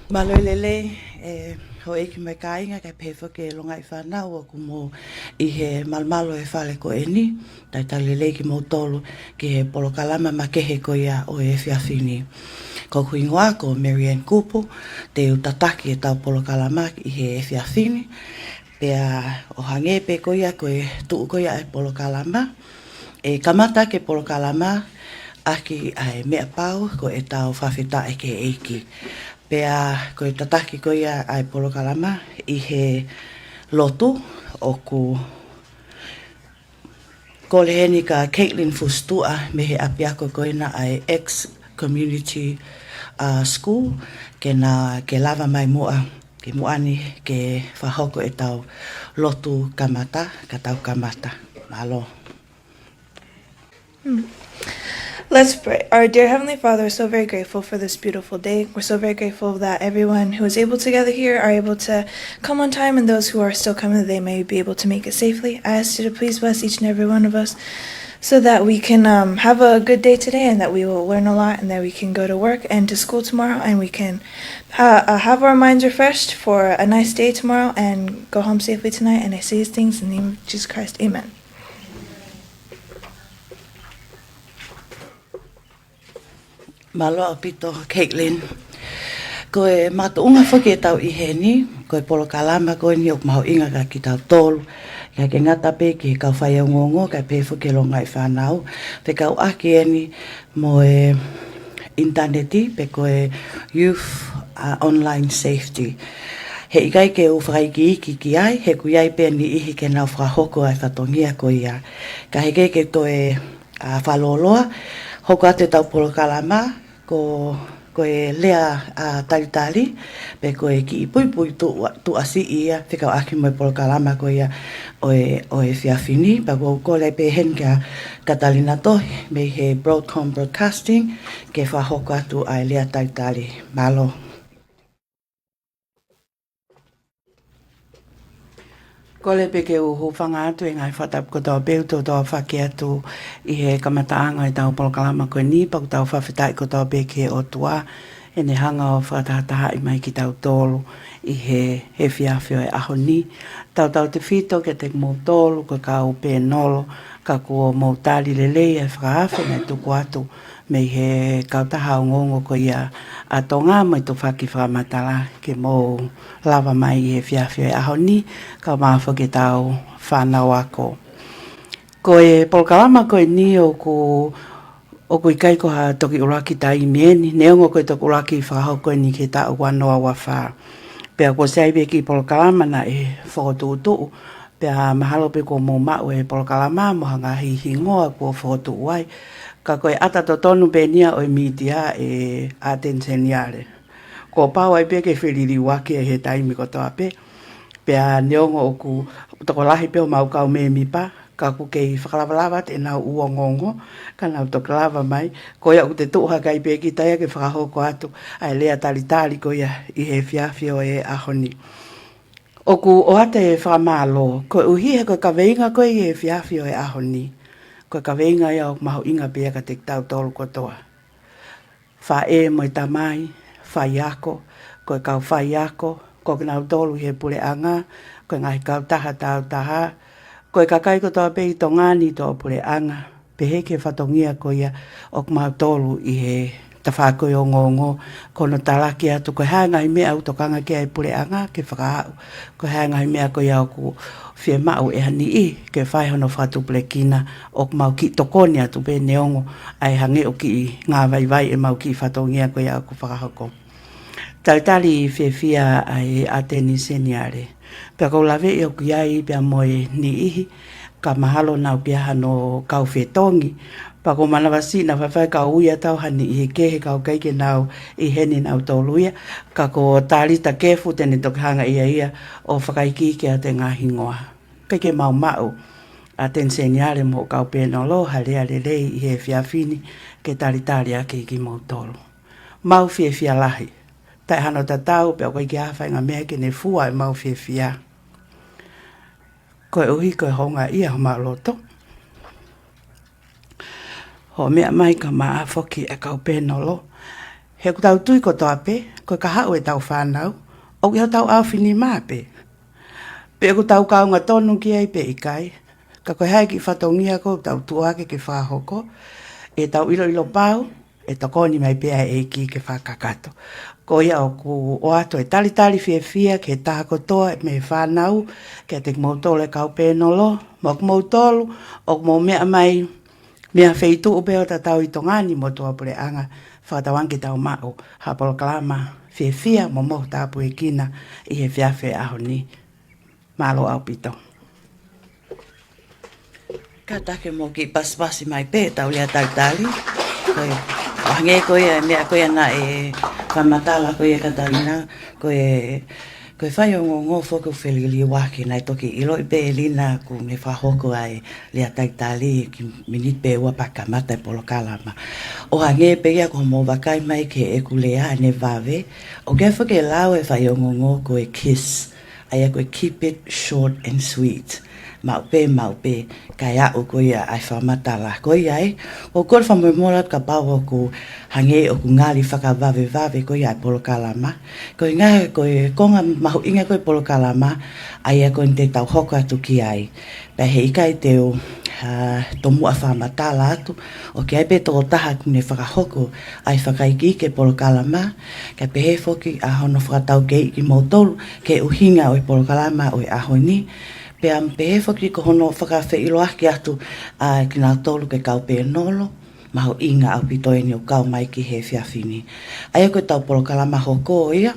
Malolele ho eki mai kainga kai pefa ke longa I whanau o kumo I he malmalo e whale ko e ni. Tai talele ki mo tolu ki he polokalama makehe ko ia o e whiawhini. Ko kuingoa ko Marianne Kupu te utataki e tau polokalama I he whiawhini. Pea o hangepe ko ia ko e tuu ko ia e polokalama. E kamata ke polokalama aki ai mea pau ko e tau whawhita e ke eiki. Pea ko e tataki ko ia ai polokalama I he lotu o ku ko leheni ka Caitlin Fustua me he apiako ko ina ai ex-community school ke lava mai mua ke muani ke whahoko e tau lotu kamata ka tau kamata. Malo. Let's pray. Our dear Heavenly Father, we're so very grateful for this beautiful day. We're so very grateful that everyone who is able to gather here are able to come on time, and those who are still coming, that they may be able to make it safely. I ask you to please bless each and every one of us so that we can have a good day today, and that we will learn a lot, and that we can go to work and to school tomorrow, and we can have our minds refreshed for a nice day tomorrow and go home safely tonight. And I say these things in the name of Jesus Christ. Amen. Malo apito Caitlin. Ko e matuunga whaki e tau I he ni, ko e polokalama ko e ni o maho inga ka ki tau tolu. Ka ke ngata pe ki kau whai au ngongo, ka pe whuke longa I whanau. Pe kau aki e ni mo e interneti, pe ko e youth online safety. He ikai ke u whakaiki ki ai, he ku iai pe ni ihi ke nau whakahoko ai whatongia ko ia. Ka he ke to e whaloloa, hoko ate tau polokalama, ko e lea talitali, pe ko e ki pui tu asi ia, whikau aki mo e polokalama ko ia o e whiawhini, pa ko le pe hen ka katalina tohi, me he broadcasting, ke whahoko atu ai lea talitali. Malo. Ko le peke o hofanga atu e ngai whatap ko tau peu tau whake atu I he kamataanga I tau polokalama koe ni, pa ko tau whawhitai ko tau peke o tua, e ne hanga o whatataha I mai ki tau tolu I he whiawhio e aho ni. Tau te whito ke te mō tolu, ko ka o pē nolo, ka ko mō tali lelei e whakawhi nei tuku atu, me he kautaha o ngongo ko ia a Tonga mai tu whaki whamatala ke mō lava mai I he whiawhio e aho ni, ka mawha ke tau whanau ako. Ko e polokalama ko e ni o ko I kai ko ha toki uraki tai mieni, neongo ko I toki uraki whakahau ko ni ke ta wanoa wawha. Pea ko saibe ki polokalama na e whakotuutu, pea mahalo pe ko mō mau e polokalama mo hanga hihi ngoa ko whakotu wai. Ka koe ata to tonu pe nia o media e atenseniare. Ko pāwai pe ke whiriri wake e he taimi ko toa pe. Pea neongo o ku toko lahi pe o mau kau me mipa, ka ku kei whakalawalawa te nau uongongo, ka nau toka lava mai. Ko ia ku te tuha kai pe ki taia ke whakahoko atu, ai lea talitali ko ia I he whiawhio e ahoni. O ku o ate e whakamalo, ko uhi he koe ka veinga koe I he whiawhio e ahoni. Ko ka veinga ia o maho inga pia ka te tau tolu kotoa. Wha e mo I tamai, whai ako, ko kau whai ako, ko nau tolu he pule anga, ko ngai kau taha tau taha, ko ka kai kotoa pe I tongani to pule anga, pe he ke whatongia ko ia o maho tolu I he tawhako o ngongo, kono talaki atu, ko hanga I mea utokanga ke ai pule anga, ke whakaau, ko hanga I mea ko ia o ku whia mau e hani I, ke whai hono whatu plekina, o mau ki tokoni atu pe neongo, ai hange o ki ngā vai e mau ki whatongia ko ia o ku whakahoko. Tautali whia ai ateni seniare. Pea kou lawe e o ki ai pea moe ni ihi, ka mahalo nau pia hano kau whetongi, pa ko manawasi na whawhai ka uia tau hani I he kehe kau keike nau I heni nau toluia, ka ko tālita kefu tene tokihanga ia o whakaiki ke a te ngahi ngoa. Keike mau a ten seniare mo kau penolo halea lelei I he whiawhini ke talitari ake ki mau tolu. Mau whia lahi. Tai hano tatau pia koe ki hawhai ngā mea ke ne fua mau whia. Koe uhi koe honga ia ho Maloto. Ho mea mai ka maa whoki e kau penolo. He kutau tui ko toa pe, ko ka hau e tau whanau, o ki hau tau au whini māpe. Pe ko tau kaunga tonu ki ai pe ikai, ka koe hai ki whatongia ko tau tuake ke whahoko, e tau ilo pau, e tau koni mai pe ai ki ke whakakato. Ko ia o ku o ato e tali fia ke taha kotoa me whanau, ke te mautolo e kau pēnolo, mo ku mautolo, o ku mau mea mai, mea wheitu o peo ta tau i tongani mo toa pure anga, whatawangi tau mao, hapolo kalama, fia mo mo tapu e kina, i he whiawhi aho ni, malo au pito. Ka take mo ki paspasi mai pe, tau lia tali, koe, hange koe, mea koe na e, whamatala koe Katalina, koe whai o ngō whoko whelili waki nai toki ilo i pe lina ku me whahoko ai lea taitali ki minit pe ua pakamata e polo kalama. O hange pe ia ko mo wakai mai ke e kulea ne vave, o kia whake lau e whai o ngō koe kiss, ai koe keep it short and sweet. Mau pe, kai a o koe ai whamatala koe ai, o kore whamoimorat ka pau o ku hange o ku ngali whakavave koe ai polo kalama, koe ngā koe konga mahu inga koe polo kalama, ai a koe te tau hoko atu ki ai, pe he ikai te o tomu a whamatala atu, o ki ai pe toko taha kune whakahoko ai whakaiki ke polo kalama, ka pe he whoki a hono whakatau ke iki mautolu, ke uhinga o i polo kalama o i aho ni, pe am pe he whaki ko hono whakawhi ilo aki atu ki nā tolu ke kau pe nolo, maho inga au pitoeni o kau mai ki he whiawhini. Ai koe tau polo kalama hoko ia,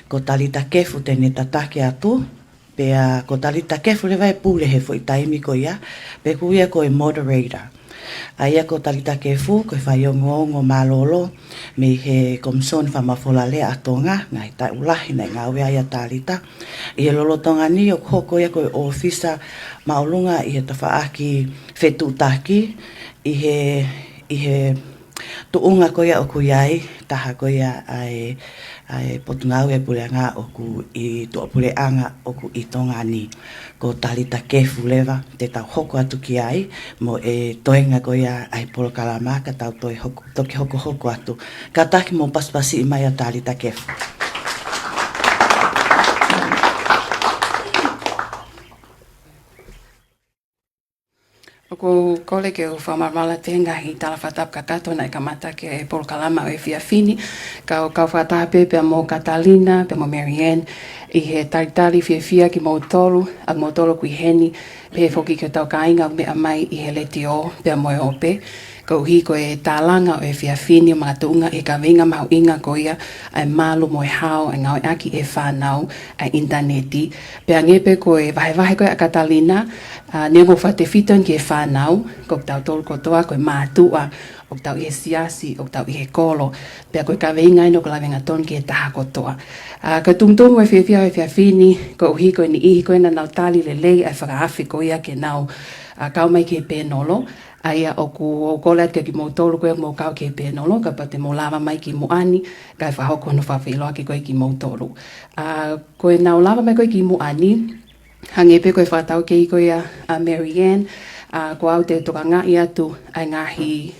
ko talita kefu tene tatake atu, pe ko talita kefu le vai pule he fo i taimi ko ia, pe ku ia ko e moderator. Ai ko talita kefu, ko whai o ngongo malolo, me he komson whamafola lea a Tonga, ngai tai ulahi nei ngā wea ia talita. I he lolo tonga ni o hoko ia ko e ofisa maulunga i he tawhaaki whetutaki, i he tuunga ko ia o ku iai, taha ko ia ai potungau e pule anga o ku i toa pule anga o ku i tonga ni. Ko talita kefu lewa, te tau hoko atu ki ai, mo e toenga ko ia ai polo kalama, ka tau toki hoko atu. Ka taki mo paspasi i mai a talita kefu. Ko kole ke o whamarmala te ngahi tala whatap ka tato nei ka mata ke polo kalama o e whiawhini. Ka whatape pe mo Catalina, pe mo Marianne, i he taritari whiawhia ki mo tolu, a mo tolu kui heni, pe he whoki ke tau kainga me a mai i he leti o, pe mo e ope. Ko hi ko e tālanga o e whiawhini o mga tuunga e ka winga mahu inga ko ia ai malu mo e hao, ai ngau e aki e whanau, ai interneti. Pe a ngepe ko e vahe ko e a Catalina, ne mo whate whiton ki e whanau, ko tau tolu kotoa, ko e mātua, o tau i he siasi, o tau i he kolo, pea koe ka weinga ino ko la wenga ton ki e taha kotoa. Ka tungtongo e whiawhia o e whiawhini, ko uhi koe ni ihi koe na nau tali le lei ai whakaafi ko ia ke nau kau mai ki e pēnolo, aia o ku kole at ki mo tolu koe mo kau ki e pēnolo, ka pate mo lava mai ki mo ani, ka e whahoko no whawhiloa ki koe ki mo tolu. Koe nau lava mai koe ki mo ani, hangepe koe whatau ke i koe a Marianne, ko au te toka ngai atu ai ngahi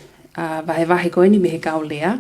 vahe koe ni me he kau lea,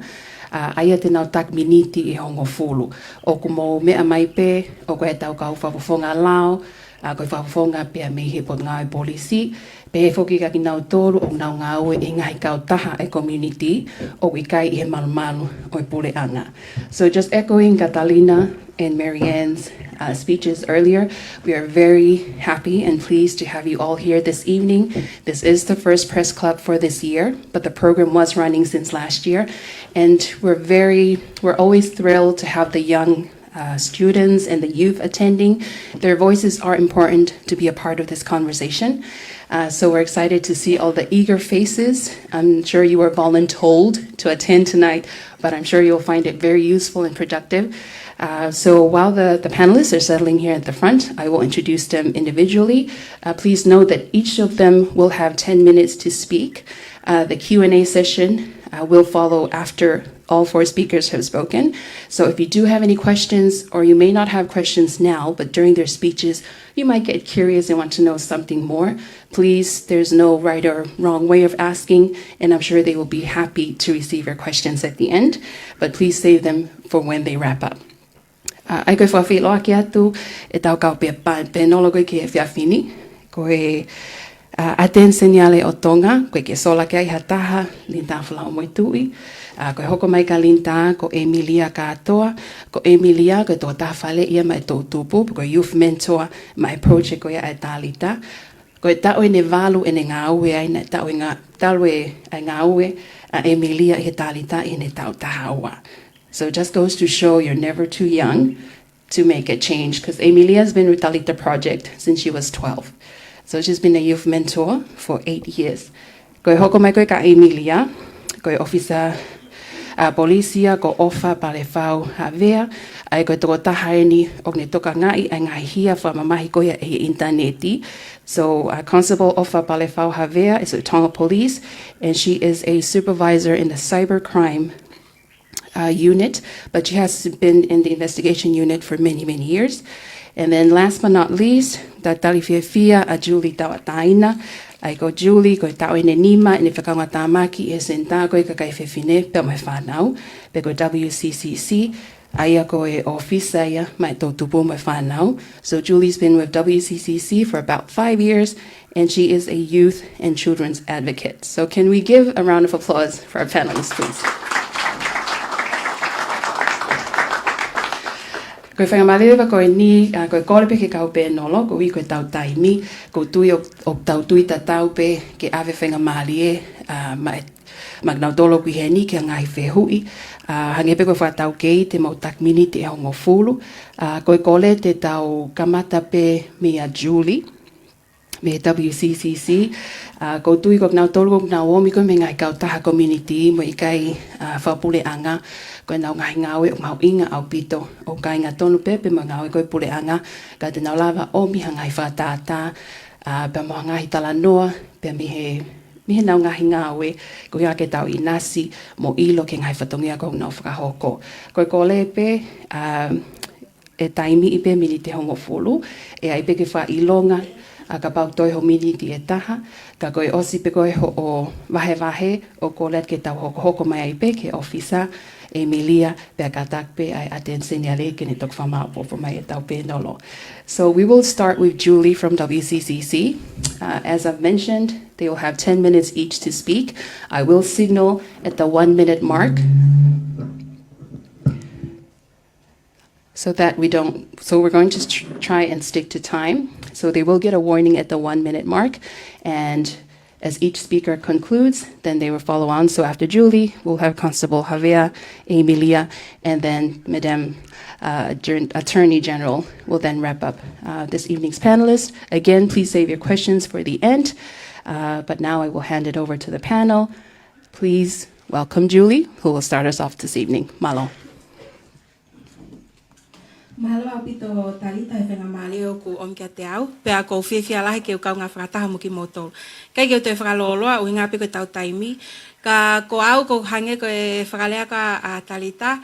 aia te nau tak miniti i hongo fulu. O ku mo mea mai pe, o koe tau kau whawafonga lao, koe whawafonga pia me he pot ngau e polisi, pe he whoki ka ki nau tōru o nau ngau e ngahi kau taha e community, o i kai i he malu o i pule anga. So just echoing Catalina and Marianne's speeches earlier, we are very happy and pleased to have you all here this evening. This is the first press club for this year, but the program was running since last year, and we're always thrilled to have the young students and the youth attending. Their voices are important to be a part of this conversation. So we're excited to see all the eager faces. I'm sure you were voluntold to attend tonight, but I'm sure you'll find it very useful and productive. So while the panelists are settling here at the front, I will introduce them individually. Please note that each of them will have 10 minutes to speak. The Q&A session will follow after all four speakers have spoken. So if you do have any questions, or you may not have questions now, but during their speeches, you might get curious and want to know something more, please, there's no right or wrong way of asking, and I'm sure they will be happy to receive your questions at the end, but please save them for when they wrap up. ai koe whawhiloa ki atu, e tau kau pia penolo koe ki e whiawhini, koe aten seniale o Tonga, koe ke sola ke ai hataha, linta whalao moi tui, koe hoko mai ka linta, ko Emilia katoa, ko Emilia koe tō tāwhale ia mai tō tupu, koe youth mentor mai project koe ai tālita, koe tau e ne walu e ne ngā ue ai, ne tau e ngā ue, Emilia i he tālita i ne tau tahaua. So it just goes to show you're never too young to make a change, because Emilia's been with Talita Project since she was 12. So she's been a youth mentor for 8 years. Koe hoko mai koe ka Emilia, koe officer polisia ko ofa pale whau havea, ai koe toko tahaeni o ne toka ngai ai ngai hia whamamahi koe e interneti. So Constable Ofa pale whau havea is a Tonga police, and she is a supervisor in the cybercrime unit, but she has been in the investigation unit for many, many years. And then last but not least, Tatali Fiafia a Julie Tawataina. Ai ko Julie, ko tau ene nima, ene whakaunga tāmaki e senta koe ka kai whiwhine, pe mai whanau, pe ko WCCC, aia ko e ofisa ia, mai tō tupu mai whanau. So Julie's been with WCCC for about 5 years, and she is a youth and children's advocate. So can we give a round of applause for our panelists, please? Koe whangamalewa koe ni, koe kōlepe ke kau pē nolo, ko i koe tau taimi, ko tui o tau tui ta tau pē ke ave whangamale magnau tolo kui he ni ke ngai whehui, hangepe koe whatau kei te mau takmini te hongo fulu, koe kole te tau kamata pē mea Julie, me WCCC, ko tui ko nau tolo ko nau omi koe me ngai kau taha community mo i kai whapule anga, koe nau ngai ngawe o mau inga au pito o kai ngā tonu pepe mo ngawe koe pule anga, ka te nau lava omi hangai whatata, pe mo ngai tala noa, pe mihe nau ngahi ngawe, ko hea ke tau i nasi, mo ilo ke ngai whatongia ko nau whakahoko. Koe ko lepe, e taimi i pe mini te hongo fulu, e ai pe ke wha ilonga, ka pau toi ho miniti e taha, ka koe osi pe koe ho o wahe o ko let ke tau hoko mai ai pe ke ofisa Emilia pe ka tak pe ai aten seniale ke ne tok whamao po mai e tau pe nolo. So we will start with Julie from WCCC. As I've mentioned, they will have 10 minutes each to speak. I will signal at the 1 minute mark, so that we don't, so we're going to try and stick to time. So they will get a warning at the 1 minute mark, and as each speaker concludes, then they will follow on. So after Julie, we'll have Constable Javier, Emilia, and then Madame Attorney General will then wrap up this evening's panelists. Again, please save your questions for the end, but now I will hand it over to the panel. Please welcome Julie, who will start us off this evening. Malo. Mahalo au pito Talita e whengamale o ku om kia te au. Pea ko whiwhia lahi ke ukau ngā whakataha mo ki motol. Kei ke o te whakaloloa o ngā pe ko tau taimi. Ka ko au ko hange ko e whakalea ka Talita.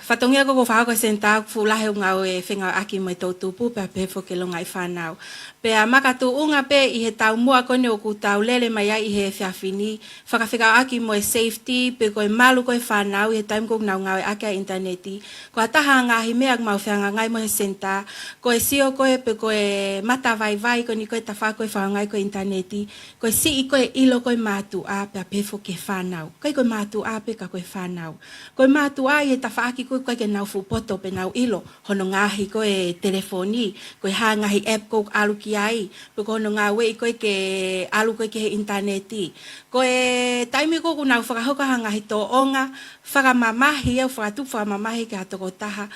Whatongia ko whao ko senta ku lahi o ngau e whenga aki mai tau tupu. Pea pefo ke longa i whanau. Pea makatu unga pe i he tau mua kone o ku tau lele mai ai i he whiawhini. Whakawhika aki mo e safety, pe koe malu koe whanau i he taim ko ngau ngau e aki a interneti. Ko ataha ngahi mea mau whianga ngai mo he senta. Koe sio koe pe koe mata vai vai ko ni koe tawha koe whangai koe interneti. Koe si i koe ilo koe mātu a pea pefo ke whanau. Koe koe mātu a pe ka koe whanau. Koe mātu a i he tawha aki koe koe ke nau fupoto pe nau ilo. Hono ngahi koe telefoni, koe ha ngahi app koe aluki ai, pe kono ngā wei koe ke alu koe ke he interneti. Koe taimi ko ku nau whakahoka hanga hi tō onga, whakamamahi au whakatupu whakamamahi ke hatoko taha.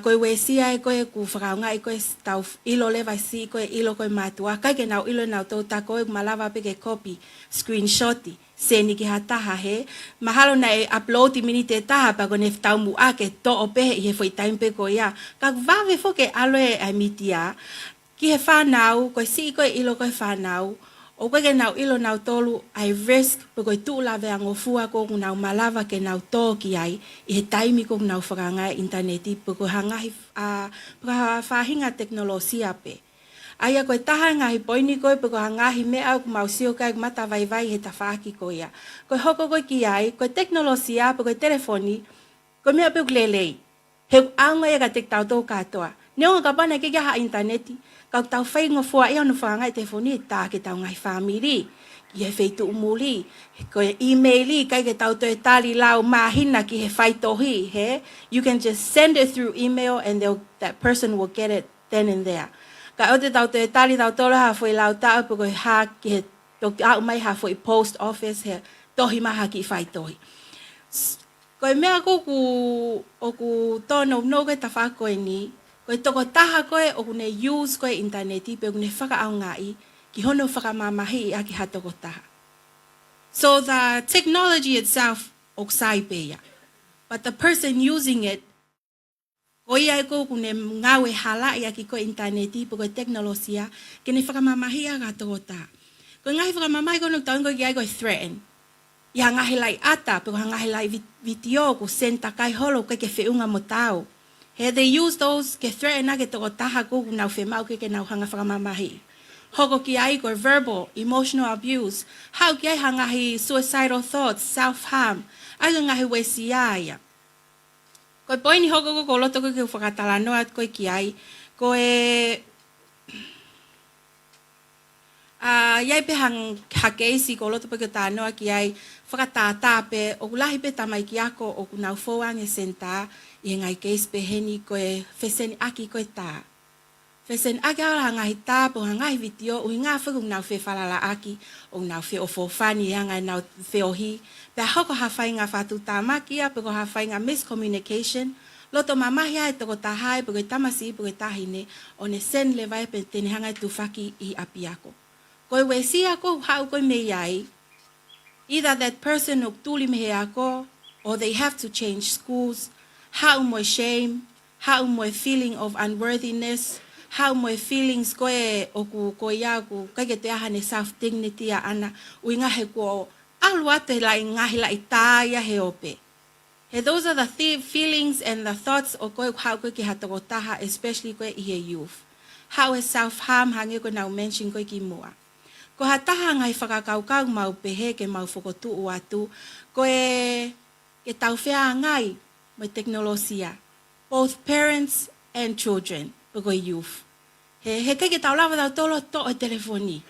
Koe we sia e koe ku whakaunga i koe tau ilo lewa si koe ilo koe mātua. Kai ke nau ilo nau tō ta koe malawa pe ke copy, screenshoti. Seni ki hataha he. Mahalo na e uploadi mini te taha pa kone tau mu a ke tō o pehe i he whai taimpe ko ia. Ka wawe fo ke aloe ai mitia. Ki he whanau, koe si koe ilo koe whanau, o koe ke nau ilo nau tolu, ai risk, pe koe tūlawe a ngofua ko nau malawa ke nau tō ki ai, i he taimi ko nau whakangai interneti, pe koe hangahi whahinga teknolosia pe. Aia koe taha ngahi poini koe, pe koe hangahi mea au mau sio kai mata vai vai he tawhaki ko ia. Koe hoko koe ki ai, koe teknolosia, pe koe telefoni, koe mea pe ukulelei. He anga e ka te tau tō katoa. Neonga ka pana ke ha interneti. Kau tau whai ngofua e anu whangai telefoni e tā ke tau ngai whamiri. Ki he whaitu umuri. Ko e emaili kai ke tau tō e tali lau mahina ki he whaitohi. He? You can just send it through email and that person will get it then and there. Ka o te tau tō e tali tau tōra ha whai lau tau pako he ha ki he toki au mai ha whai post office he tohi maha ki whaitohi. Koe mea koku oku tono no koe ta whakoe ni, koe toko taha koe oku ne use koe interneti pe oku ne whaka au ngai ki hono whakamamahi a ki ha toko taha. So the technology itself ok sai peia, but the person using it, koe ia koku ne ngawe hala ia ki koe interneti pe koe teknolosia ki ne whakamamahi a ka toko taha. Koe ngai whakamamahi koe nuk taungo ki ai koe threaten. Ia ngahi lai ata, pero ngahi lai video ko senta kai holo ke whiunga mo tau. He they use those ke threaten na ke toko taha ko nau whemau ke nau hanga whakamamahi. Hoko ki ai ko verbal, emotional abuse. Hau ki ai hangahi suicidal thoughts, self-harm. Ai ngahi wesi ia. Ko poini hoko ko loto ko ke whakatalanoa ko ki ai. Ko e iai pe hang hakeisi ko loto pe ke tanoa ki ai whakatātā pe o kulahi pe tamai ki ako o kunau whauang e senta i ngai keis pe heni koe wheseni aki koe tā. Wheseni aki ala hangahi tā po hangahi video ui ngā whaku nau whe whalala aki o nau whe o whofani e ngai nau whe ohi. Pe hoko hawhai ngā whatu tā makia pe ko hawhai ngā miscommunication. Loto mamahi ai toko tāhai pe koe tamasi pe koe tāhine o ne sen le vai pe tene hangai tu whaki i api ako. Koe wesi ako hau koe mei ai. Either that person o tuli mehe ako, or they have to change schools. Hau mo shame, hau mo feeling of unworthiness, hau mo feelings koe o ko ia ku kai ke te aha ne self dignity a ana ui ngahe ko alu ate lai ngahi lai tāia he ope. He those are the feelings and the thoughts o koe hau koe ki hatoko taha, especially koe i he youth. Hau e self-harm hange ko nau mention koe ki mua. Ko hataha ngai whakakaukau mau pehe ke mau whakotu o atu, ko ke tau whea ngai mai teknolosia, both parents and children, pe koe youth. He kai ke tau lawa tau tolo to o telefoni.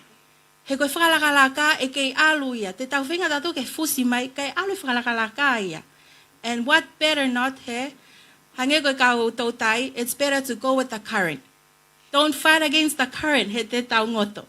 He koe whakalakalaka e kei alu ia, te tau whenga tatu ke fusi mai, kei alu whakalakalaka ia. And what better not, he, hange koe kau tautai, it's better to go with the current. Don't fight against the current, he te tau ngoto.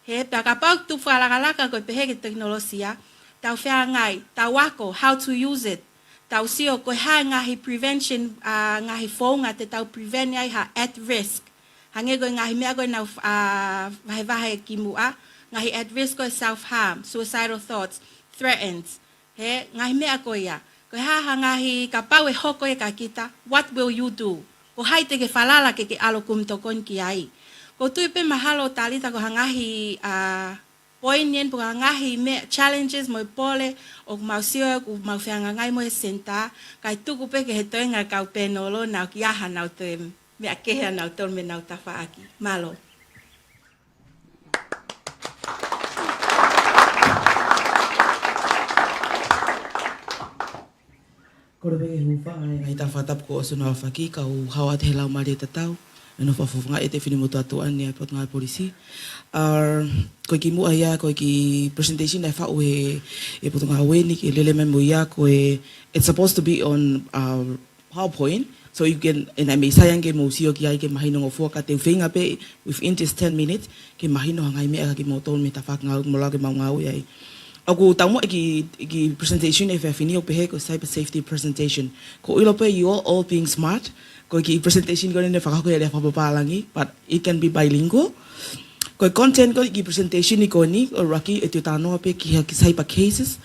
He pe ka pau tu whalakalaka koe pehe ke teknolosia, tau whea ngai, tau wako, how to use it. Tau sio koe ha ngahi prevention, ngahi whaunga te tau prevent ai ha at risk. Hange koe ngahi mea koe nau vahe ki mua, ngahi at risk koe self-harm, suicidal thoughts, threatens. He ngahi mea koe ia. Koe ha ngahi ka pau e hoko e ka kita, what will you do? Ko hai te ke whalala ke alo kumtokon ki ai. Ko tui pe mahalo talita ko hangahi poinien po hangahi me challenges mo pole o mausio ku mau whangangai mo senta kai tuku pe ke he toenga kau penolo nau ki aha nau te me akeha nau tol me nau tafa aki. Malo. Kore pe hufa ai tafa tap ko osu no faki ka u hawa te lau mari tatau. No fa e te fini mo tatu ane ai pot ngai polisi ko ki mu aya ko ki presentation ai fa o e pot ngai weni ki lele me mo ya ko it's supposed to be on PowerPoint so you can and I may sayang ke mo sio ki ai ke mahino ngo ka te finga pe within just 10 minutes ke mahino hangai me ka ki mo ton me ta fa ngau mo la ke mau ngau ai aku tamu ki presentation e fa fini o pe ko cyber safety presentation ko ilo pe you all being smart ko ki presentation ko ne fa ko ele fa papalangi but it can be bilingual ko content ko ki presentation ni ko ni o raki e tano pe ki cyber cases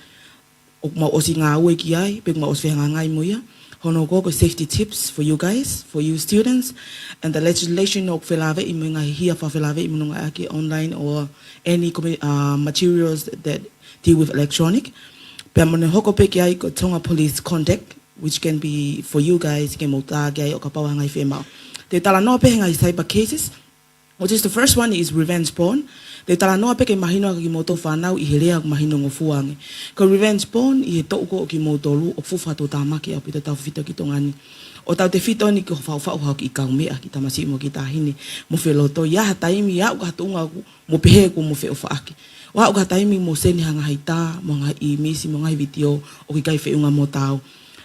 o ma o singa we ki ai pe ma o se ngai mo ya hono ko safety tips for you guys for you students and the legislation of felave I mga here for felave I mga aki online or any materials that deal with electronic pe mo ne hoko pe ki ai ko Tonga police contact which can be for you guys ke mo ta ge o ka pa ngai fe ma te tala no pe ngai cyber cases which is the first one is revenge porn. Te tala noa peke mahino ki moto whanau I he rea mahino ngofuange. Ko revenge porn I he toko o ki motolu o fufato tamaki au pita tau fita ki tongani. O tau te fito ni ki whau hau ki kaumea ki tamasi mo ki tahine mo wheloto. Ia taimi ia uka hatunga mo pehe ko mo wheo whaaki. Wa uka taimi mo seni hanga haita, mo ngai misi, mo ngai video o ki kai wheunga mo tau.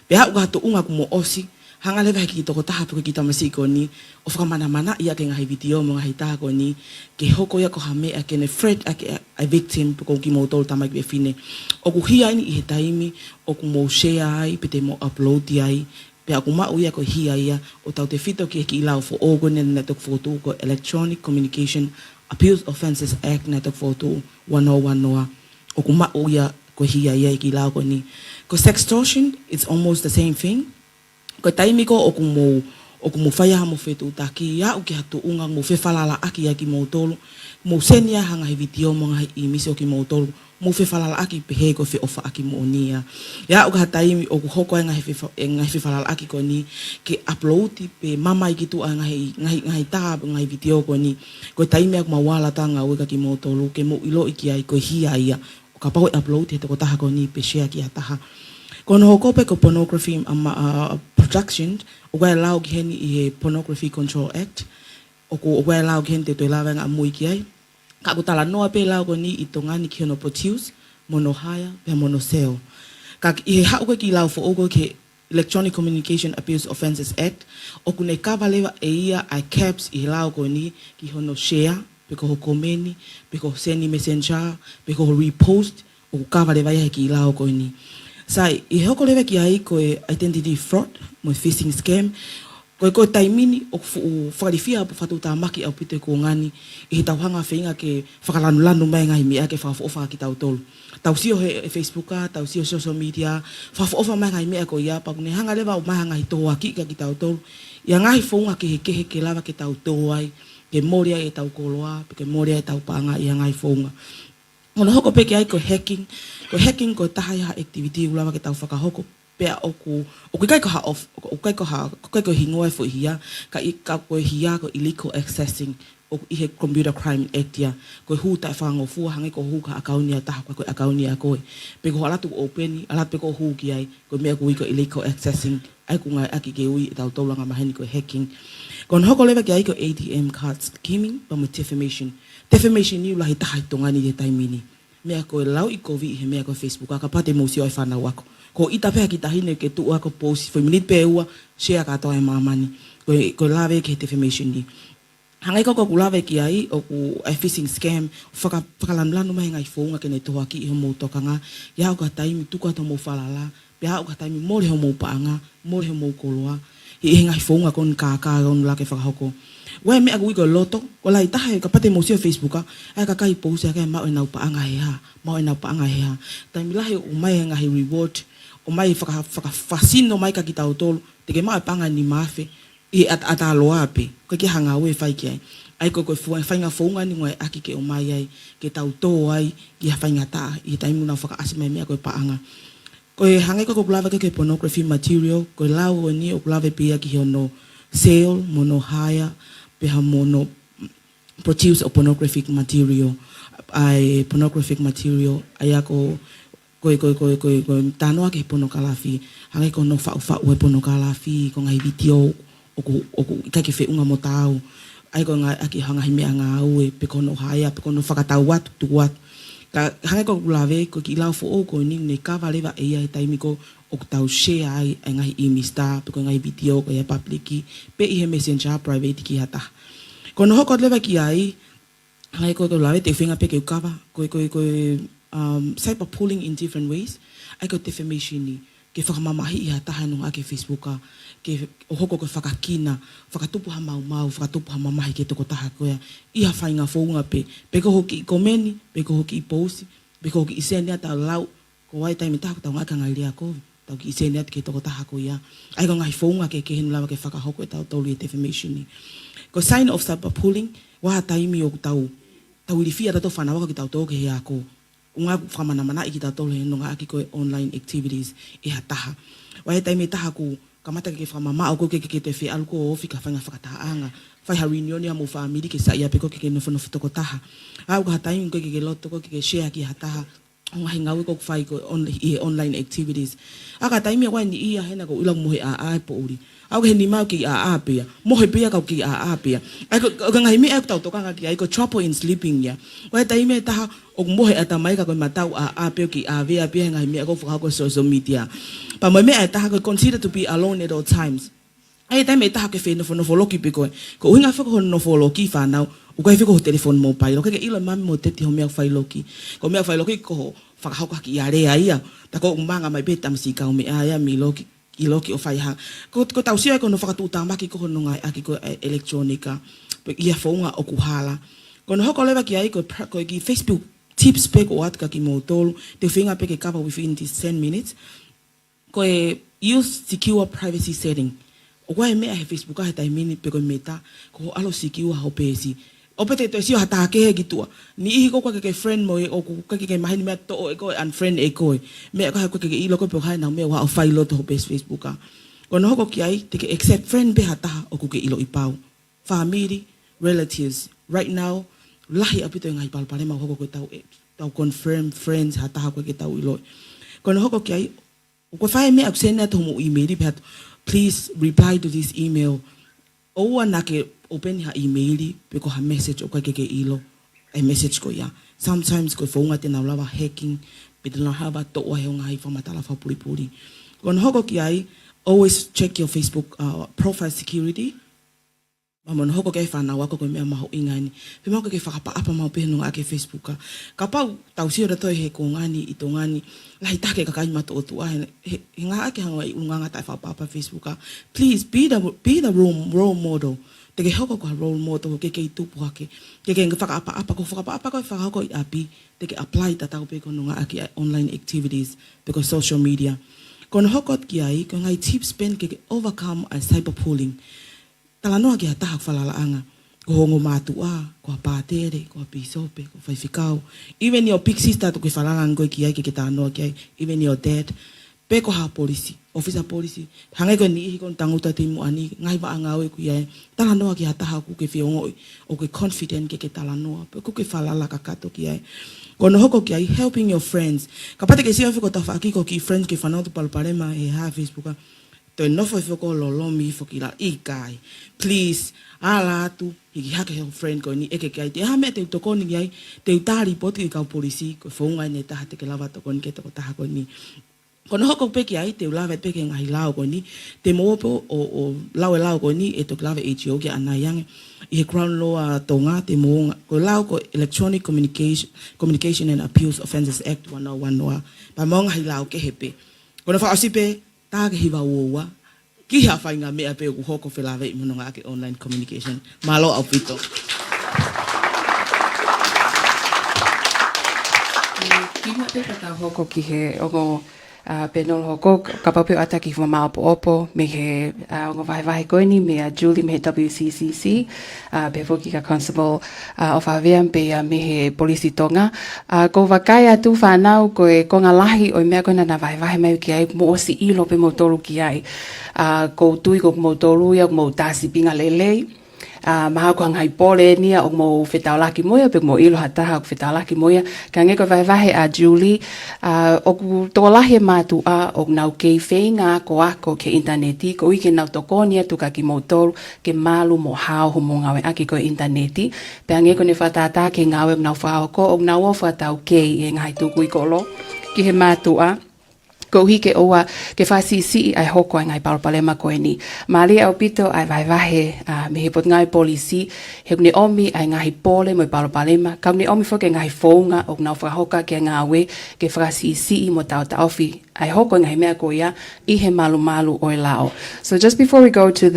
Pea uka hatunga ko mo osi. Hanga lewa ki toko taha puke ki tamasi ko ni. O whakamana mana ia ke ngai video mo ngai taha ko ni. Ke hoko ia ko hamea ke ne threat ake a victim puko ki mo tolu tamai ki fine. O ku hia ni I he taimi o ku mo share ai, pete mo upload ai. Pea aku mau ia ko hia ia o tau te fito ki ilau for organ network photo ko Electronic Communication Abuse Offences Act network photo 101 o ku mau ia ko hia ia ki ilau ko ni ko sextortion it's almost the same thing ko taimi ko o ku mo whaia mo fetu taki ia o ki hatu unga mo whewhalala aki ia ki mo tolu mo senia hanga he video mo ngai I misi o ki mo tolu mo whewhalala aki pehe ko ofa aki mo nia. Ia o ka taimi o ku hoko e ngai whewhalala aki ko ni ke upload pe mama I ki tu a ngai taha ngai video ko ni. Ko taimi aku mawala tanga uika ki mo tolu ke mo ilo iki ai ko hia ia. O ka pau upload he te ko taha ko ni pe share ki a taha. Ko no hoko pe ko pornography production o kai lau ki heni I he Pornography Control Act. O kai lau ki heni te toi lawa nga mui ki ai. Ka ku tala noa pe lau ko ni I tongani ki hono produce, mono hire, pe mono sell. Ka I he hau ki lau fo ogo ke Electronic Communication Abuse Offences Act, o ku ne kawa lewa e ia ai caps I he lau ko ni ki hono share, pe ko ho komeni, pe ko send messenger, pe ko repost, o ku kawa lewa ia ki lau ko ni. Sai, I hoko lewa ki ai ko identity fraud, mo phishing scam, ko taimini o whakarifia po whatu tā maki au pite ko ngani I he tauhanga whainga ke whakalanu mai ngai mea ke whawhaofa ki tau tolu. Tau sio he Facebooka, tau sio social media, whawhaofa mai ngai mea ko ia pa kune hanga lewa o mai ngai toa ki ka ki tau tolu. Ia ngahi whaunga ke he kehe ke lawa ke tau toa ai, ke moria e tau koloa, ke moria e tau paanga ia ngai whaunga. Ono hoko peke ai ko hacking ko taha activity ulawa ke tau whakahoko. Pea o kai ko ha off o kai ko hingoe fo hia ka ko hia ko illegal accessing o I he Computer Crime Act ya ko hu ta fango fu hange ko hu ka account ya ta ko account ya ko pe ko ala tu open ala pe ko hu ki ai ko me ko illegal accessing ai ko ngai aki ke ui ta to langa mahani ko hacking kon hoko leva ki ai ko ATM cards skimming pa mo defamation ni ula hita haitonga ni de taimini me ko lau I ko vi he me ko Facebook ka pate mo si ai fana wako ko ita pea ki tahine ke tu ako post foi minute pe ua share ka to ai mamani ko lave ke defamation ni hangai ko lave ki ai o ku phishing scam whakalanlanu mai ngai whaunga ke ne toha ki I mo tokanga ia o ka taimi tuka to mo falala pea o ka taimi mole ho mo paanga mole ho mo koloa I ngai whaunga kon kaka on la ke whakahoko Wai me aku ko loto ko lai taha ka pate mo si Facebook ai ka kai post ka ma na paanga he ha taimi lahi o mai ngai reward o mai fascino mai ka kita tolu te ke mai panga ni mafe I ata loa pe ko ki hanga we fai ki ai ko fainga fonga ni ngai aki ke o mai ai ke tau to ai ki fainga ta I taimu na faka asime me ko paanga ko hanga ko lava ke pornography material ko lawo ni o lava pe ki hono sale mono hire pe ha mono produce pornographic material ai ako ko tano ke pono kalafi hangai ko no fa we pono kalafi ko ngai video o ka ke fe unga motau ai ko ngai aki hanga hime anga we pe ko no haya pe ko no fakatau wat tu wat ka hangai ko lave ko ki lau fo o ko ni ne ka valeva e ai taimi ko o tau share ai ngai imista pe ko ngai video ko ya public pe I he messenger private ki hata ko no hoko leva ki ai hangai ko lave te finga pe ke ukava ko cyberbullying in different ways. I got defamation ni ke whakamamahi I taha nung ake Facebook ke o hoko ko whakakina, whakatupu ha mau, whakatupu ha mamahi ke toko taha koea. Iha whainga whaunga pe ko hoki I komeni, pe ko hoki I posi, pe ko hoki I senia tau lau, ko wai taimi taha ko tau ngaka ngai lia ko, tau ki I senia ke toko taha koea. Ai ko ngai whaunga ke henu lawa ke whakahoko e tau tauli e defamation ni. Ko sign of cyberbullying, waha taimi o tau irifia tato whanawaka ki tau toke he ako. Unga whamana mana I ki tau tolu he nunga aki koe online activities e ha taha. Wai taimi taha ku kamata ke whamama au ko ke te whi alu ko ofi ka whainga whakataanga. Whai ha reunion ya mo whamiri ke sa ia pe ko ke nofonofu toko taha. Au ka hataingu ko ke loto ko ke share ki hataha. Ngahi ngawi ko whai ko online activities. Aka taimi a wai ni ia hena ko ulang mohe a po uri. Au he ni mau ki a pia. Mohe pia ka ki a pia. Ai ko ngahi me au tau tokanga ki ai ko trouble in sleeping ya. Wai taimi taha o mohe ata mai ka ko matau a pia ki a vea pia ngahi me ko whaka ko social media. Pa mo me taha ko consider to be alone at all times. Ai taimi taha ke fe no loki pe ko. Ko inga fa ko no loki fa now. O kai fiko telefone mobile o ke ilo mami mo teti ho mea fai loki. Ko mea fai loki ko whakahauka ki a rea ia. Ta ko umanga mai beta msika o mea ia mi loki. I loki o whai hang. Ko tau sia ko no whakatūtamaki ko no ngai aki ko elektronika. Ia whaunga o kuhala. Ko no hoko lewa ki ai ko ki Facebook tips pe ko atka ki mo tolu. Te whinga pe ke cover within these 10 minutes. Ko use secure privacy setting. O koe mea he Facebook a he taimini pe koe meta. Ko alo secure hau pesi. O pete to sio hata ke he gitua. Ni ihi ko ke friend mo o ko ke mahini mea to e ko unfriend e ko. Me ko ke ilo ko pe hai na me wa o failo to base Facebook a. Ko no ko ki ai te ke accept friend be hata o ko ke ilo i pau. Family, relatives. Right now, lahi apito ngai pal pare ma ko tau confirm friends hata ko ke tau ilo. Ko no ko ki ai ko fai me aksena to mo email pe please reply to this email. O ana ke open ha email pe ko ha message o ka ke ilo a message ko ya sometimes ko fonga te na lava hacking pe te na hava to o he ngai fa matala fa puri kon hoko ki ai always check your Facebook profile security mamon hoko ke fa na wa ko me ma ho ingani pe ma ko ke fa pa apa ma pe no ake Facebook ka pa tau si ora to he ko ngani itongani lai ta ke ka kai ma to tu a he nga ake hanga unga ta fa pa Facebook please be the role model. Te ke hoko ko role model ke tupu hake. Ke whaka apa ko whaka ko i api. Te ke apply ta tau pe ko nunga aki online activities pe ko social media. Kono hoko ki ai ko ngai tips pen ke overcome cyberbullying. Tala noa ki hata hak whalalaanga. Ko hongo mātua, ko pātere, ko pisope, ko whaiwhikau. Even your big sister to ke whalalanga ko ki ai ke tā noa ki ai. Even your dad. Pe ko ha polisi, officer polisi. Hangai ko ni ko tanguta timu ani ngai ba ngawe ku ia. Tala noa ki hata ku ke fiongo o ke confident ke tala noa. Pe ku ke falala ka kato ki ai. Kono hoko ki ai helping your friends. Kapate ke sia fiko ta fa ki ko ki friends ke fanau to palparema e ha Facebook. To no fo ko lo mi fo ki la i kai. Please Latu i hake he friend ko ni eke kai te ha me te to ko ni ai te utari poti ka polisi ko fonga ne ta te ke lava to ko ni ke to ta ko ni. Kono hoko peki ai te ulawe peki ngai lao ko ni te mopo o lao ko ni e to lawe HO ki ana yang I he crown law Tonga te mo ko lao ko electronic communication and abuse offences act 101 noa pa mo ngai lao ke hepe kono fa asipe ta ke hiwa woa ki ha fainga me ape ko hoko fe lawe mo nga ke online communication malo apito ki mo te ka hoko ki he o penol hoko kapapu ataki fo maopo opo me he ngo vai koini me Julie me WCCC pe foki ka constable of avian pe me he polisi Tonga ko vakaya tu fanau ko e konga lahi o me ko na vai me ki ai mo si ilo pe motoru ki ai ko tui ko motoru ya mo tasi pinga lele maha ko ngai pole nia o mo fetaulaki moia pe mo ilo hataha ko fetaulaki moia ka nge ko vai a Julie o ku tolahi matu o nau ke feinga ko ako ke interneti ko ike nau tokonia tu ka ki motor ke malu mo hao ho mo ngawe aki ko interneti pe nge ko ne fatata ke ngawe nau fa ko o nau o fatau ke e ngai tu ku ikolo ki he matu ko hike oa ke fasisi ai hoko ai ngai palpalema ko ni mali au pito ai vai me he pot ngai polisi he ni omi ai ngai pole mo palpalema ka ni omi fo ke ngai fonga o na fa hoka ke ngawe ke fasisi mo ta ofi ai hoko ngai me ko ia I he malu o lao. So just before we go to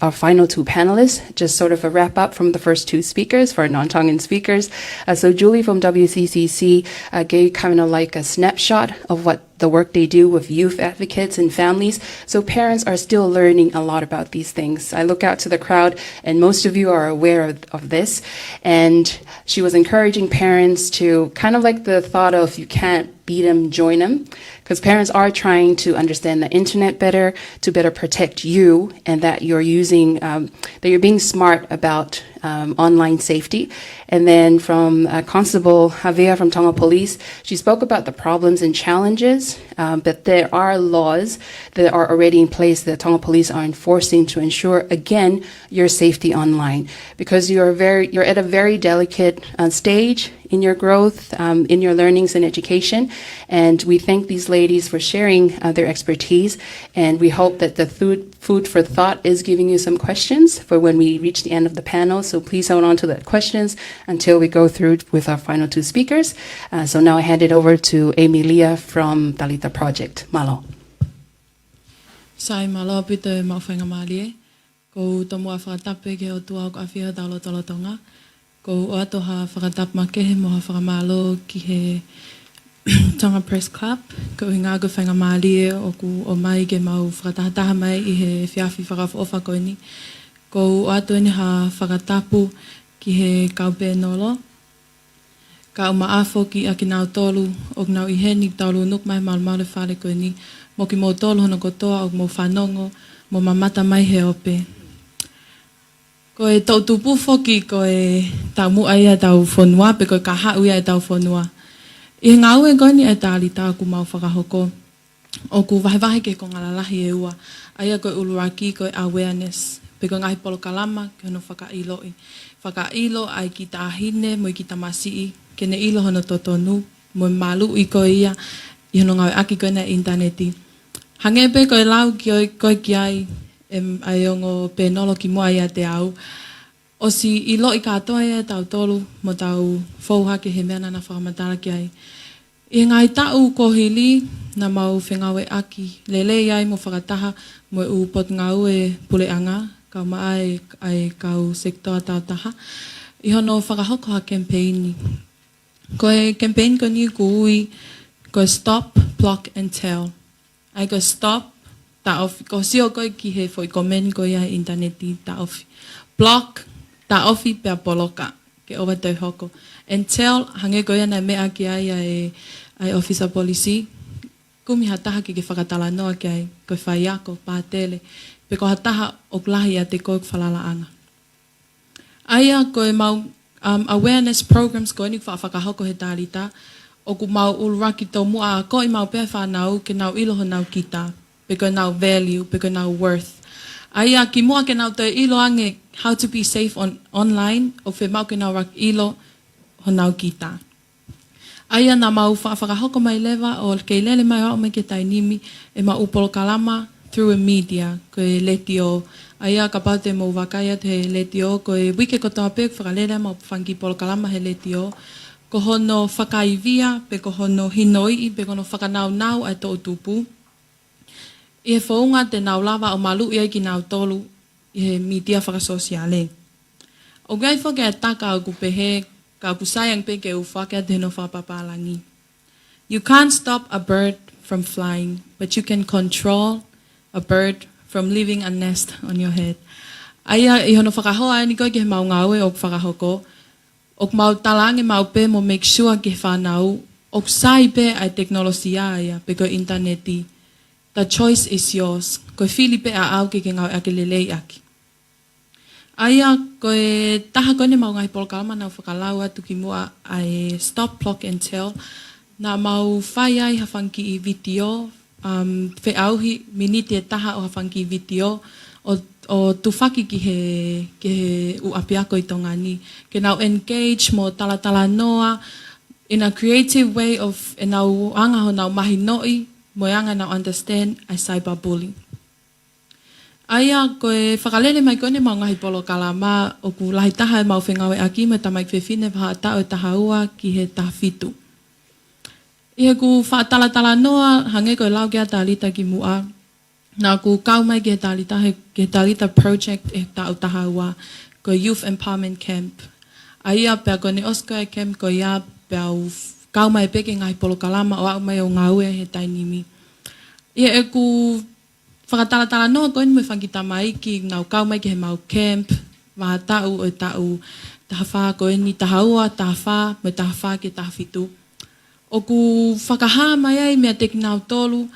our final two panelists, just sort of a wrap up from the first two speakers for non-Tongan speakers. So Julie from WCCC gave kind of like a snapshot of what the work they do with youth advocates and families. So parents are still learning a lot about these things. I look out to the crowd and most of you are aware of this. And she was encouraging parents to kind of like the thought of you can't beat them, join them, because parents are trying to understand the internet better, to better protect you, and that you're using, that you're being smart about online safety. And then from Constable Javier from Tonga Police, she spoke about the problems and challenges, but there are laws that are already in place that Tonga Police are enforcing to ensure, again, your safety online, because you're at a very delicate stage in your growth, in your learnings and education. And we thank these ladies for sharing their expertise. And we hope that the food for thought is giving you some questions for when we reach the end of the panel. So please hold on to the questions until we go through with our final two speakers. So now I hand it over to Emilia from Talita Project. Malo. Sai malo pito mau whangamalie. Ko tomua whakatape ke o tua ko awhia talo tonga. Ko o ato ha whakatap ke he moha whakamalo ki he Tonga Press Club. Ko inga ko whangamalie o ku o mai ke mau whakatahataha mai I he whiawhi whakawha koini. Ko o ato ni ha whakatapu ki he kaupe nolo. Ka o maafo ki a ki nau tolu o nau I he ni taulu nuk mai malmale whare koini. Mo ki mo tolu hono kotoa o mo whanongo mo mamata mai he ope. Ko e tau tupu foki ko e tau mua ia tau whanua pe ko e ka hau ia tau whanua. I ngau e koini e tālita ku mau whakahoko. O ku wahewahe ke ko ngalalahi e ua. Aia ko e uluaki ko e awareness. Pe ko ngahi polo kalama ke hono whakailo I. Whakailo ai ki tāhine mo I ki tamasii. Ke ne ilo hono totonu mo malu I ko ia. I hono ngau e aki ko na interneti. Hangepe ko e lau ko ki ai. Ai ongo penolo ki mua ia te au. O si I lo I katoa ia tau tolu mo tau fauha ke he mea na whakamatara ki ai. I ngai tau kohili na mau whengawe aki. Lele iai mo whakataha mo u pot ngau e puleanga. Kau maa ai kau sektoa tau taha. I hono whakahoko ha campaigni. Ko e campaign ko ni ku ui ko stop, block and tell. Ai ko stop. Ta ofi ko sio ko ki he foi komen ko ia interneti ta ofi block ta ofi pe poloka ke over te hoko and tell hange ko ia na me aki ai officer policy kumi hataha ki ke whakatala noa ki ai ko whaiako pātele pe ko hataha o klahi a te ko whalalaanga aia ko e mau awareness programs ko ni whakahoko he tālita o ku mau ulraki tō mua ko I mau pe whanau ke nau iloho nau kita because now value, because now worth. Aia ki mua ke nau te ilo ange how to be safe online o fe mau ke nau rak ilo ho nau kita. Aia na mau whakahoko mai lewa o ke lele mai o me ke tainimi e mau upolo kalama through a media ko e letio. Aia ka paute mo wakaya te letio ko e wike ko toa pek whakalele mau whangi polo kalama he letio. Ko hono whakaivia pe ko hono hinoi pe ko hono whakanau nau ai tō tupu. I he whaunga te nau lawa o malu ia ki nau tolu I he media whakasosiale. O gai whake a taka o kupehe ka pusayang pe ke u whake a te no whapapalangi. You can't stop a bird from flying, but you can control a bird from leaving a nest on your head. Aia I hono whakahoa ni koe ke he mau ngaue o whakahoko. O mau talange mau pe mo make sure ke whanau o sai pe ai teknolosia ia pe ko interneti. The choice is yours. Ko Filipe a au ke ngau ake lelei aki. Aia ko e taha kone mau ngai polo kalama na whakalau atu ki mua ai stop, block and tell. Na mau whai ai hawhanki I video. Whe auhi miniti e taha o hawhanki I video. O tufaki ki he uapiako I tongani. Ke nau engage mo talatala noa in a creative way of e nau anga ho nau mahi noi. Moyanga na understand ai cyberbullying. Aia ko e whakalele mai kone mau ngahi polo kalama o ku lahi taha e mau whengawe aki me tamai kwewhine waha ta o taha ua ki he tafitu. I he ku whaatalatala noa hange ko e lau kia tālita ki mua. Nā ku kau mai ki he tālita ke tālita project e ta o taha ua ko youth empowerment camp. Aia pia ko ne Oscar e camp ko ia pia kau mai peke ngai polo kalama o au mai o ngaue he tainimi. Ia e ku whakatalatala noa koe ni me whangita mai ki ngau kau mai ki he mau camp, waha tau o tau, taha wha koe ni taha ua, taha wha, me taha wha ke taha fitu. O ku whakaha mai ai mea te nau tolu,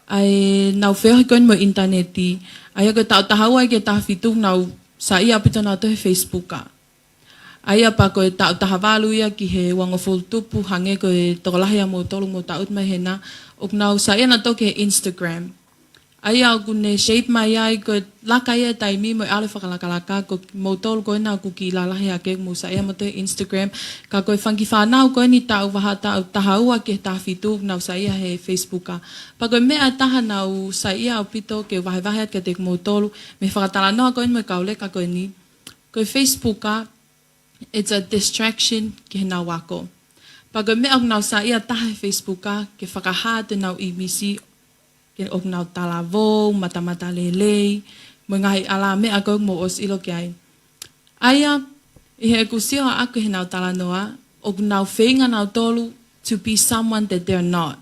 ai nau wheo koen mo interneti. Ai ako tau tahau ai ke tahawhitu nau sa ia pito nau tohe Facebooka. Ai apa koe tau tahawalu ia ki he wangoful tupu hange koe tokolahi a mo tolu mo taut mai hena. O nau sa ia na toke Instagram. Ai au kune shape mai ai koe laka ia taimi mo ale whakalakalaka ko mo tolu koe na ku ki lalahi ake mo sa ia mo tohe Instagram. Ka koe whanki whanau koe ni tau waha tau tahaua ke tahawhitu nau sa ia he Facebooka. Pa koe mea taha nau sa ia au pito ke wahe ke te mo tolu me whakatalanoa koe mo kaule ka koe ni. Koe Facebooka, it's a distraction ke nau wako. Pa koe mea nau sa ia taha he Facebooka ke whakaha te nau imisi ke ok nau talavo, mata lelei, mo ngahi ala mea koe mo os ilo ke ai. Aia, i he kusio aku he nau talanoa, ok nau whenga nau tolu to be someone that they're not.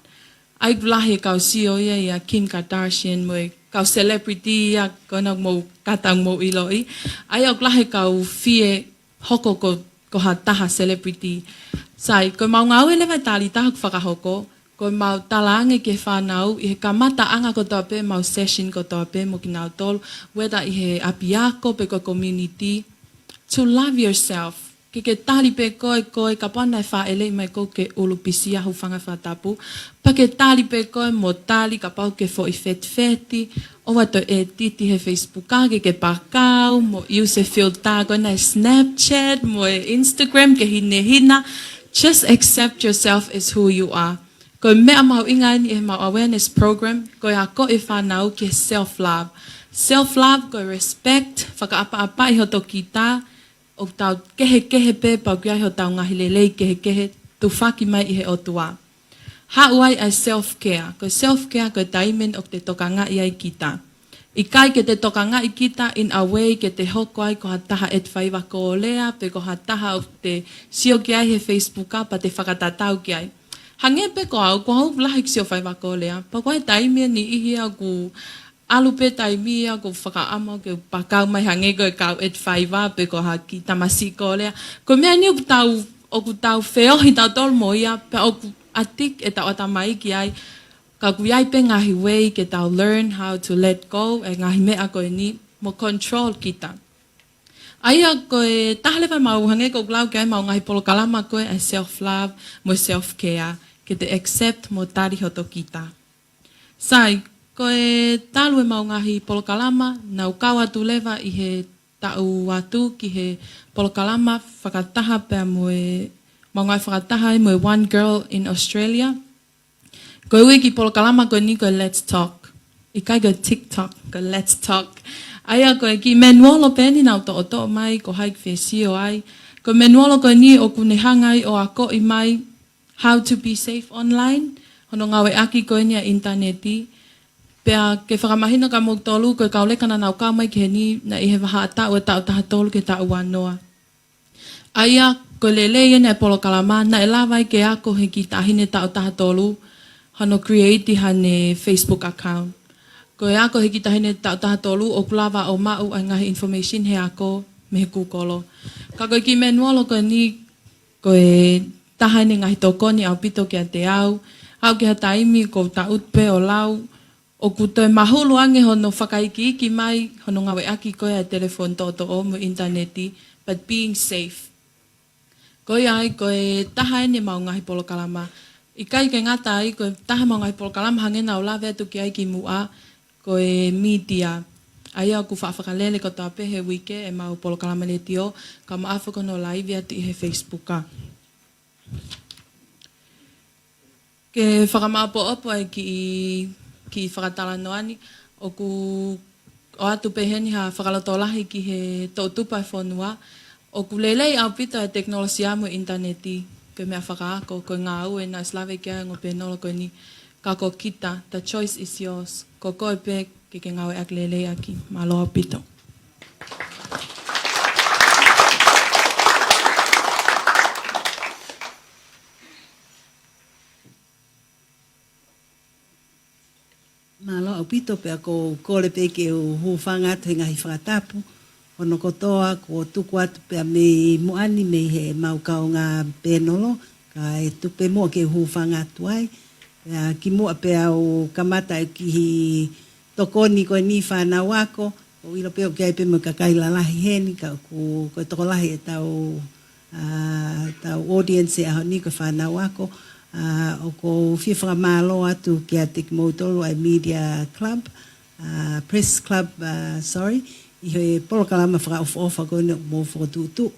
Ai lahi kau sio ia Kim Kardashian mo kau celebrity ia kona mo katang mo ilo i. Ai ok lahi kau fie hoko ko ha taha celebrity. Sai, ko mau ngau ele vai tali taha whakahoko, ko mau talange ke whanau, i he kamata anga ko tope, mau session ko tope, mo ki nau tolu, whether i he apiako pe ko community, to love yourself. Ke tali pe koe ka pana e whaele mai ko ke ulupisi ahu Tongatapu. Pa ke tali pe koe mo tali ka pau ke fo i feti, o wato e titi he Facebooka ke pakau, mo use filter koe na Snapchat, mo Instagram ke hina. Just accept yourself as who you are. Ko mea mau inga ni e mau awareness program, ko a ko e whanau ke self-love. Self-love, ko respect, whakaapa-apa i hoto kita, o tau kehe pe, pau kia ho tau ngahi lelei kehe, tu whaki mai i he otua. Hauai ai self-care, ko self-care ko taimen o te tokanga i ai kita. I kai ke te tokanga i kita in a way ke te hoko ai ko hataha et whaiwa ko olea, pe ko hataha o te sio ki ai he Facebooka, pa te whakatatau ki ai. Hange pe ko hau lahik sio whaiwa ko olea, pa ko he taimen ni ihi au ku alu pe taimi ko whakaama ke pakau mai hange ko kau et whaiwa pe ko haki tamasi ko olea. Ko mea ni o ku tau wheohi tau tol moia, pe o ku atik e tau atamai ki ai, ka ku iai pe ngahi wei ke tau learn how to let go, e ngahi mea ko ni mo control kita. Aia ko e tahalewa mau hange ko glau ke ai mau ngahi polo kalama ko e self-love, mo self-care, ke te accept mo tari hoto kita. Sai, ko e talu e mau ngahi polo kalama, nau kau atu lewa i he tau atu ki he polo kalama, whakataha pia mo e, mau ngahi whakataha e mo e One Girl in Australia. Ko ui ki polo kalama ko ni ko Let's Talk. I kai ko TikTok, ko Let's Talk. Aia ko e ki menuolo peni nau to oto mai, ko haik whesio ai. Ko menuolo ko ni o kunehangai o ako i mai, how to be safe online. Hono ngawe aki ko ni a interneti. Pea ke whakamahina ka mok tolu, ko e kauleka na nau ka mai ke ni na i he waha ata o e tau taha tolu ke tau wanoa. Aia ko lele iene e polo kalama, na e lawai ke ako he ki tahine tau taha tolu, hano create hane Facebook account. Ko e ako he ki tahine tau taha tolu, o kulawa o mau ai ngahi information he ako me he kukolo. Ka koe ki menuolo ko ni, ko e tahine ngahi tokoni au pito ke a te au ke ha taimi ko taut pe o lau, o kuto e mahulu ange hono whakaiki iki mai, hono ngawe aki koe a telefon toto o mo interneti, but being safe. Koe ai koe taha ene mau ngahi polo kalama. I kai ke ngata ai koe taha mau ngahi polo kalama hange nau lawe atu ki ai ki mua, koe media. Ai au ku whaafakalele ko tape he wike e mau polo kalama le tio, ka maafa kono live atu i he Facebooka. Ke whakamaapo opo ai ki whakatala noani, o atu peheni ha whakaloto lahi ki he tautupa whanua, o ku lelei au pita e teknolosia mo interneti, ke mea whakaako, ko ngā ue na slave kia ngo penolo ko ni, ka ko kita, the choice is yours, ko koe pe ke ngā ue ak lelei aki, malo au pito. Malo au pito pe ako kore pe ke o hufangatu ngahi Tongatapu, ono kotoa ko tuku atu pe me moani me he mau kao ngā penolo, kai tupe mo ke hu whangatu ai. Ki mua pea o kamata ki hi tokoni koe ni whanau ako, o ilo peo ki ai pe mo kakai lalahi heni, ka koe tokolahi e tau audience e aho ni koe whanau ako, o ko whiwhanga mālo atu ki a Tiki Mautoro ai Media Club, Press Club, sorry, i hoi polokalama whakaofa koe ne mo whakatutu.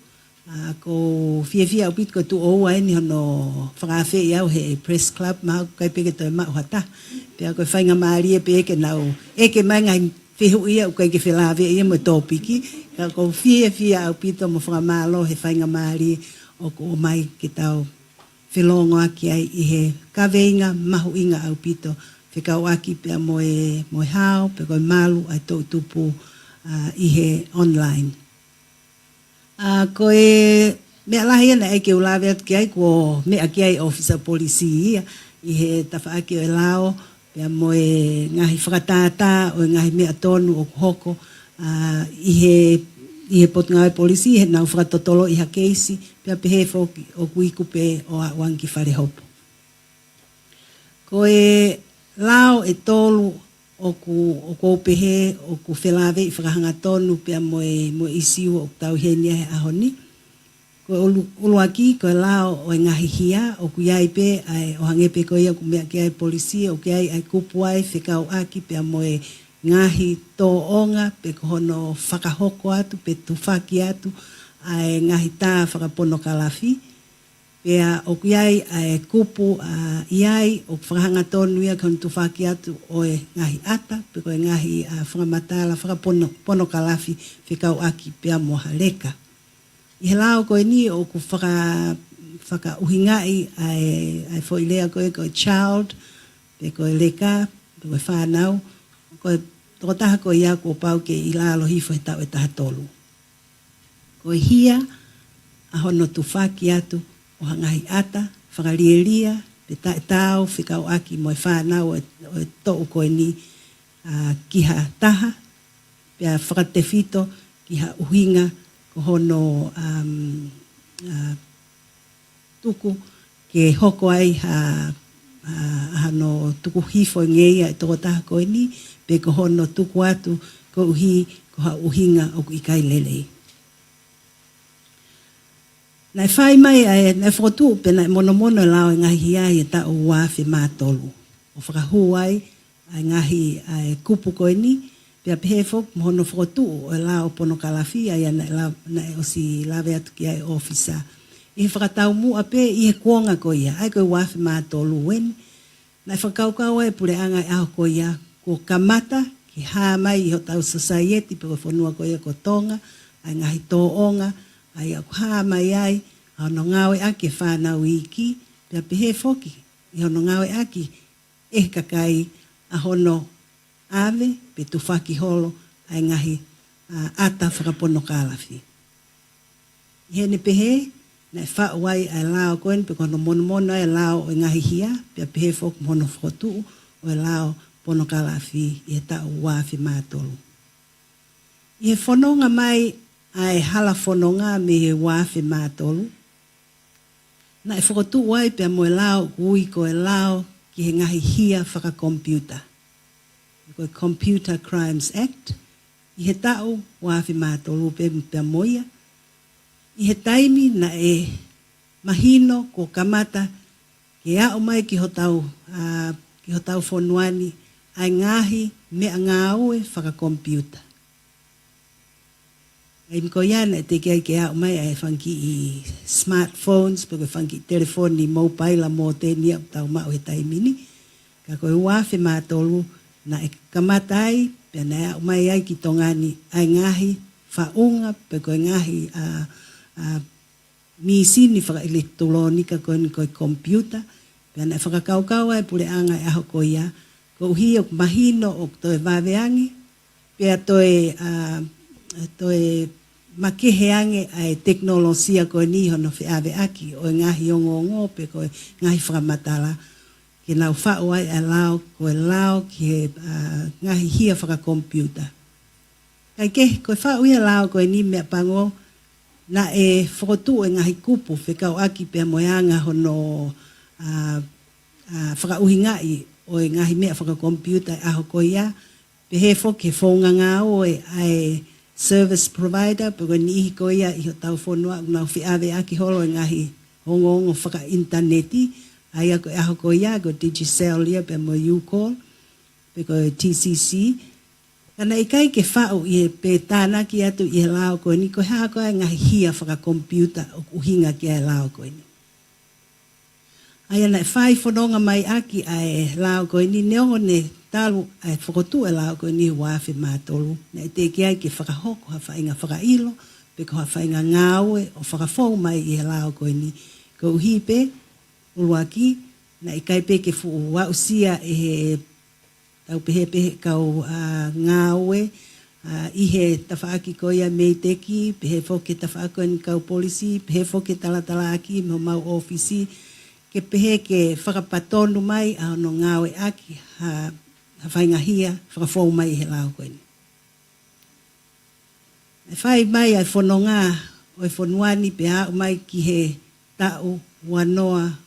Ko fia au pit ko tu o ai ni hono whakawhi iau he Press Club ma kai peke toi ma hata pia ko whainga maari pe ke nau e ke manga whihu ia kai ke whilawe ia mo topiki ka ko fia au pito mo whakamalo he whainga maari o ko mai ke tau whilongo aki ai i he kaweinga mahu inga au pito whikau aki pia moe hao pe koe malu ai tau tupu i he online. Koe mea lahi ana e ke ulawe atu ki ai ko mea ki ai officer policy ia i he tawhaaki o e lao pia mo e ngahi whakatata o e ngahi mea tonu o hoko i he potungawe policy he nau whakatotolo i ha keisi pia pehe whoki o kuikupe o a wangi whare hopo. Koe lao e tolu o ku pehe o ku whelawe i whakahanga tonu pia mo isiu o tau henia he ahoni. Ko uluaki ko lao o ngahi hia o ku iai pe ai o hangepe ko ia ku mea ki ai polisi o ki ai kupu ai whikau aki pia mo ngahi tō onga pe ko hono whakahoko atu pe tufaki atu ai ngahi tā whakapono kalafi. Pea o kuiai ai kupu iai o whakahanga tonu ia kan tufaki atu o e ngahi ata, pe koe ngahi whakamatala, whakapono kalafi whikau aki pea moha leka. I he lao koe ni o ku whakauhingai ai whoilea koe child, pe koe leka, pe koe whanau, koe tokotaha koe ia ko pau ke i lalo hifo he tau e taha tolu. Koe hia, ahono tufaki atu, o hangahi ata, whakarieria, pe tau, whikau aki mo e whanau o e tōu koe ni kiha taha, pia whakatewhito kiha uhinga ko hono tuku ke hoko ai hano tuku hifo ngeia e tō taha koe ni, pe ko hono tuku atu ko uhi ko ha uhinga o ku ikai lelei. Nai whai mai nai whakotu pe nai mono lao ngahi ai e ta o wafi mātolu. O whakahu ai ngahi kupu koe ni, pia pehe whok mohono whakotu o lao pono kalafi ai nai o si lawe atu ki ai ofisa. I he whakatau mua pe i he kuonga koe ia, ai koe wafi mātolu weni. Nai whakaukau ai pure anga e aho koe ia, ko kamata ki haa mai i ho tau society pe koe whanua koe ia ko Tonga, ai ngahi tō onga, ai aku haa mai ai, hono ngawe aki e whanau iki, pia pehe whoki, i hono ngawe aki e kakai a hono ave, pe tufaki holo, ai ngahi ata whakapono kalafi. I hene pehe, nai whauai ai lao koen, pe kono mono ai lao o ngahi hia, pia pehe whoki mono whotu, o lao pono kalafi, i he tau wafi mātolu. I he whanonga mai, ai hala whanonga me he wafi mātolu. Na e whakotu wai pia mo e lao, ui ko e lao ki he ngahi hia whakakompiuta. Ko e Computer Crimes Act. I he tau wafi mātolu pia moia. I he taimi na e mahino ko kamata ke ao mai ki hotau whonuani ai ngahi mea ngāue whakakompiuta. Ai miko iana e te kia ke au mai ai whanki i smartphones, peko whanki telefoni mobile mo tenia tau mao he taimini. Ka koe wafe mātolu na e kamatai, pia na au mai ai ki tongani ai ngahi whaunga, peko ngahi misini whakaelektolonika koe ni koe computer, pia na e whakakaukau ai pure anga e aho koe ia, ko uhi o mahino o toe waweangi, pia toe makeheange ai teknolosia koe ni hono whiawe aki o ngahi ongo pe koe ngahi whakamatala ke nau whao ai a lao koe lao ki he ngahi hia whakakompiuta. Kai ke koe whao ia lao koe ni mea pango na e whakotu e ngahi kupu whekau aki pia moeanga hono whakauhingai o e ngahi mea whakakompiuta e aho ko ia, pe he whoke whaunga ngā o e ai service provider, pe koe ni ihi ko ia i ho tau whonua, nau whiawe aki holo e ngahi hongo whaka-interneti, ai ako e aho ko ia, ko Digicel ia pe mo U-Call, pe koe TCC, kana i kai ke whao i e pe tāna ki atu i he lao koe ni, koe haa koe ngahi hia whaka-computer o uhinga ki e lao koe ni. Ai ana e whai whanonga mai aki ai lao koe ni, neongo ne talu ai whakotu e lao koe ni wāwhi mātolu. Na e te ki ai ke whakahoko, ha whainga whakailo, pe ko ha whainga ngāue o whakafou mai i he lao koe ni. Ko uhipe, uluaki, na i kai pe ke fu wausia e he tau pehe kau ngāue, i he tawhaaki ko ia meiteki, pehe whoke tawhaako ni kau polisi, pehe whoke talatala aki, mo mau ofisi, ke pehe ke whakapatonu mai a no ngāwe aki ha whainga hia whakafou mai he lao koe ni. E whai mai ai whanonga o e whanuani pe hao mai ki he tau wanoa,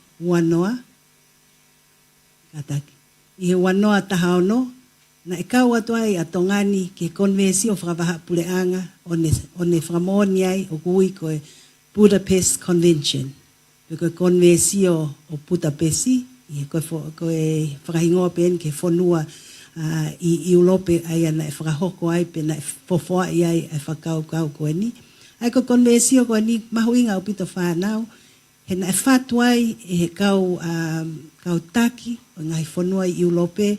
kataki. I he wanoa tahaono, na e kau atu ai a tongani ke konvesi o whakawaha puleanga o ne whakamoni ai o kui koe Budapest Convention. Koe konvesi o Budapesti, i koe whakahingoa pen ke whanua i Europe ai ana e whakahoko ai pe na e whawhoa i ai e whakau koe ni. Ai koe konvesi o koe ni mahuinga o pito whanau, he na e whatu ai e he kau taki o ngahi whanua i Europe,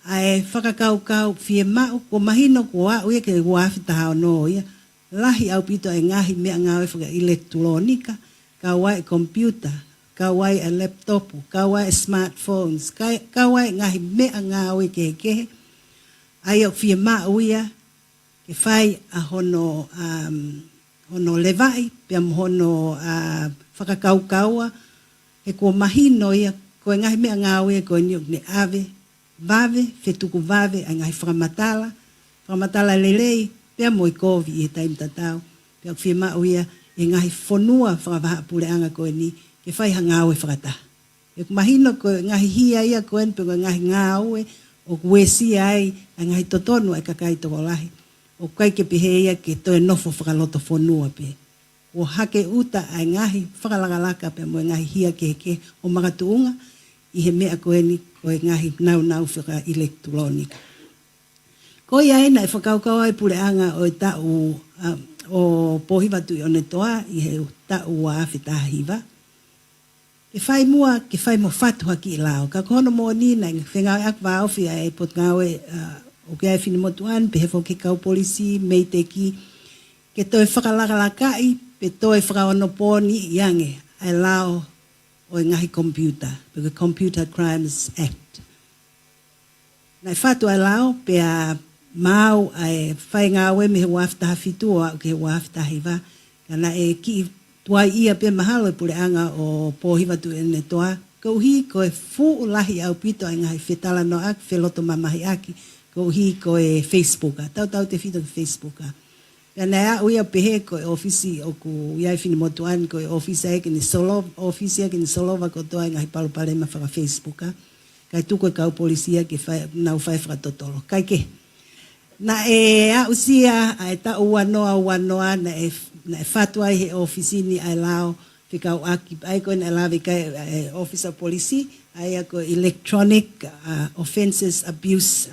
ai whakakau fie mau, ko mahino ko a uia ke wāwhitahao no ia, lahi au pito e ngahi mea ngawe whaka elektronika, kawai computer, kawai a laptop, kawai smartphones, kawai ngahi mea ngawe kehe, ai au fie mau ia, ke whai a hono levai, pia hono whakakaukaua, he ko mahino ia, ko ngahi mea ngawe ko niok ne ave, vave, whetuku vave, ai ngahi whakamatala lelei, pia moi kovi i taim tatau, pia fie mau ia, e ngahi whanua whakawaha puleanga koe ni, ke whai hangawe whakata. E kumahino koe ngahi hia ia koe ni, pe koe ngahi ngawe, o kuesi ai, a ngahi totonu ai kakai toko lahi. O kai ke pehe ia ke toe nofo whakaloto whanua pe. O hake uta ai ngahi whakalagalaka pe mo ngahi hia ke o makatuunga, i he mea koe ni, koe ngahi nau whaka elektronika. Koe ai na e whakaukau ai puleanga o e tau o pohivatu i one toa i he tau a whitahiva. Ke whai mua, ke whai mo whatu haki i lao. Ka kono mo ni na whengawe ak waofi a e pot ngawe o ke ai whini motuan, pe hefo ke kau polisi, meiteki, ke toi whakalakalakai, pe toi whakaonoponi i ange, ai lao o ngahi computer, pe ke Computer Crimes Act. Na whatu ai lao, pe a mau ai whai ngawe me he waftaha fitua o ke he waftahi wa. Kana e ki tuai ia pe mahalo e puleanga o pohivatu e ne toa. Kouhi ko e fu lahi au pito ai ngahi whetala no ak, wheloto mamahi aki. Kouhi ko e Facebooka. Tau te fito ke Facebooka. Kana ea uia pehe ko e ofisi o ku iai fini motuan ko e ofisi ake ni solova ko toa ngahi palupalema whaka Facebooka. Kai tuko e kau polisia ke nau whai whakatotolo. Kai ke. Na e a usia ai ta wanoa na e fatua he ofisini ai lao fikau aki ai ko na lave kai officer policy ai ko electronic offences abuse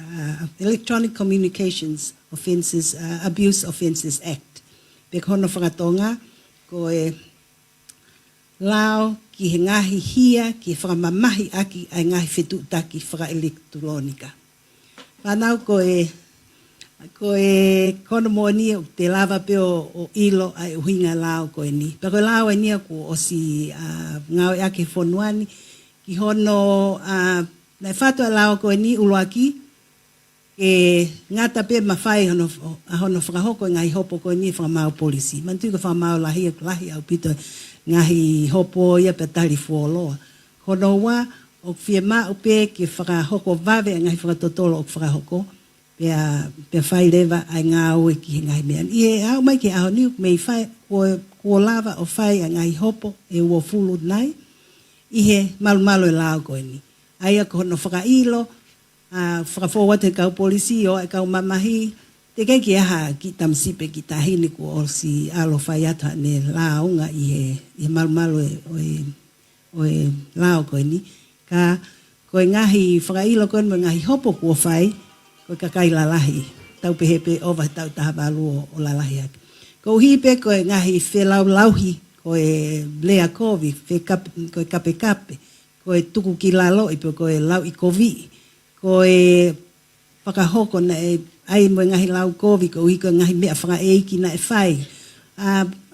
electronic communications offences abuse offences act pe kono whakatonga ko e lao ki ngahi hia ki whakamamahi aki ai ngahi whetu taki whaka elektronika. Panau ko e kono mo ni te lava pe o ilo ai uhinga lao ko ni. Pero lao ni ko o si ngawe ake fonuani ki hono na fato lao ko ni uloaki e ngata pe mafai hono whakahoko ngai hopo ko ni whakamau polisi. Mantu ko whakamau lahi au pito ngahi hopo ia pe tari fuoloa. Kono wa o fie ma upe ki whakahoko vave ngai whakatotolo o whakahoko. Pea whai lewa ai ngā oe ki ngai mea. I au mai ke au niu, mei whai, kua lava o whai a ngai hopo e ua fulu nai, i he malu e lao koe ni. Ai a kono whakailo, whakafōwa te kau polisi o e kau mamahi, te kei ki aha ki tamsipe ki tahini ko o si alo whai ata ne launga i he malu o e lao koe ni. Ka koe ngahi whakailo koe mo ngahi hopo kua whai, koe kakai lalahi, tau pehepe ova tau tahawalu o lalahi aki. Ko hipe koe ngahi whelau lauhi, koe lea kovi, koe kape, koe tuku ki lalo, ipo koe lau i kovi, koe whakahoko na e ai mo ngahi lau kovi, ko ui koe ngahi mea whaka eiki na e whai.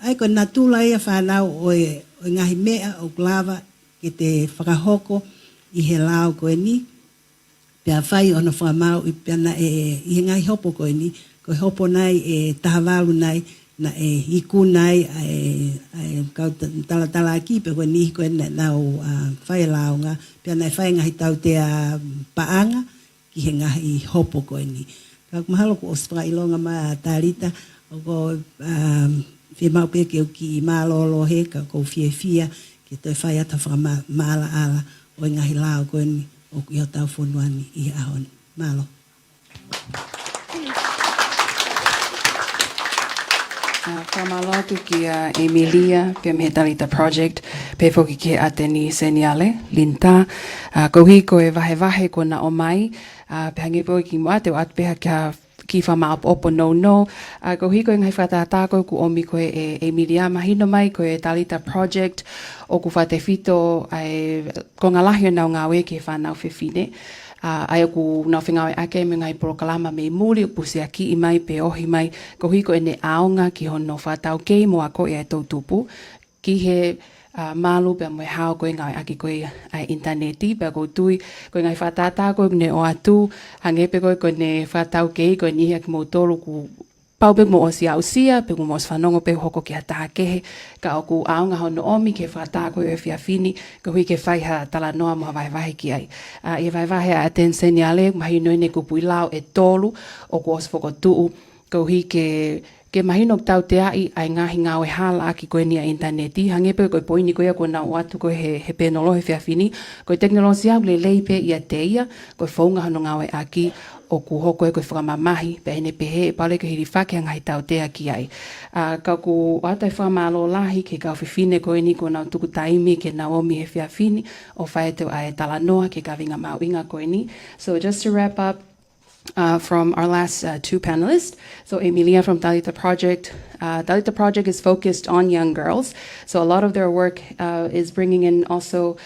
Ai koe natula ia whanau o ngahi mea o glava ke te whakahoko i he lau koe ni, pia whai ona whamau i pia na i he ngahi hopo koe ni, koe hopo nai e tahawalu nai, na e iku nai kau tala ki pe koe nihi koe nau whai launga, pia nai whai ngahi tau te paanga ki he ngahi hopo koe ni. Kau mahalo ko oswha ilonga ma tarita, o ko whi mau pe ke uki i mālolo he, ka ko fia, ke toi whai ata whaka maala ala o ngahi lao koe ni, o ki o tau whonuani i ahon. Malo. Latu ki Emilia, pe me talita project, pe foki ki ateni seniale, linta, kohi ko e vahe ko na o mai, pe hangi po ki mo ate o atpeha ki whama opo no, kohi ko e ngai whata ko ku omi ko e Emilia mahino mai ko e talita project, o ku whate fito ko ngā lahi o nau ngā we ke whanau whiwhine, ai ku na whingawe ake me ngai porokalama me muli o pusi aki i mai pe ohi mai ko hiko e ne aonga ki hono whatau kei mo ako e tau tupu ki he malu pe mo hao ko ngai aki ko interneti pe ko tui ko ngai whatata ko ne o atu hange pe ko ne whatau kei ko ni hak mo tolu ku pau pe mo osia usia pe mo whanongo pe hoko ki hata kehe ka o ku aonga hono omi ke whata ko e whiawhini ko hui ke whaiha tala noa mo vai ki ai. I vai a ten seniale mahino ne ku pui lao e tolu o ku oswhoko tuu ko hui ke mahino tau te ai ngahi ngā e hala aki koe ni a interneti hange pe koe poini koe ko na watu ko he penolo he whiawhini ko teknolosia le leipe ia teia ko whaunga hono ngā e aki o ku hoko e koe whakamamahi, pe ene pehe e pale ke hiri whake ngai tau tea ki ai. Ka ku atai whamalo lahi ke kau whiwhine koe ni ko nau tuku taimi ke Naomi he whiawhini o whae tau ae talanoa ke ka winga mau inga koe ni. So just to wrap up, from our last two panelists. So Emilia from Talita Project. Talita Project is focused on young girls. So a lot of their work is bringing in also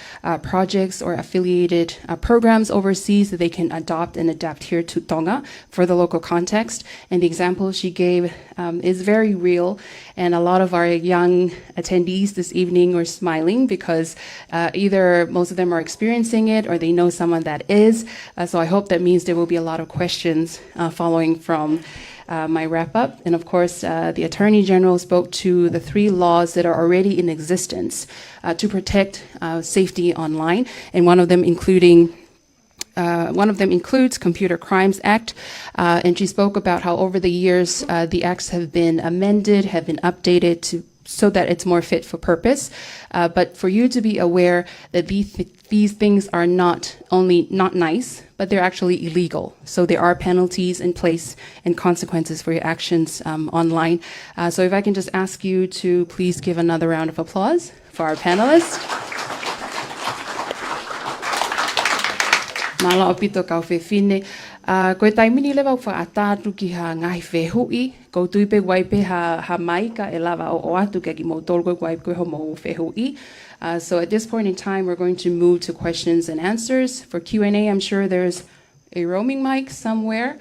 projects or affiliated programs overseas that they can adopt and adapt here to Tonga for the local context. And the example she gave is very real. And a lot of our young attendees this evening were smiling because either most of them are experiencing it or they know someone that is. So I hope that means there will be a lot of questions following from my wrap-up. And of course, the Attorney General spoke to the 3 laws that are already in existence to protect safety online, and one of them includes Computer Crimes Act, and she spoke about how over the years the acts have been amended, have been updated so that it's more fit for purpose. But for you to be aware that these things are not only not nice, but they're actually illegal. So there are penalties in place and consequences for your actions online. So if I can just ask you to please give another round of applause for our panelists. Mala opito kau whiwhine. Koe taimini lewa wha atatu ki ha ngahi whehui. Ko tuipe waipe ha maika e lava o atu ke ki mo tolgo waipe koe ho mo whehui. So at this point in time, we're going to move to questions and answers. For Q&A, I'm sure there's a roaming mic somewhere.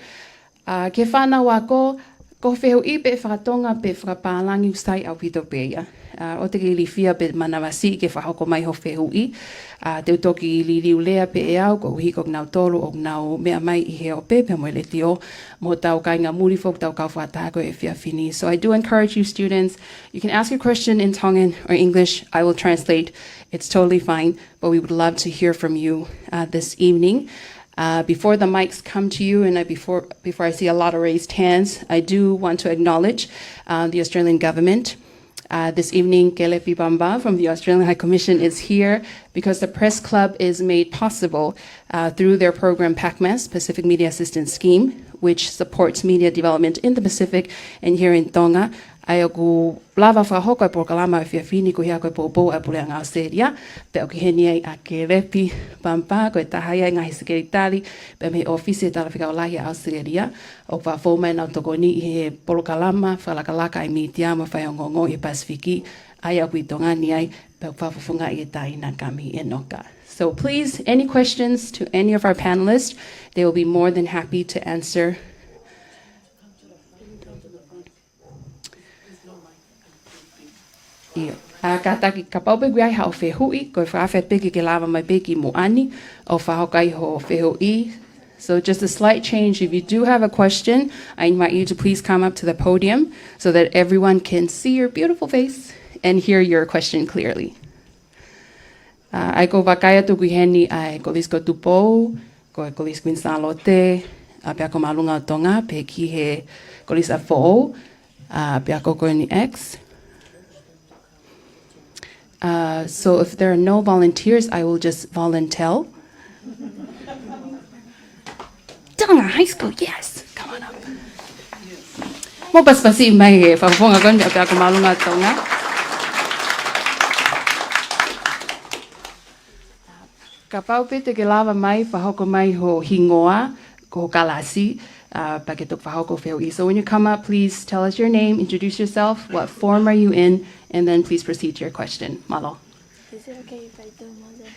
Ke whana wako, ko whehui pe whakatonga pe whakapālangi ustai au pito peia. O te ki li fia pe manawasi ke whahoko mai ho whehui. Te utoki li liu lea pe e au, ko hiko ngau tolu o ngau mea mai I he o pe mo le tio, mo tau kai ngā muri fok tau kau whātāko e whiawhini. So I do encourage you students, you can ask your question in Tongan or English, I will translate, it's totally fine, but we would love to hear from you this evening. Before the mics come to you, and before I see a lot of raised hands, I do want to acknowledge the Australian government. This evening, Kelepi Bamba from the Australian High Commission is here because the Press Club is made possible through their program PACMAS, Pacific Media Assistance Scheme, which supports media development in the Pacific and here in Tonga. Ai oku lava whahoko e pokalama e whiawhini ko hea koe pōpō e pule a ngā Australia. Pe oki heni ai a Kelepi Bamba, koe tahai ai ngahi sekeritari, pe me ofisi e tala whikaolahi a Australia. O wha fōmai nau toko ni i he polokalama, whalakalaka i mitiama whaiongongo i Pasifiki. Ai oku i tongani ai, pe whawhawhunga i e taina kami e noka. So please, any questions to any of our panelists, they will be more than happy to answer. Ka taki ka paupe gui ai hao whehui, koe whaafet peki ke lava mai peki mo ani, o whahokai ho whehui. So just a slight change. If you do have a question, I invite you to please come up to the podium so that everyone can see your beautiful face and hear your question clearly. Ai ko wakaya tu kuheni ai ko visko tupou, ko visko insalote, pia ko malunga o Tonga, pe ki he ko lisa fo, pia ko ni X. So if there are no volunteers, I will just volunteer. Tonga High School, yes, come on up. Mo paspasi mai e whafonga kon pia ko malunga o Tonga. Ka paupete ke lava mai, whahoko mai ho hingoa, ko kalasi, pa ke tuk whahoko whioi. So when you come up, please tell us your name, introduce yourself, what form are you in, and then please proceed to your question. Malo. Is it okay if I do more than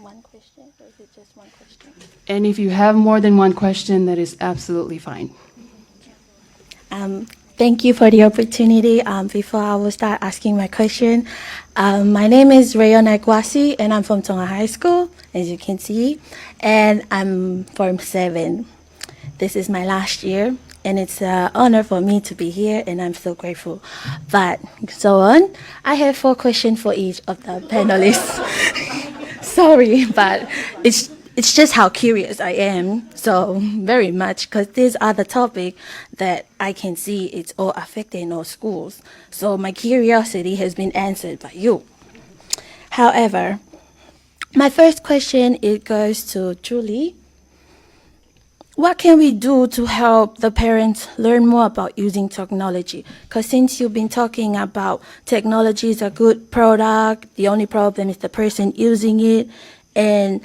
one question, or is it just one question? And if you have more than one question, that is absolutely fine. Thank you for the opportunity. Before I will start asking my question, my name is Rayona Kwasi, and I'm from Tonga High School, as you can see, and I'm Form 7. This is my last year, and it's an honor for me to be here, and I'm so grateful. But so on, I have 4 questions for each of the panelists. Sorry, but it's just how curious I am, so very much, because these are the topic that I can see it's all affecting our schools. So my curiosity has been answered by you. However, my first question, it goes to Julie. What can we do to help the parents learn more about using technology? Because since you've been talking about technology is a good product, the only problem is the person using it, and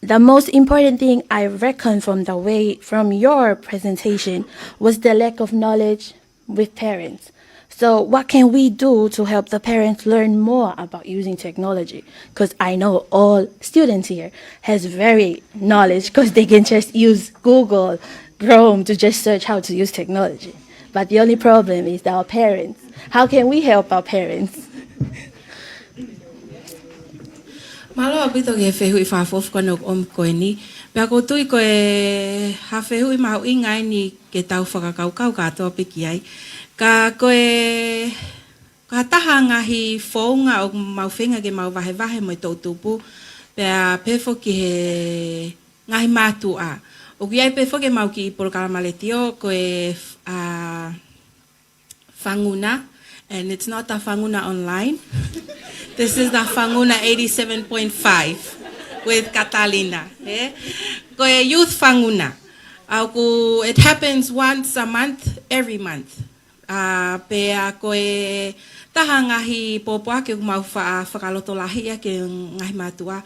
the most important thing I reckon from your presentation was the lack of knowledge with parents. So what can we do to help the parents learn more about using technology? Because I know all students here has very knowledge because they can just use Google, Chrome to just search how to use technology. But the only problem is our parents. How can we help our parents? Malo apito ke whehui whafof kono koe ni. Pea ko tui koe ha whehui mahu ingai ni ke tau whakakaukau katoa piki ai. Ka koe ka taha ngahi whaunga o mau whenga ke mau wahe mo tau tupu. Pea pefo ki he ngahi mātu a. O ki ai pefo ke mau ki Polokalamaleti koe whanguna. And it's not the Fanguna online. This is the Fanguna 87.5 with Catalina. Koe youth Fanguna. It happens once a month, every month. Pea koe taha ngahi popoa ke mau Fangaloto lahi ke ngahi matua.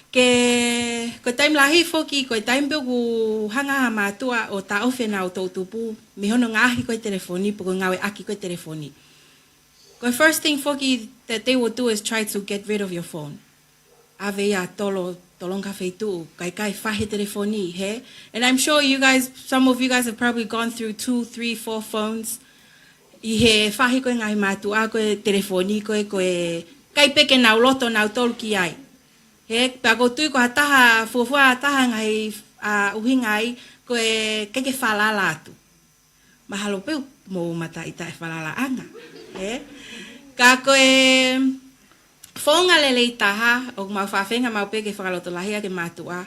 Ke koe taim lahi foki, koe taim peo ku hanga matua o ta ofena o tau tupu. Mihono ngahi koe telefoni, poko ngawe aki koe telefoni. The first thing foki that they will do is try to get rid of your phone. Aveia tolonga feitu kai fahe telefoni he. And I'm sure you guys, some of you guys have probably gone through 2, 3, 4 phones. I he fahe koe ngai matu a koe telefoni koe kai peke nau loto nau tolu ki ai. He pa ko tui ko hataha fofua hataha ngai uhingai koe keke falala atu. Mahalo peu mo mata ita falala anga. He ka koe Fonga lele taha o mau whawhenga mau peke whakaloto lahia ke matua.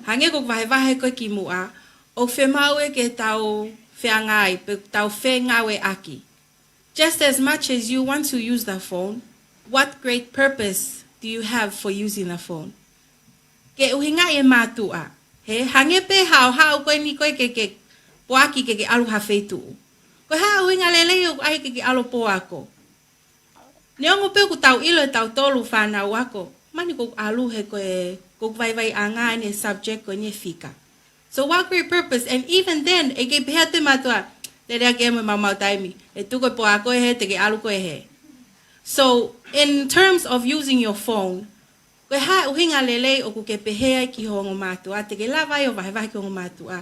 Hange ko vahe koe ki mua. O whemau e ke tau whengai, pe tau whengawe aki. Just as much as you want to use the phone, what great purpose do you have for using the phone? Ke uhinga e matua. He hange pe hao koe ni koe ke poaki ke alu hawhetu. Koe hao uhinga lele o ai ke alu poako. Neongo pe ku tau ilo e tau tolu whanau ako. Mani ko alu he ko vai anga ne subject ko ne fika. So what great purpose? And even then, e ke peha te matua, te rea ke mo mau taimi. E tuko po ako he, te ke alu ko he. So in terms of using your phone, koe ha uhinga lele o ku ke pehea ki hongo matua, te ke lawai o vai ki hongo matua.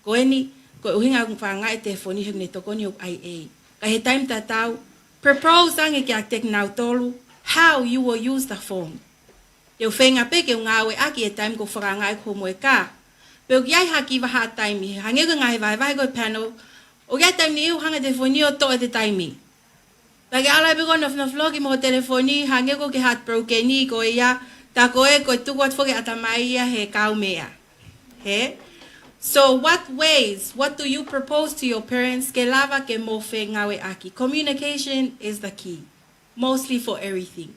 Koe ni, koe uhinga kung whanga e te phone he ne tokoni o IA. Ka he time tatau, propose ange ki ak tek nau tolu, how you will use the phone. Teu whenga pe ke ngawe aki e time ko whakanga e kumo e ka. Pero kiai haki waha taimi, hange ko ngai vai ko panel, o kia time ni iu hanga telefoni o to e te taimi. Pake ala pe ko nof vlogi mo telefoni, hange ko ke heartbroken ni ko ia, ta ko e ko tukwat foke atamai ia he kau mea. He? So what do you propose to your parents? Ke lava ke mofe ngawe aki. Communication is the key, mostly for everything.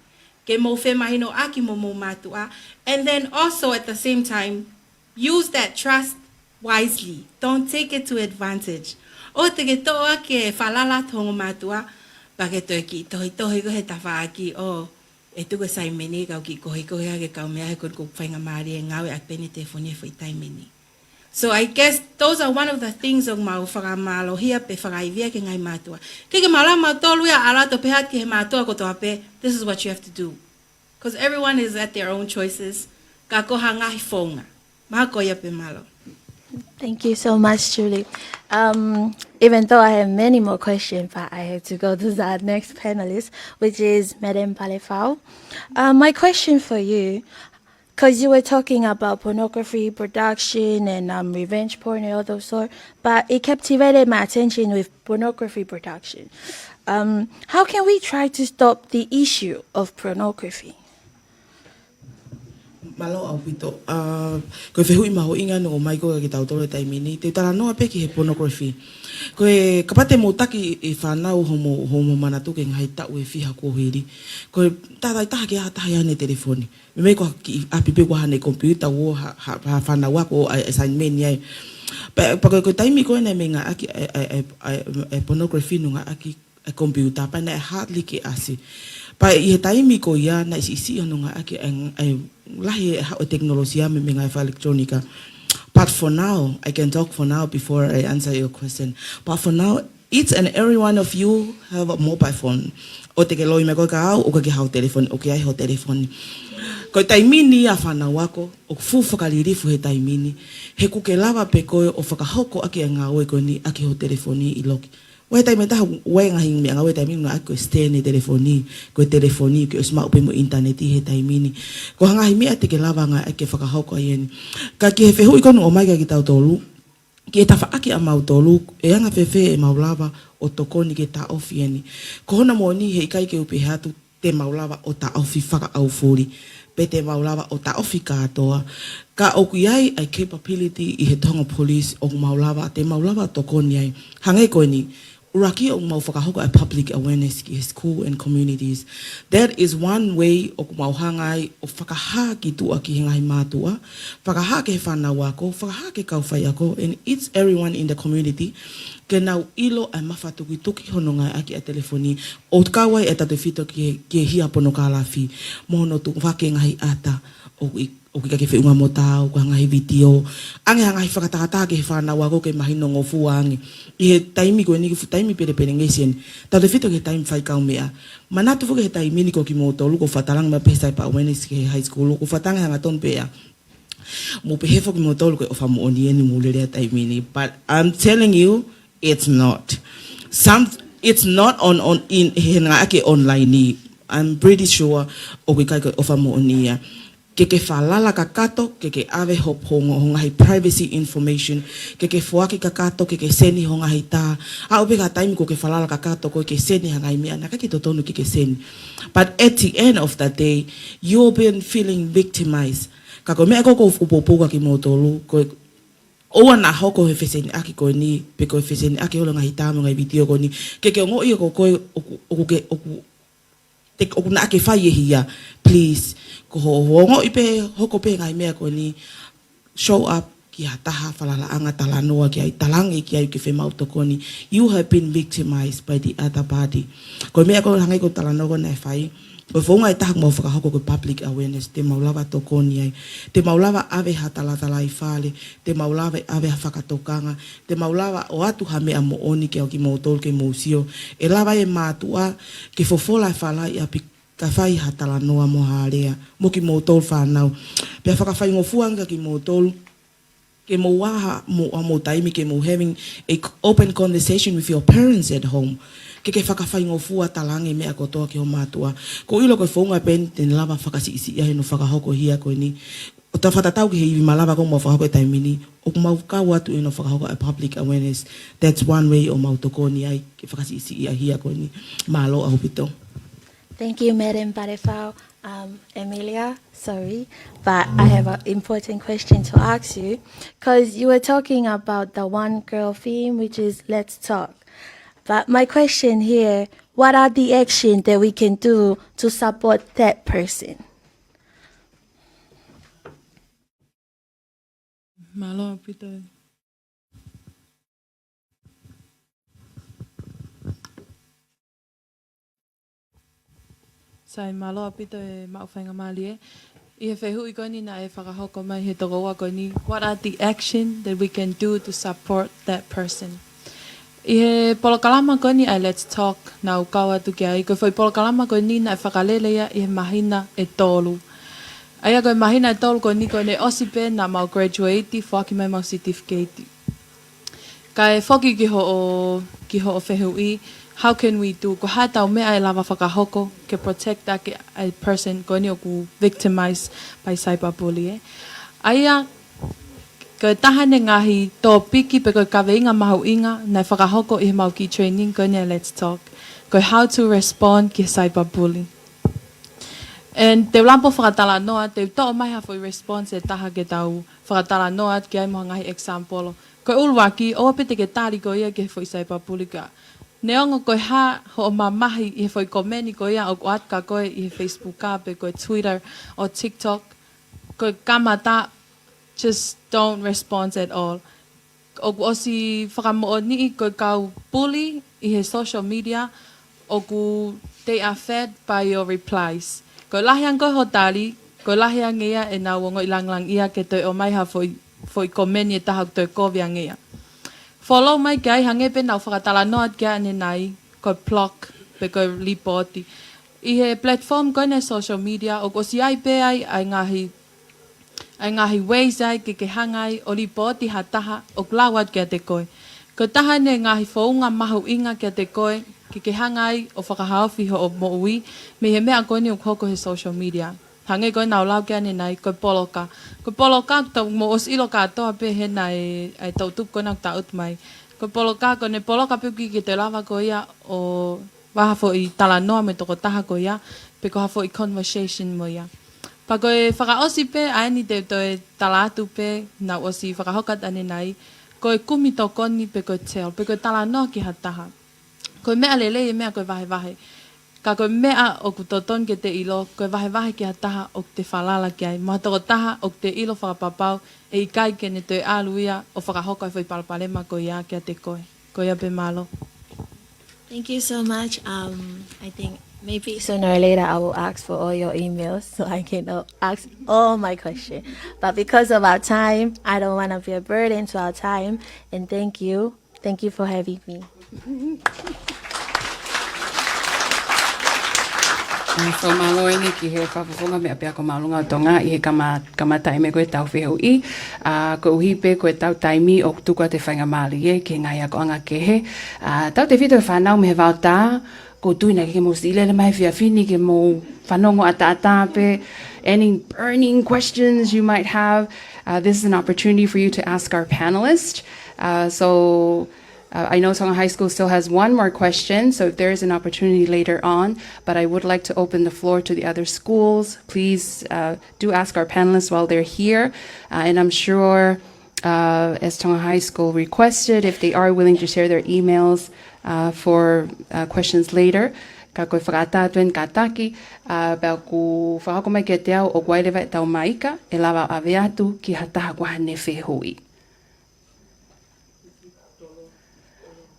Ke mofe mahino aki mo matua. And then also at the same time, use that trust wisely. Don't take it to advantage. O te ke toa ke falala tongo matua, pa ke toki, tohi ko he tawa aki, o e tuko sai mene kau ki kohi hake kau mea he kon ko whainga maari e ngawe ak pene te fone fo i tai mene. So I guess those are one of the things of mau whakamalo hia pe whakaivia ke ngai matua. Ke mala mautolu ia ala to pehat ke he matua ko toa pe, this is what you have to do. Because everyone is at their own choices. Ka koha ngahi whonga. Maha koia pe malo. Thank you so much, Julie. Even though I have many more questions, but I have to go to the next panelist, which is Madame Palefau. My question for you, because you were talking about pornography production and revenge porn and all those sort, but it captivated my attention with pornography production. How can we try to stop the issue of pornography? Malo au pito. Koe whehui maho inga no mai koe ki tau tolo tai mini. Te tala noa peki he pornography. Koe kapate mo taki e whanau homo manatu ke ngai tau e whiha kohiri. Koe tātai taha ke atahi ane telefoni. Me mei koe ki apipe koe hane kompiuta wo ha whanau ako assignment iai. Pa koe taimi koe ne me ngā aki pornography no ngā aki kompiuta. Pa na e hardly ke asi. Pa I he taimi ko ia na isi ano nga aki lahi o teknolosia me ngai fa electronica. But for now, I can talk for now before I answer your question. But for now, each and every one of you have a mobile phone. O te ke loi me ko ka au o ke hau telefone o ke ai ho telefone. Ko taimi ni a whana wako o fu whakalirifu he taimi ni. He kuke lava pe koe o whakahoko aki a ngā oe ko ni aki ho telefoni I loki. Wai taimi taha wai ngahi me ngā wai taimi ngā ako stene telefoni, ko telefoni ko sma upe mo interneti he taimi ni. Ko hangahi mea te ke lava ngā ake whakahoko ai eni. Ka ki he whehu ikono o mai ka ki tau tolu, ki e tawha aki a mau tolu, e anga whewhe e mau lava o tokoni ke ta ofi eni. Ko hona mo ni he ikai ke upe hatu te mau lava o ta ofi whaka au furi. Pe te mau lava o ta ofi katoa. Ka oku iai ai capability I he Tonga police o mau lava te mau lava tokoni ai. Hangai koe ni, Uraki o mau whakahoko a public awareness ki school and communities. That is one way o mau hangai o whakaha ki tua ki hingai mātua, whakaha ke whanau ako, whakaha ke kauwhai ako, and it's everyone in the community. Ke nau ilo ai mawhatuki tuki hononga aki a telefoni, o kawai e tatu whito ki hia pono kālafi, mohono tu whake ngahi ata, o ki kake whiunga mo tau, ko hangahi video, ange hangahi whakatakata ke whanau ako ke mahino ngofu ange. I he taimi koe ni ki taimi pere ngesien, tatu whito ke taimi whai kau mea. Manatu fuke he taimi ni ko ki mo tolu, ko whatarang ma pehesai pa awareness ke high school, ko whatanga hanga ton pea. Mo pehefo ki mo tolu ko ofa mo oni eni mo lerea taimi ni. But I'm telling you, it's not. It's not in he nga ake online ni. I'm pretty sure o ki kai ko ofa mo oni ya. ke whalala ka kato, ke awe hop hongo, honga hei privacy information, ke fuaki ka kato, ke seni honga hei tā. A upe ka taimi ko ke whalala ka kato, ko ke seni hangai mea, na kaki totonu ke seni. But at the end of the day, you've been feeling victimized. Ka ko mea koko upopoka ki motolu, ko oa na hoko he wheseni aki koe ni, pe koe wheseni aki holo ngai tāmu ngai video koe ni, ke ongo ia ko koe oku na ake whai e hia, please. Ko hongo ipe hoko pe ngai mea koe ni, show up ki ha taha whalala anga talanoa ki ai talangi ki ai ki whemauto koe ni. You have been victimized by the other party. Koe mea koe hangai ko talanoa nei whai, koe whonga e taha mo whakahoko koe public awareness, te maulawa to koni ai, te maulawa awe ha talatala i whale, te maulawa awe ha whakatokanga, te maulawa o atu ha mea mo oni ke au ki mo tol ke mo usio, e lawa e mātua ke fofola e whala i api ka whai ha talanoa mo harea, mo ki mo tol whanau. Pea whakawhai ngofuanga ki mo tol, ke mo waha mo taimi, ke mo having a open conversation with your parents at home. Ke whakawhai ngofua talangi mea kotoa ki ho mātua. Ko ilo koe whaunga pen, ten lava whakasi isi ia no whakahoko hia koe ni. O ta whatatau ki hei malawa ko mo whakahoko e taimini, o mau ka watu no whakahoko a public awareness. That's one way o mau toko ni ai, ke whakasi isi ia hia koe ni. Malo a hupito. Thank you, Madam Barefau. Emilia, sorry, but I have an important question to ask you, because you were talking about the one girl theme, which is let's talk. But my question here, what are the actions that we can do to support that person? Malo pito. Sai malo pito e mauwhainga mali e. I he whehu I koni na e whakahoko mai he tokoa koni. What are the actions that we can do to support that person? I he polokalama koni ai let's talk na ukawa tuki ai. Ko whai polokalama koni na e whakalelea I he mahina e tolu. Aia koe mahina e tolu koni kone osipe na mau graduate whaki mai mau certificate. Ka e whoki ki ho o whehu I. How can we do? Ko hatau mea e lava whakahoko ke protect ake a person ko ni o ku victimized by cyberbullying. Aia ko tahane ngahi tō piki pe ko kawe inga mahu inga na whakahoko I mau ki training ko ni let's talk. Ko how to respond ki cyberbullying. And te lampo whakatala noa, te tō mai hafo I response e taha ke tau whakatala noa ki ai moha ngahi example. Ko ulwaki o pete ke tari ko ia ke foi cyberbullying ka. Neongo koe ha ho mamahi I foi komeni ko ia o atka koe I Facebook ka pe koe Twitter or TikTok. Koe kamata just don't respond at all. O osi whakamo'o ni koe kau bully I he social media o ku they are fed by your replies. Koe lahiang koe hotari, koe lahiang ia e nā wongo ilanglang ia ke toi o mai ha foi komeni e taha toi koviang ia. Follow mai kai hange pe nau whakatala noat kia ane nai, ko block, pe ko lipoti. I he platform ko ne social media, o ko si ai pe ai ngahi ways ai ke hangai, o lipoti ha taha, o klawat kia te koe. Ko taha ne ngahi whaunga mahu inga kia te koe, ke hangai, o whakahawhi ho o moui, me he mea koe ni o koko he social media. Hange koe nau lau kia ne nai, koe poloka. Koe poloka, tau mo os ilo katoa pe he nai tau tup koe nau ta ut mai. Koe poloka, koe ne poloka piuki ki te lava ko ia o wahafo I tala noa me toko taha ko ia, pe ko hafo I conversation mo ia. Pa koe whakaosi pe, aeni te toi tala atu pe, nau osi whakahokat ane nai, koe kumi tau koni pe koe tell, pe koe tala noa ki ha taha. Koe mea lele e mea koe wahe. Ka koe mea o ku toton ke te ilo, koe wahe ki ha taha o te whalala ki ai. Maha toko taha o te ilo whakapapau e I kai ke ne te aluia o whakahoka I whai palpalema ko ia ki a te koe. Ko ia pe malo. Thank you so much. I think maybe sooner or later I will ask for all your emails so I can ask all my questions. But because of our time, I don't want to be a burden to our time. And thank you. Thank you for having me. So malo ini ki he whawhunga mea pia ko malunga o Tonga I he kamata me koe tau whihu I. Ko uhi pe koe tau taimi o tuka te whainga mali e ki ngai ako anga kehe. Tau te whito e whanau me he wau tā ko tuina ke mo sile le mai fini ke mo whanongo atape, any burning questions you might have. This is an opportunity for you to ask our panelists. I know Tonga High School still has one more question, so if there is an opportunity later on, but I would like to open the floor to the other schools. Please do ask our panelists while they're here, and I'm sure as Tonga High School requested, if they are willing to share their emails for questions later, ka koe whakatatuen ka taki, pēo ku whakakomai ke te au o Guailewa e tau maika, e lawa ave atu ki hataha wahane whehui.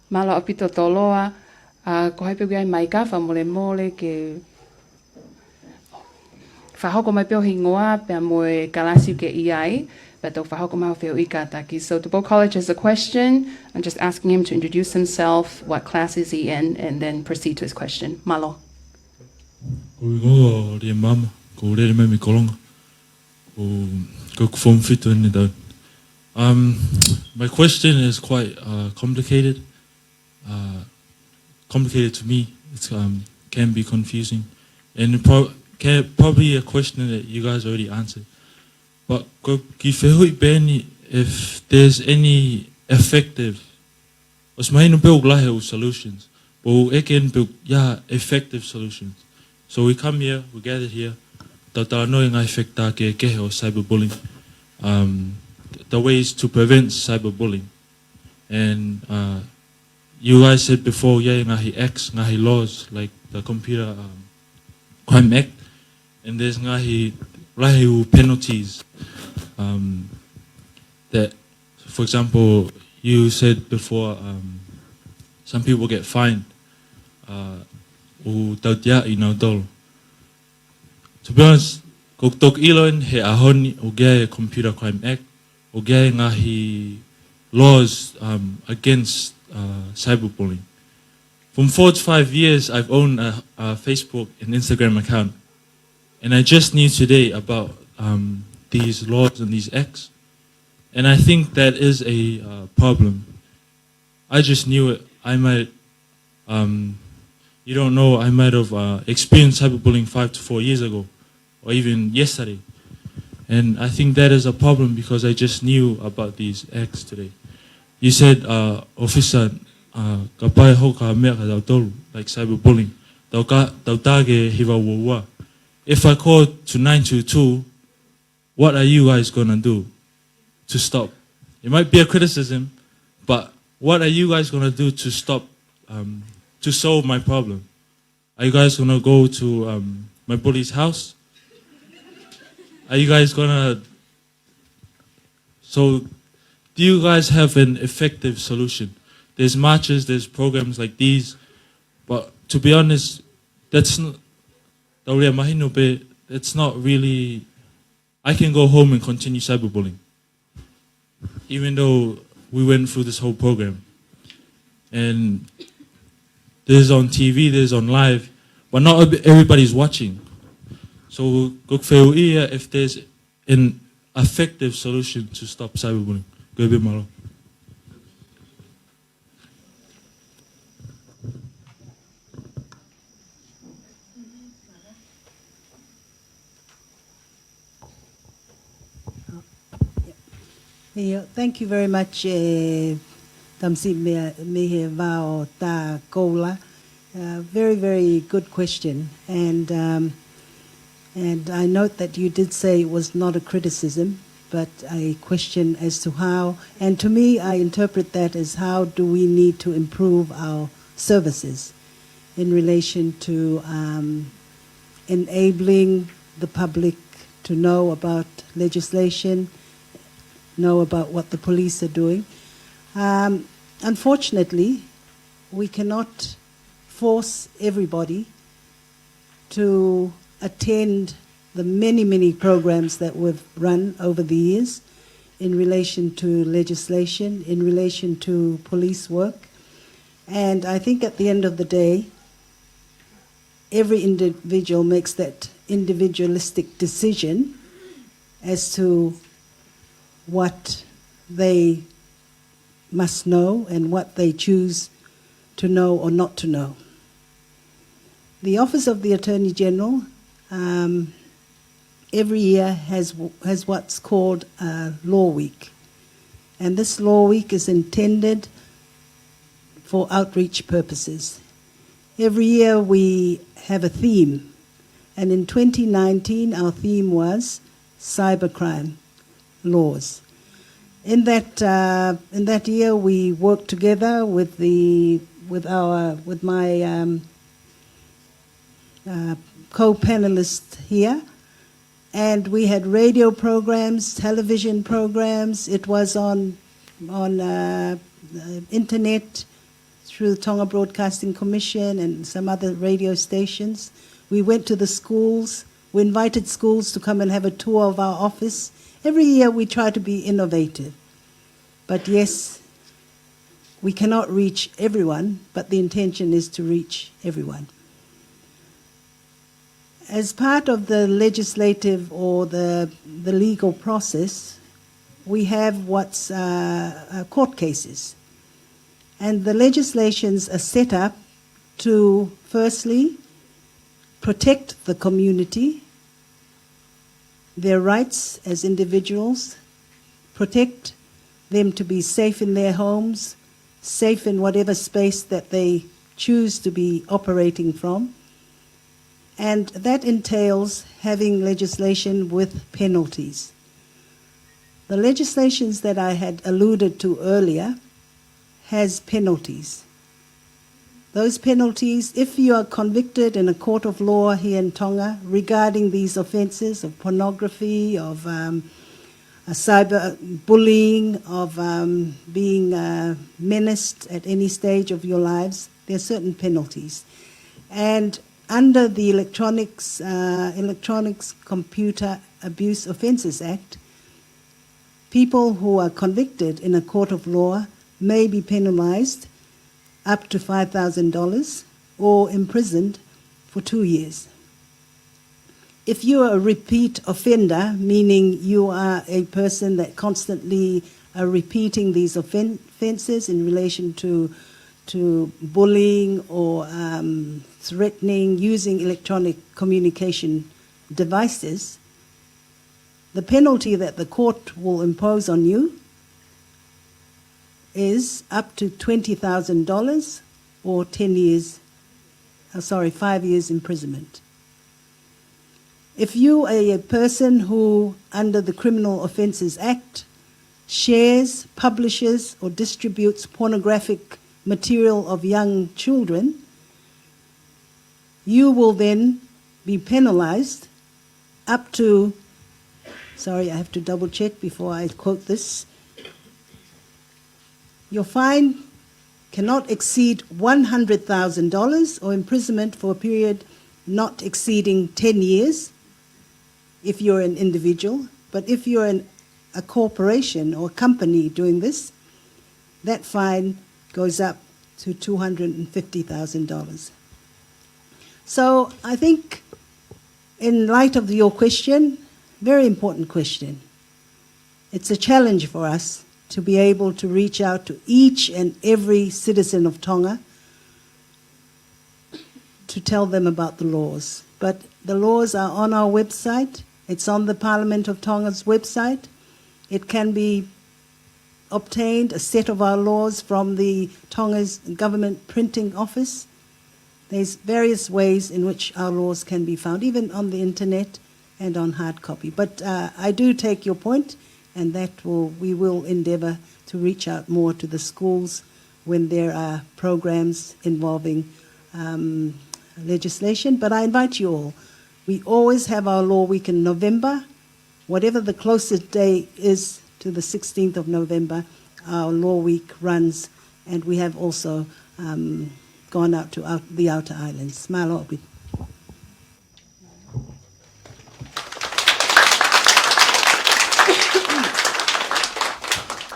Malo apito toloa, ko haipe gai maika, wha mole mole ke whahakomai peo hingoa, pēo moe kalasi ke iai, but the whahakomai wheo ika taki. So to Bow College has a question. I'm just asking him to introduce himself, what class is he in, and then proceed to his question. Malo. Ko ingoa ria mama, ko rere mai mi kolonga, ko form fitu ene tau. My question is quite complicated. Complicated to me. It can be confusing, and probably a question that you guys already answered. But if there's any effective, solutions, effective solutions. So we come here, we gather here, cyberbullying, the ways to prevent cyberbullying, and you guys said before, ngahi acts, ngahi laws like the Computer Crime Act, and there's ngahi penalties. That, for example, you said before, some people get fined. To be honest, tok iloin he ahoni o Computer Crime Act, o ngahi laws against cyberbullying. From 4 to 5 years, I've owned a Facebook and Instagram account, and I just knew today about these laws and these acts, and I think that is a problem. I just knew it. I might, you don't know, I might have experienced cyberbullying 5 to 4 years ago, or even yesterday, and I think that is a problem because I just knew about these acts today. You said, officer, kapai hoka mea ka tau like cyberbullying. Tau tage hiwa wawa. If I call to 922, what are you guys gonna do to stop? It might be a criticism, but what are you guys gonna do to stop, to solve my problem? Are you guys gonna go to my bully's house? Are you guys gonna? So, do you guys have an effective solution? There's marches, there's programs like these, but to be honest, that's not. It's not really. I can go home and continue cyberbullying, even though we went through this whole program. And there's on TV, there's on live, but not everybody's watching. So, if there's an effective solution to stop cyberbullying, go be malo. Thank you very much, Tamsi Mehe Vao Ta Kola. Very, very good question. And I note that you did say it was not a criticism, but a question as to how, and to me, I interpret that as how do we need to improve our services in relation to enabling the public to know about legislation, know about what the police are doing. Unfortunately, we cannot force everybody to attend the many, many programs that we've run over the years in relation to legislation, in relation to police work. And I think at the end of the day, every individual makes that individualistic decision as to what they must know and what they choose to know or not to know. The Office of the Attorney General every year has what's called Law Week. And this Law Week is intended for outreach purposes. Every year we have a theme. And in 2019, our theme was cybercrime laws. In that year, we worked together with my co-panelists here, and we had radio programs, television programs. It was on internet through the Tonga Broadcasting Commission and some other radio stations. We went to the schools. We invited schools to come and have a tour of our office. Every year we try to be innovative. But yes, we cannot reach everyone, but the intention is to reach everyone. As part of the legislative or the legal process, we have what's court cases. And the legislations are set up to, firstly, protect the community, their rights as individuals, protect them to be safe in their homes, safe in whatever space that they choose to be operating from. And that entails having legislation with penalties. The legislations that I had alluded to earlier has penalties. Those penalties, if you are convicted in a court of law here in Tonga regarding these offences of pornography, of cyber bullying, of being menaced at any stage of your lives, there are certain penalties. And under the Electronics Computer Abuse Offences Act, people who are convicted in a court of law may be penalised up to $5,000 or imprisoned for 2 years. If you are a repeat offender, meaning you are a person that constantly are repeating these offences in relation to bullying or threatening, using electronic communication devices, the penalty that the court will impose on you is up to $20,000 or 5 years imprisonment. If you are a person who, under the Criminal Offences Act, shares, publishes, or distributes pornographic material of young children, you will then be penalized up to, sorry, I have to double check before I quote this. Your fine cannot exceed $100,000 or imprisonment for a period not exceeding 10 years if you're an individual. But if you're a corporation or company doing this, that fine goes up to $250,000. So I think in light of your question, very important question, it's a challenge for us to be able to reach out to each and every citizen of Tonga to tell them about the laws. But the laws are on our website. It's on the Parliament of Tonga's website. It can be obtained, a set of our laws, from the Tonga's government printing office. There's various ways in which our laws can be found, even on the internet and on hard copy. But I do take your point, and we will endeavour to reach out more to the schools when there are programs involving legislation. But I invite you all. We always have our Law Week in November. Whatever the closest day is to the 16th of November, our Law Week runs, and we have also gone out to the outer islands. Malo.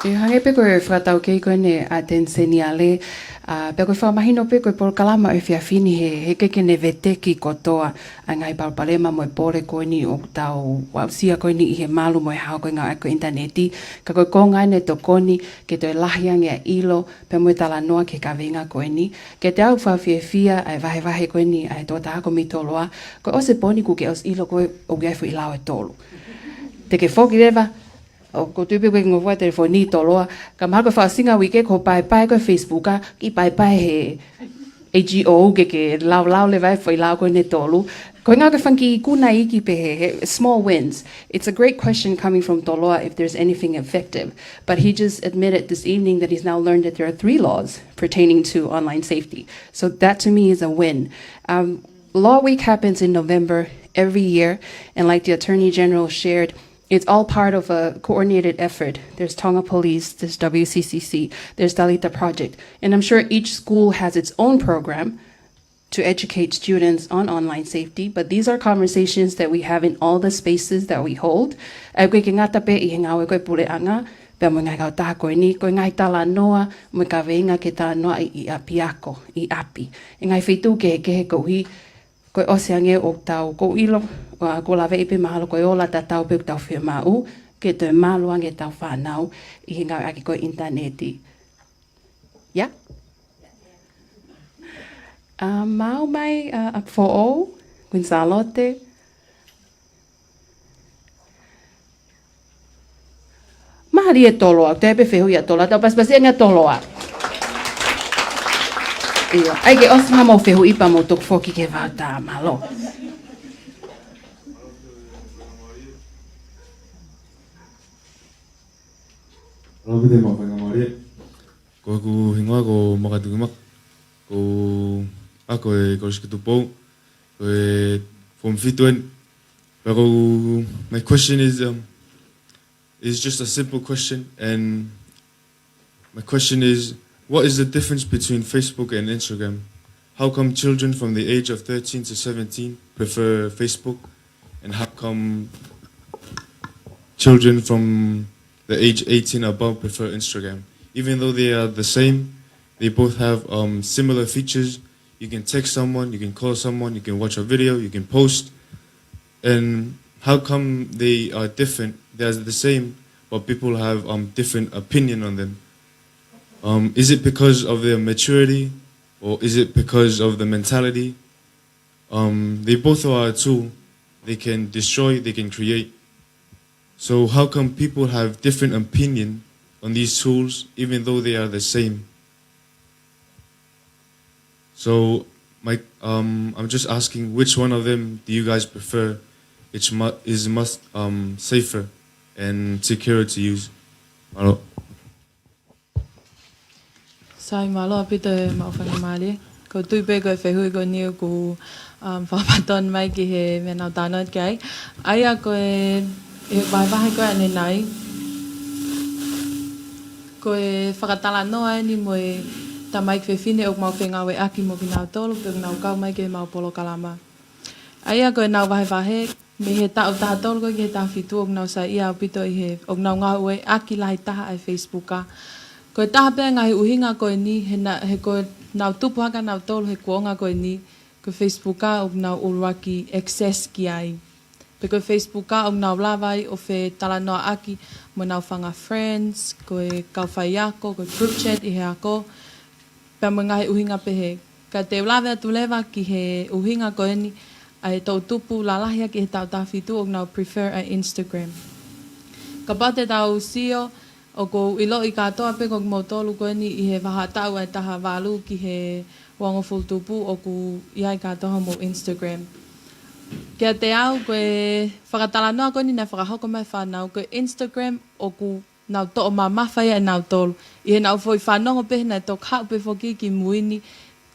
E hange pe koe whakatau kei koe ne a tenseni ale Pe koe whamahino pe koe polo kalama e whiawhini he keke ne vete ki kotoa a ngai palpalema mo e pore koe ni o tau wausia koe ni i he malu mo e hao koe ngā eko interneti. Ka koe kongai ne to koni ke toi lahiangi a ilo pe mo e tala noa ke ka venga koe ni. Ke te au whawhiawhia ai vahe koe ni ai tō tahako mi toloa. Koe o se poni ku ke os ilo koe o gaifu i lau e tolu. Te ke whoki rewa, o ko tupe koe ngofua te fo ni toloa, ka maha koe whaasinga wike ko pai koe Facebooka, ki pai he AGO ke lau le vai fo i lau koe ne tolu. Koe ngā koe whanki I kuna iki pe he small wins. It's a great question coming from Toloa if there's anything effective. But he just admitted this evening that he's now learned that there are 3 laws pertaining to online safety. So that to me is a win. Law Week happens in November every year, and like the Attorney General shared, it's all part of a coordinated effort. There's Tonga Police, there's WCCC, there's Dalita Project. And I'm sure each school has its own program to educate students on online safety, but these are conversations that we have in all the spaces that we hold. Ai koe ki ngata pe I hengawe koe pule anga, pe mo ngai kau taha koe ni, koe ngai tala noa, mo ka veinga ke tā noa I api ako, I api. E ngai whitu ke he kouhi, koe oseange o tau ko ilo, ko lawe ipe mahalo koe ola ta tau pe tau whia mau, ke te maluange tau whanau, I hingawe aki koe interneti. Yeah? Mau mai a fo'o, Gonzalote. Mahari e toloa, te epe whehu ia toloa, tau paspasi anga toloa. Ia, ai ke osma mo whehu ipa mo tuk foki ke vata malo. Rabi te mawhanga maria. Ko ku hingoa ko makatukumak. Ko ako e korosikutu pou. Ko e form fituen. Pero my question is just a simple question, and my question is, what is the difference between Facebook and Instagram? How come children from the age of 13 to 17 prefer Facebook, and how come children from the age 18 above prefer Instagram? Even though they are the same, they both have similar features. You can text someone, you can call someone, you can watch a video, you can post. And how come they are different? They are the same, but people have different opinion on them. Is it because of their maturity, or is it because of the mentality? They both are a tool. They can destroy, they can create. So how come people have different opinion on these tools, even though they are the same? So I'm just asking, which one of them do you guys prefer? Which is safer and secure to use? Malo. Sai malo apito mawhanga mali. Ko tuipe ko whehui ko niu ko whapaton mai ki he menau tānot kai. Aia ko e waiwahi ko ane nai. Ko e whakatala noa ni mo e ta mai kwewhine o mau whengawe aki mo ki nau tolu, pe nau kau mai ki mau polo kalama. Aia ko e nau waiwahi, me he tau taha tolu ko ki he taha whitu o nau sa ia apito I he o nau ngā ue aki lahi taha ai Facebooka. Ko e taha pēr ngahi uhinga koe ni, he koe nau tupu haka nau tolu he kuonga koe ni, ko Facebooka o nau uruaki access ki ai. Pe koe Facebooka o nau lawai o whe tala noa aki mo nau whanga friends, ko e kauwhai ako, ko group chat I he ako, pe mo ngahi uhinga pehe. Ka te lawe atu lewa ki he uhinga koe ni, ai tau tupu lalahia ki he tau tawhitu o nau prefer a Instagram. Ka pate tau sio, o ko ilo I katoa pe ko mo tolu koe ni I he waha tau ai taha walu ki he wangoful tupu o ku iai katoa mo Instagram. Kia te au koe whakatala noa koe ni na whakahoko mai whanau koe Instagram o ku nau to'o mamawhai e nau tolu. I he nau foi whanongo pe na tō kau pe whoki ki muini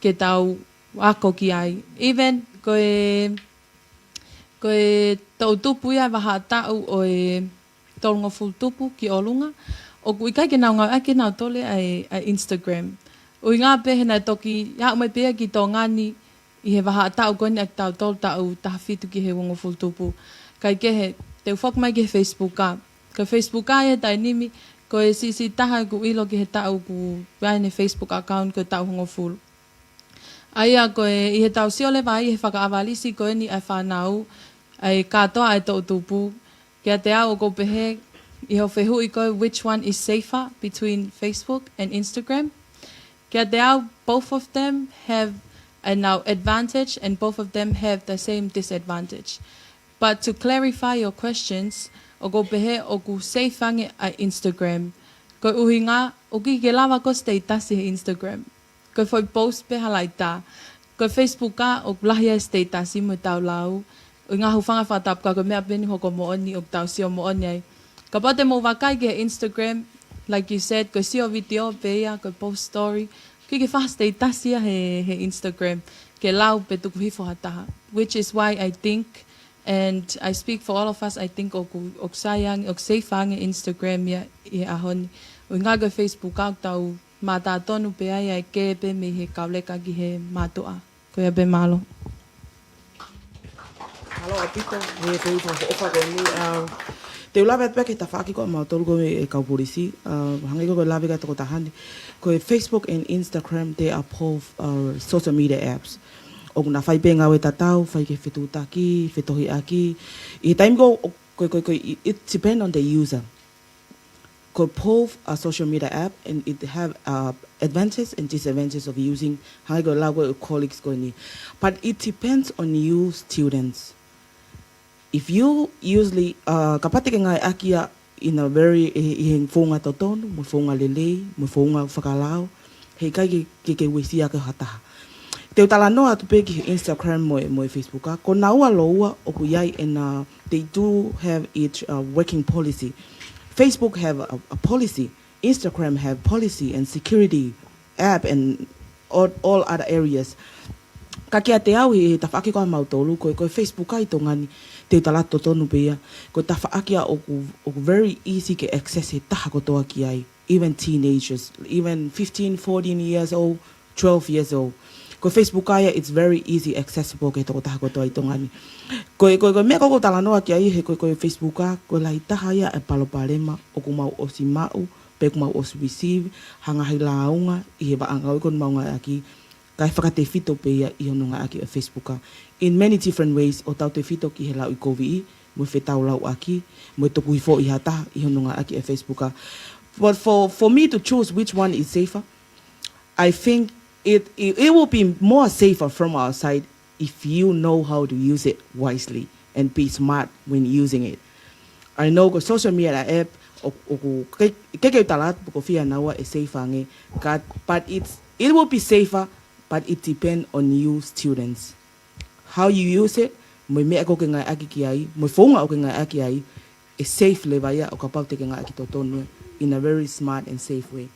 ke tau ako ki ai. Even koe tau tupu ia waha tau o e tolngoful tupu ki olunga. O ku ikai ke nau ngau ake nau tole ai Instagram. O I ngā pehe na toki, hau mai pēa ki tō ngani, I he waha tau koni ak tau tolu tau taha whitu ki he wongoful tupu. Kai ke he, te ufok mai ki he Facebook ka. Ka Facebook ka e tai nimi, Ko e si taha ku ilo ki he tau ku ne Facebook account ko tau hongo fulu. Aia ko e he tau siole vai he whakaavalisi ko e ni ai whanau ai katoa ai tau tupu. Kia te au ko pehe I ho whehui ko which one is safer between Facebook and Instagram. Kia te au, both of them have a now advantage and both of them have the same disadvantage. But to clarify your questions, o ko pehe o ku safeange a Instagram. Ko uhi ngā, o ki ke lawa ko status he Instagram. Ko foi post pe halai tā. Ko Facebook ka o lahi a status I mo tau lau. O ngā hufanga whatap ka ko mea peni hoko mo oni o tau sio mo oni ai. Ka pate mo wakai ke Instagram, like you said, ko sio video pea, ko post story. Ki ke wha status ia he Instagram. Ke lau pe tuku hifo hataha. Which is why I think, and I speak for all of us, I think o sayang, o safeange Instagram ia I ahoni. O ngā ko Facebook ka tau mata tonu pea ia e kepe me he kauleka ki he matua. Ko ia be malo. Halo apito, he te upa ko ofa ko ni te ulawe at peke ta whaki ko ma tolu ko e kaupurisi, hangi ko lawe ka toko tahani. Ko Facebook and Instagram, they are both social media apps. O na whai penga we tatau, whai ke whetu taki, whetohi aki. I time ko, it depends on the user. Ko both a social media app and it have advantages and disadvantages of using hangi ko lawe colleagues ko ni. But it depends on you students. If you usually kapate ke ngai akia in a very heng fonga totonu, mo fonga lele, mo fonga whakalao, hei kai ke wisi ake hataha. Te utala noa tu pe ki Instagram mo Facebook a, ko naua loua o ku iai and they do have each working policy. Facebook have a policy, Instagram have policy and security app and all other areas. Ka kia te au he ta whaake koa mautolu, ko Facebook ai tongani, te utalato tonu pia, ko ta whaakia o very easy ke access he taha kotoa ki ai, even teenagers, even 15, 14 years old, 12 years old. Ko Facebook ai, it's very easy accessible ke toko taha kotoa I tongani. Ko mea koko talanoa ki ai he ko Facebook a, ko lai taha ia e palopalema, o ku mau osi mau, pe ku mau osi receive, hangahi launga, I he baangau kon maunga aki, kai whakate fito pe ia I hononga aki o Facebook a. In many different ways, o tau te fito ki he lau I COVID, mo whetau lau aki, mo toku hifo I hata I hononga aki o Facebook a. But for me to choose which one is safer, I think it will be more safer from our side if you know how to use it wisely and be smart when using it. I know ko social media app, o keke talat ko fia nawa e safer but it will be safer, but it depends on you students. How you use it, mo mea ko ke ngai aki ki ai, mo fonga o ke ngai aki ai, e safe le vai o kapau te ke ngai aki totonu in a very smart and safe way.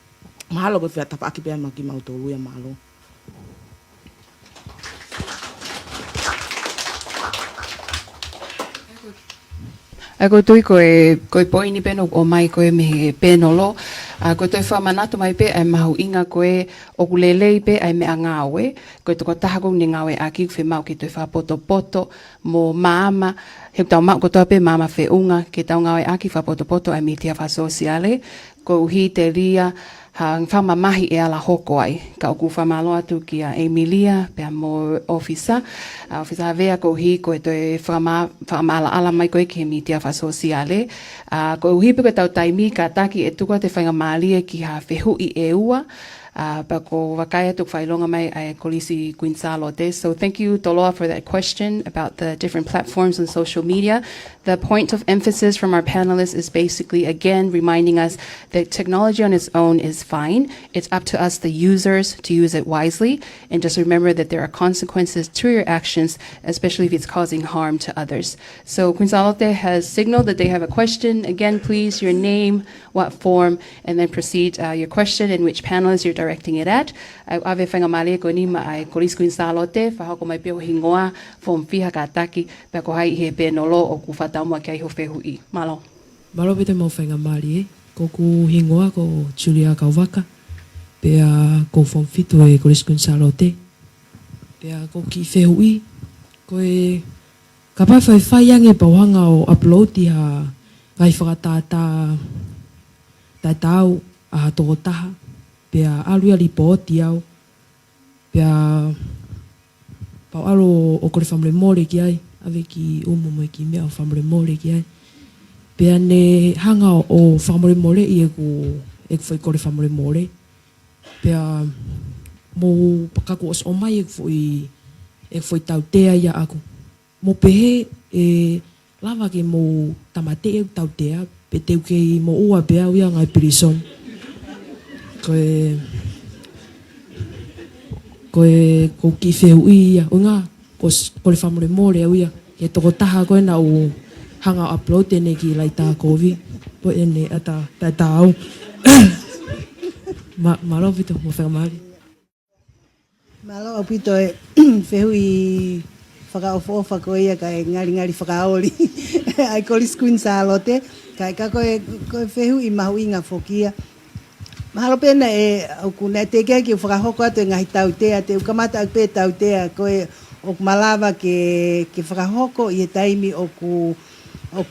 Mahalo ko fia tapa aki pea maki mautolu ya mahalo. Ako tui koe poini peno o mai koe me penolo. Ko toi whamanatu mai pe ai mahu inga koe o kulelei pe ai mea ngāwe. Koe toko tahako ni ngāwe aki whi mau ki toi whapoto mo maama. He tau mau ko toa pe maama whi unga ki tau ngāwe aki whapoto ai mitia whasosiale. Ko uhi te ria whamamahi e ala hoko ai. Ka oku whamalo atu ki a Emilia, pia mo ofisa. Ofisa vea ko uhi ko e toi whamala ala mai koe ki he mitia whasosiale. Ko uhi pe ko tau taimi ka taki e tuka te whaingamalie ki ha whehui e ua. Pa ko wakaya tuk whailonga mai ai kolisi Queensalote. So thank you, Toloa, for that question about the different platforms on social media. The point of emphasis from our panelists is basically, again, reminding us that technology on its own is fine. It's up to us, the users, to use it wisely. And just remember that there are consequences to your actions, especially if it's causing harm to others. So Queensalote has signaled that they have a question. Again, please, your name, what form, and then proceed your question and which panelist you're directing it at. Ave whaingamale ko ni ma ai kolis Queensalote, whahako mai peo hingoa, form fiha ka taki, pa ko hai he penolo o ku whataumua kia iho whehui. Malo. Malo pete mau whaingamale ko ku hingoa ko Julia Kauwaka, pea ko form fito e kolis Queensalote, pea ko ki whehui, ko e ka whaiange pauhanga o upload i ha ngai whakatata tai tau a toko taha, pea alu ia ripoti au, pea pau alo o kore whamre mōre ki ai, ave ki umu mai ki mea o whamre mōre ki ai. Pea ne hanga o whamre mōre i e whai kore whamre mōre. Pea mō pakako os o mai e whai tau tea ia aku. Mō pehe e lava ke mō tamate e tau tea, pe teu kei mō ua pea uia ngai pirison. Koe ki whehu ia, unga, kore whamre mōre au ia, ke toko taha koe na o hanga upload ene ki lai tā kovi, po ene ata tai tāu. Malo pito, mo whakamari. Malo pito e whehu i whakaofa koe ia kai ngari whakaoli. Ai kori skuin sa alote, kai ka koe whehu i mahu inga whokia. Mahalo pena e au kuna te kea ki whakahoko atu e ngahi tautea, te ukamata au pe tautea koe o malawa ke whakahoko i e taimi o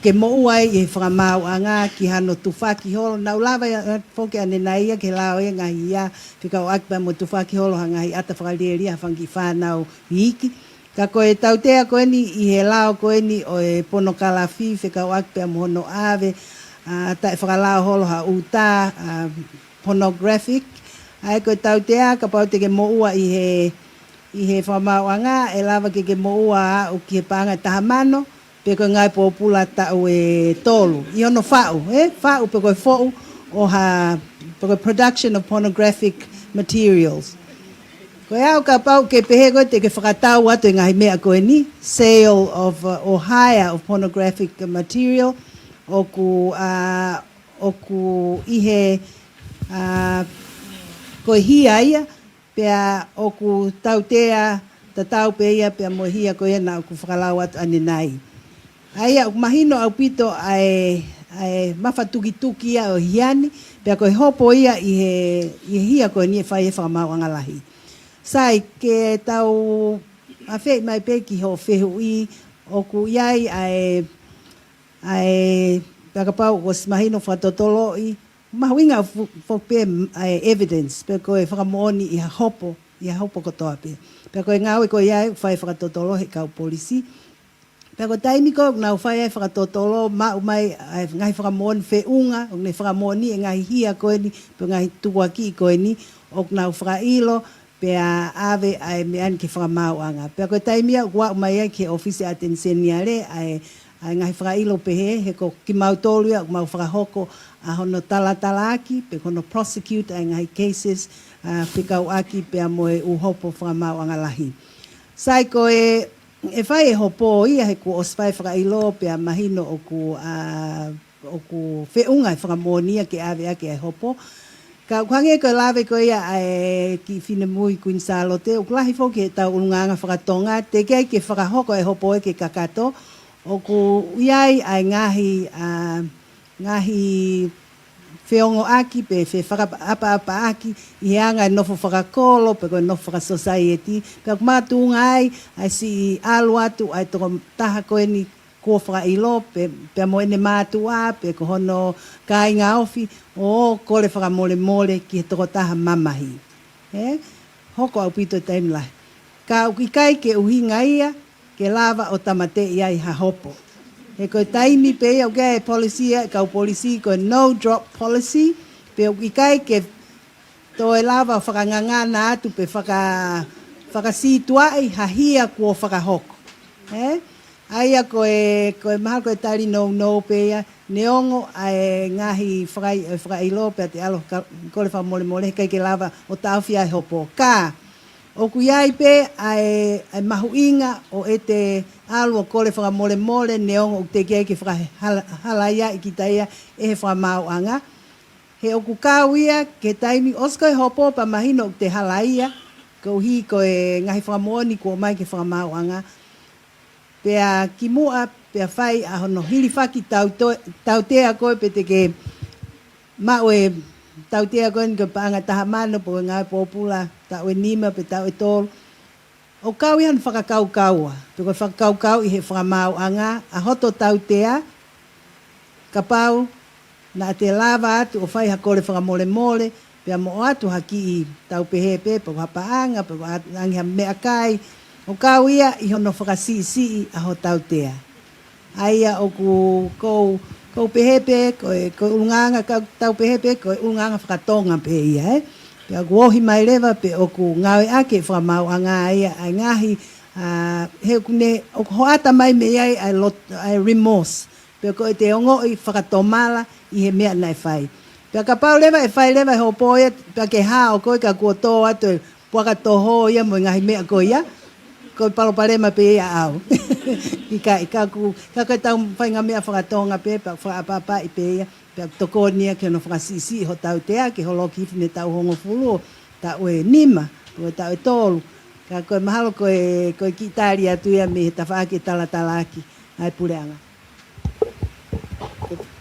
ke mo'uai i he whakamau anga ki hano tufaki holo. Nau lawa whoke ane naia ke lao e ngahi ia whikau akpa mo tufaki holo hangahi ata whakalieria whangi whanau hiki. Ka koe tautea koe ni i he lao koe ni o e pono kalafi whikau akpa mo hono ave ta e whakalao holo ha uta pornographic. Ai koe tautea ka pau te ke mo'ua i he whamau anga e lawa ke mo'ua o ki he panga tahamano. Pe koe ngai pōpula tau e tolu. I ono whau, whau pe koe whau o pe koe production of pornographic materials. Koe au ka pau ke pehe koe te ke whakatau atu e ngahi mea koe ni, sale of, or hire of pornographic material, o ku ihe koe hia ia, pea o ku tautea, tau pe ia, pea mo hia koe na o ku whakalau atu ane nai. Aia, mahino au pito ai mawhatuki ia o hiani, pea koe hopo ia i hia koe ni e whai e whakamau angalahi. Sai, ke tau awhei mai peki ho whehu i, o ku iai pea ka pau o mahino whatotolo i, mahuinga whokpe evidence, pea koe whakamooni i ha hopo kotoa pea. Pea koe ngau e koe iai whai whakatotolo he kau polisi, pea ko taimi ko nau whai e whakatotolo mau mai ngai whakamoni wheunga, o nei whakamoni e ngai hia koe ni, pe ngai tuaki koe ni, o nau whakailo, pea ave ai mean ke whakamau anga. Pea ko taimi a ua mai e ke ofisi atensenia le, ai ngai whakailo pehe, he ko ki mau tolu ia, mau whakahoko a hono tala aki, pe hono prosecute ai ngai cases, whikau aki pea moe uhopo whakamau anga lahi. Sai ko e whai e hopo ia he ku oswhai whakailo pea mahino o ku wheunga e whakamonia ke ave ake e hopo. Ka kwange ko lawe ko ia ki whina mui kuin salote, o klahi whoki he tau ulunganga whakatonga, te kei ke whakahoko e hopo e ke kakato, o ku iai ai ngahi whiongo aki pe whakaapa aki, i anga e nofo whakakolo, pe koe nofo whakasociety, pe kumatunga ai si alu atu, ai toko taha koe ni kua whakailo, pe mo ene mātua, pe ko hono kāinga ofi, o kore whakamole ki he toko taha mamahi. Hoko au pito taimlahi. Ka ukikai ke uhinga ia, ke lava o tamate iai ha hopo. He koe taimi pe iau kea e policia, kau polisi koe no drop policy, pe ukikai ke to e lava o whakangangana atu pe whakasituai ha hia kua whakahoko. Aia koe maha koe tari no pe ia, neongo ai ngahi whakailo pe te alo kore whamole kai ke lava o tauwhia e hopo. Ka, o kuiai pe ai mahu inga o te alo kore whakamole neongo o te kei ke whakahalaia i kitaia e he whakamau anga. He o kukau ia ke taimi osko e hopo pa mahino o te halaia, ko hi koe ngahi whakamoni kua mai ke whakamau anga. Pea ki mua, pea whai a hono hiliwhaki tautea koe pe te ke mau e tautea koe ni koe paanga taha mano po ngai pōpula, tau e nima pe tau e tolu. O kau ihan whakakau-kaua, pe koe whakakau-kau i he whakamau anga, a hoto tautea, ka pau, Na te lava atu o whai hakore whakamole mole, pia mo atu haki i tau pehepe, pa wapaanga, pa angi ha mea kai, o kau ia i hono whakasii a ho tau tea. Aia o kou pehepe, ko unganga, tau pehepe, ko unganga whakatonga pe ia, Pia kuohi mai lewa pe o ku ngawe ake whamau a ngā ia ai ngahi, he kune, o hoata mai me iai ai remorse. Pia ko te ongo i whakatomala i he mea nai whai. Pia ka pau lewa e whai lewa he ho poia, pia ke hā o koe ka kua tō atu e puaka toho ia mo ngahi mea ko ia. Ko palopalema pe ia au. Ka koe tau whainga mea whakatonga pe, pa whaapapa i pe ia. Pia tokonia ke no whakasisi ho tau tea, ke holo kifine tau hongo fulu, tau e nima, tau e tolu. Ka koe mahalo koe ki tari atu ia me he tawhaake talatalaki, ai pureanga.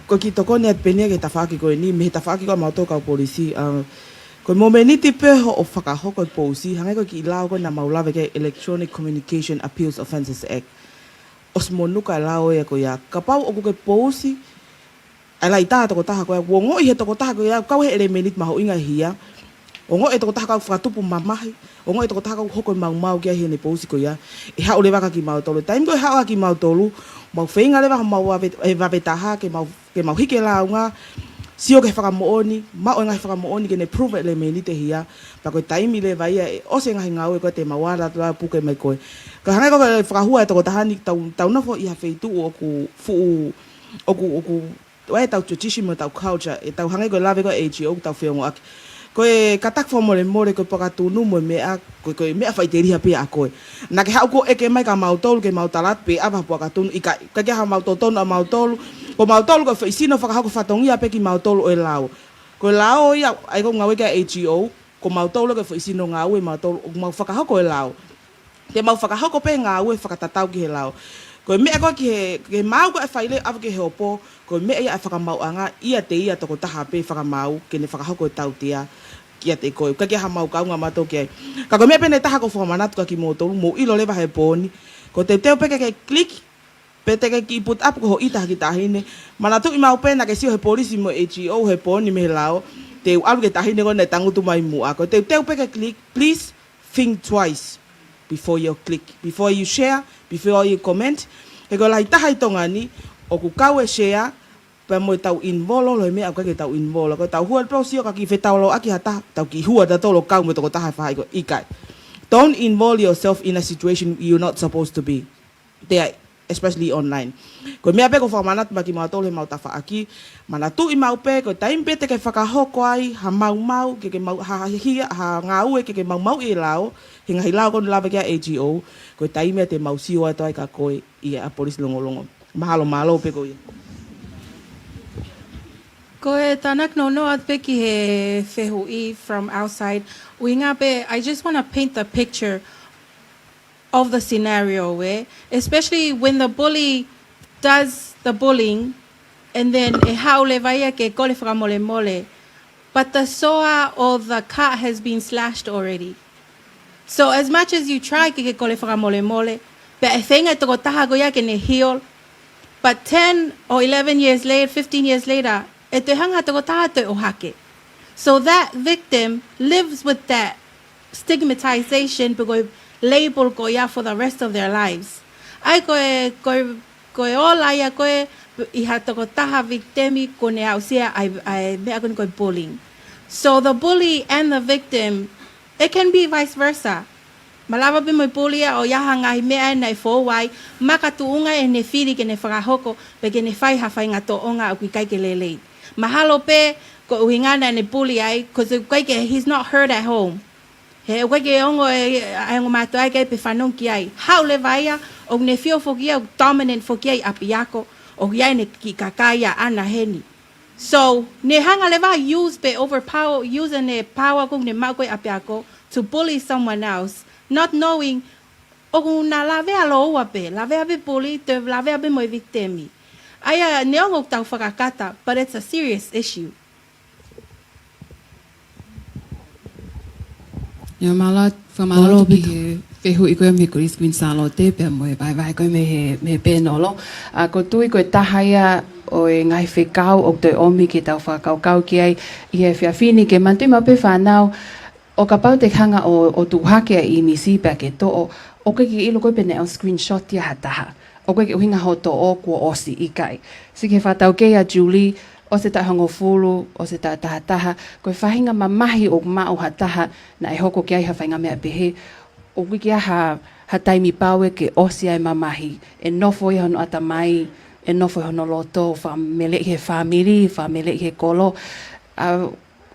Ko ki tokonia penia ke tawhaake koe ni, me he tawhaake koe mauto kau polisi. Koe momeniti peho o whakahoko pousi, hangai koe ki ilau koe na maulawe ke Electronic Communication Appeals Offences Act. Os monuka ilau e koe ia, ka pau o koe pousi, ala i tātoko taha koe, wongo i he toko taha koe, kau he ere menit maho inga hia, ongo e toko taha kau whakatupu mamahi, ongo e toko taha kau hoko mau kia hia ne pousi koe ia, e hao lewa ka ki mau tolu. Taim koe hao ki mau tolu, mau whenga lewa mau e wawetaha, ke mau hike launga, sio ke whakamooni, mao e ngahi whakamooni ke ne prove ele menite hia, pa koe taimi lewa ia, e ose ngahi ngau e koe te mawara tua puke mai koe. Ka hangai koe whakahua e toko tahani, tau nofo i ha wheitu o ku fuu, o ku Wai tau tradition mo tau culture, e tau hangai koe lawe koe AGO, tau whiongo aki. Koe katak wha more koe pakatunu mo mea, koe mea whaiteri pia a koe. Nā ke hau ko eke mai ka mautolu, ke mautalat pe apa pakatunu, i ka kia ha mautotonu a mautolu, ko mautolu koe whaisino whakahako whatongia pe ki mautolu e lao. Koe lao ia, ai ko ngawe kia AGO, ko mautolu koe whaisino ngā ue mautolu, mau whakahako e lao. Te mau whakahako pe ngā ue whakatatau ki he lao. Koe mea koe ki he mau koe e whaile awa ke he opo, koe mea ia e whakamau anga, ia te ia toko taha pe whakamau, ke ne whakahoko e tau tea, kia te koe. Ka kia ha mau kaunga mato kia. Ka koe mea pene taha ko whakamanatu ka ki mōtolu, mō ilo lewa he pōni, ko te teo peke ke klik, pe te ke ki put up ko ho itaha ki tahine, manatu i mau pena ke sio he polisi mo AGO he pōni me he lao, te alu ke tahine ko ne tangutu mai mua. Ko te teo peke klik, please think twice before you click, before you share, before you comment. He ko lahi taha i tonga ni, o ku kau e share, pa mo tau involo, lo mea au kake tau involo. Ko tau hua pro sio ka ki whetau lo aki hata, tau ki hua da tolo kau me toko taha whahai ko ikai. Don't involve yourself in a situation you're not supposed to be. There, especially online. Ko mea pe ko whamanatu ma ki mga tolo he mau tafa aki, manatu i mau pe, ko taim pe te ke whakahoko ai, ha mau, ke mau, ha hia, ha ngā ue, ke mau i lao, he ngahi lao kono lawa kia AGO, ko taimea te mau sio ato ai ka koe i a polisi longolongo. Mahalo pe ko ia. Ko e tanak no at pe ki he whehu I from outside. Uinga pe, I just want to paint the picture of the scenario especially when the bully does the bullying and then e haole vaia ke kole whakamole mole. But the soa or the cut has been slashed already. So as much as you try ke kole whakamole mole, pe e whenga toko taha goia ke ne heal, but 10 or 11 years later, 15 years later, e te hanga toko taha te ohake. So that victim lives with that stigmatization because label ko ia for the rest of their lives. Ai koe ola ia koe I ha toko taha victimi ko ne au sia ai mea koe koe bullying. So the bully and the victim, it can be vice versa. Malawa pe moi pulia o yaha ngahi mea nei fōwai, maka tuunga e ne whiri ke ne whakahoko, pe ke ne whai hawhai ngā tō onga au ki kai ke lelei. Mahalo pe, ko uhingana ne puli ai, because he's not heard at home. He o ke ongo e ongo mātua ai kai pe whanong ki ai. Hau le vaia, o ne whio whoki au dominant whoki ai api ako, o ki ai ne ki kakaya ana heni. So, ne hanga le vai use ne power kong ne mau koe api ako to bully someone else, not knowing o na lavea lo ua pe, lavea pe bully, te lavea pe moi victimi. Aia ne ongo tau whakakata, but it's a serious issue. Ia mala, whamalo ki he Pehu I koe me kuris kuin salo te pe mo vai koe me penolo. A ko tui koe tahaya o e ngai whekau o te omi ki tau whakau ki ai I he whiawhini ke mantui mau pe whanau o ka pau te hanga o tuhake I misi pa ke to o ke ki ilo koe pene o screenshot ia hataha. O koe ke uhinga ho to o kua osi I kai. Si ke whatau ke a Julie o se tahango fulu, o se taha, koe whahinga mamahi o mau hataha na e hoko ki ai hawhainga mea pehe o wiki ha taimi paue ke osi ai mamahi e nofo I hono atamai e nofo I hono loto wha mele I he whamiri wha mele I he kolo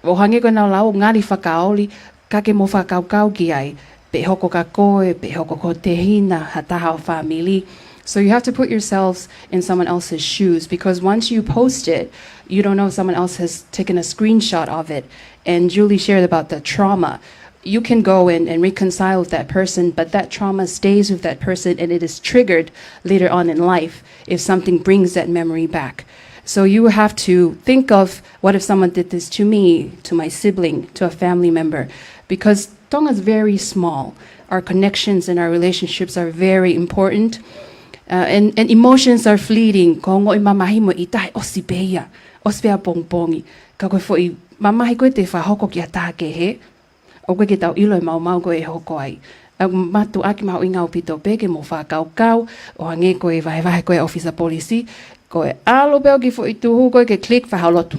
o hange koe nau lau ngari whakaoli kake mo whakaukau ki ai pe hoko ka koe, pe hoko ko te hina hataha o whamiri. So you have to put yourselves in someone else's shoes because once you post it, you don't know if someone else has taken a screenshot of it. And Julie shared about the trauma. You can go and reconcile with that person, but that trauma stays with that person and it is triggered later on in life if something brings that memory back. So you have to think of what if someone did this to me, to my sibling, to a family member, because Tonga is very small. Our connections and our relationships are very important. And emotions are fleeting. Ko ngoi mamahi mo I tahe osi peia, osi pea pongpongi. Ka koe fo I mamahi koe te whahoko ki a taha ke he. O koe ke tau ilo e mau koe e hoko ai. Matu aki mau inga o pito peke mo whakau, o hange koe vahe koe officer polisi, koe alo peo ki fo I tuhu koe ke click Fangaloto.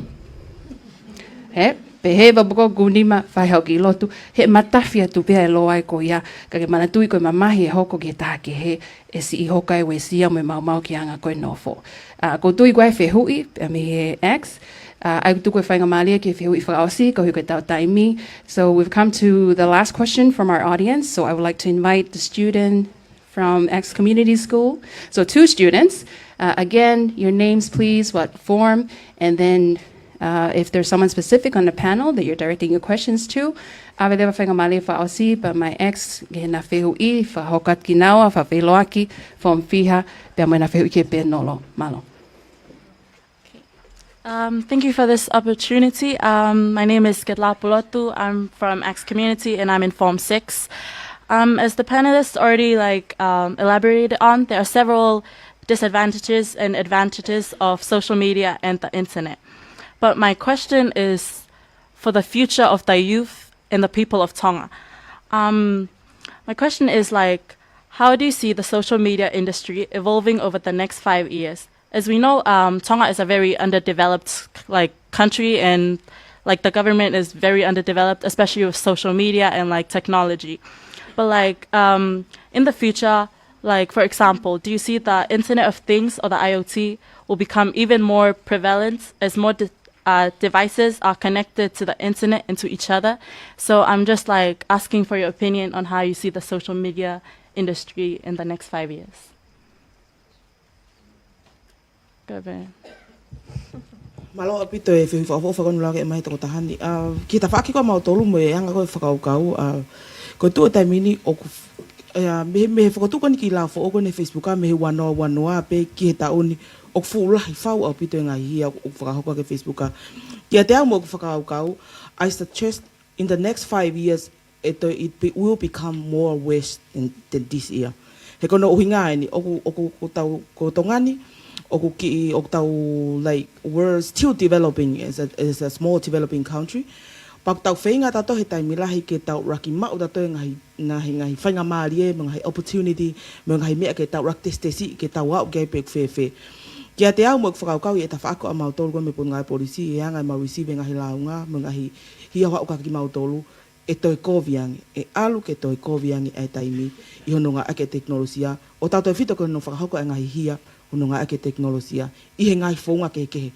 He? Pehe baboko gunima whahau ki lotu, he matawhia tu pia e loai ko ia, ka ke mana tui koe mamahi e hoko ki taha ke he, e si I hokai we sia me mau ki anga koe nofo. Ko tui koe whehui, a me he X, ai tu koe whainga malia ki whehui whakaosi, ko hui koe tau taimi. So we've come to the last question from our audience, so I would like to invite the student from X Community School. So 2 students, again, your names please, what form, and then if there's someone specific on the panel that you're directing your questions to, awelewa whainga mali whaosi, pa my ex, ge na whehui, whahokat ki naua, whawheloaki, from fiha, pe mo na whehui ke penolo. Malo. Thank you for this opportunity. My name is Latu. I'm from X Community and I'm in Form 6. As the panelists already elaborated on, there are several disadvantages and advantages of social media and the internet. But my question is for the future of the youth and the people of Tonga. My question is how do you see the social media industry evolving over the next 5 years? As we know, Tonga is a very underdeveloped country, and the government is very underdeveloped, especially with social media and technology. But in the future, for example, do you see the Internet of Things or the IoT will become even more prevalent as more devices are connected to the internet and to each other? So I'm just asking for your opinion on how you see the social media industry in the next 5 years. Malo apito e whi whakonu lage e mai toko tahani. Ki ta whaki koe mau tolu mo e hanga koe whakaukau. Ko tua taimini o me whakatuka ni ki la fo oko ne Facebooka me he wanoa pe ki he taoni o fulahi whau au pito e ngai hia o whakahoka ke Facebooka. Ki a te au mo o whakaukau, I suggest in the next 5 years it will become more worse than this year. He kono uhinga ni ko tongani we're still developing as a small developing country. Pak tau whainga tato he taimi lahi ke tau raki mau tato ngahi whainga maarie, ngahi opportunity, ngahi mea ke tau rak testesi, ke tau au gai pek whewhe. Kia te au mo whakaukau i e ta whaako a mau tolu me pun ngai polisi, e anga mau receive ngahi launga, ngahi hia whao ka ki mau tolu, e toi koviangi, e alu ke toi koviangi e taimi, I hono ngā ake teknolosia, o tau toi whito kono whakahoko e ngahi hia, hono ngā ake teknolosia, I he ngai whaunga kekehe.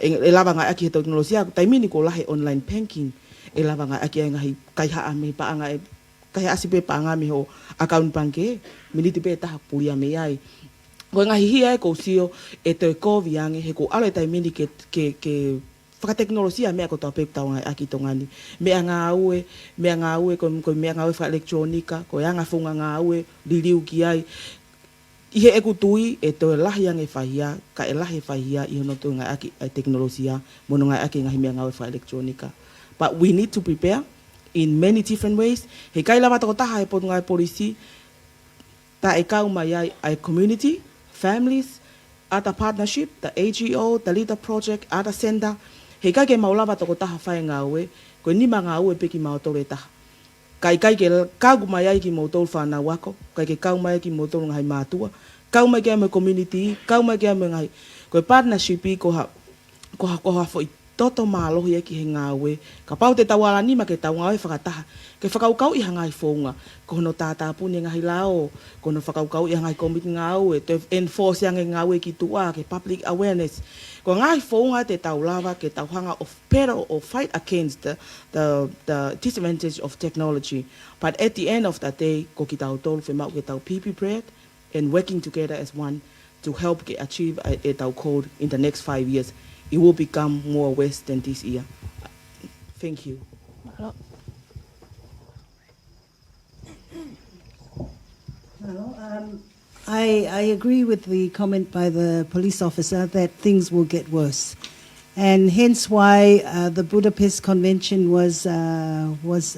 E lava ngā ake he teknolosia, taimini ko lahe online banking, e lava ngā ake e ngahi kaihaa me paanga e, kaihaa sipe paanga me ho account banke, miniti pe taha puria me ai. Ko ngahi hia e ko sio, e toi koviangi, he ko alo e taimini ke whakateknolosia mea ko tau pep tau ngai aki tongani. Mea ngā aue, ko mea ngā aue wha-elektronika, ko ea ngā whaunga ngā aue, liriu ki ai. Ihe e kutui e toi lahi ange whahia, ka e lahi whahia I hono toi ngai aki teknolosia, mono ngai aki ngahi mea ngā aue wha-elektronika. But we need to prepare in many different ways. He kai lava toko taha e potunga e polisi, ta e kau mai ai community, families, ata partnership, the AGO, the Leader Project, ata Sender. He kai ke maulava toko taha whae ngā ue, koe nima ngā ue peki mautore taha. Kai ke kau mai ai ki mautore whanau wako, kai ke kau mai ki mautore ngai mātua, kau mai ke ame community, kau mai ke ame ngai, koe partnership I koha fo I toto mālohi e ki he ngā ue, ka pau te tawala nima ke tau ngā ue whakataha, ke whakaukau I hangai whonga, ko hono Tongatapu ni ngahi lao, ko hono whakaukau I hangai komiti ngā ue, te enforce ange ngā ue ki tua, ke public awareness, ko ngai whonga te tau lava, ke tau hanga of peril or fight against the disadvantage of technology. But at the end of the day, ko ki tau tolu whemau ke tau pipi bread, and working together as one to help achieve a tau code in the next 5 years. It will become more worse than this year. Thank you. I agree with the comment by the police officer that things will get worse. And hence why the Budapest Convention was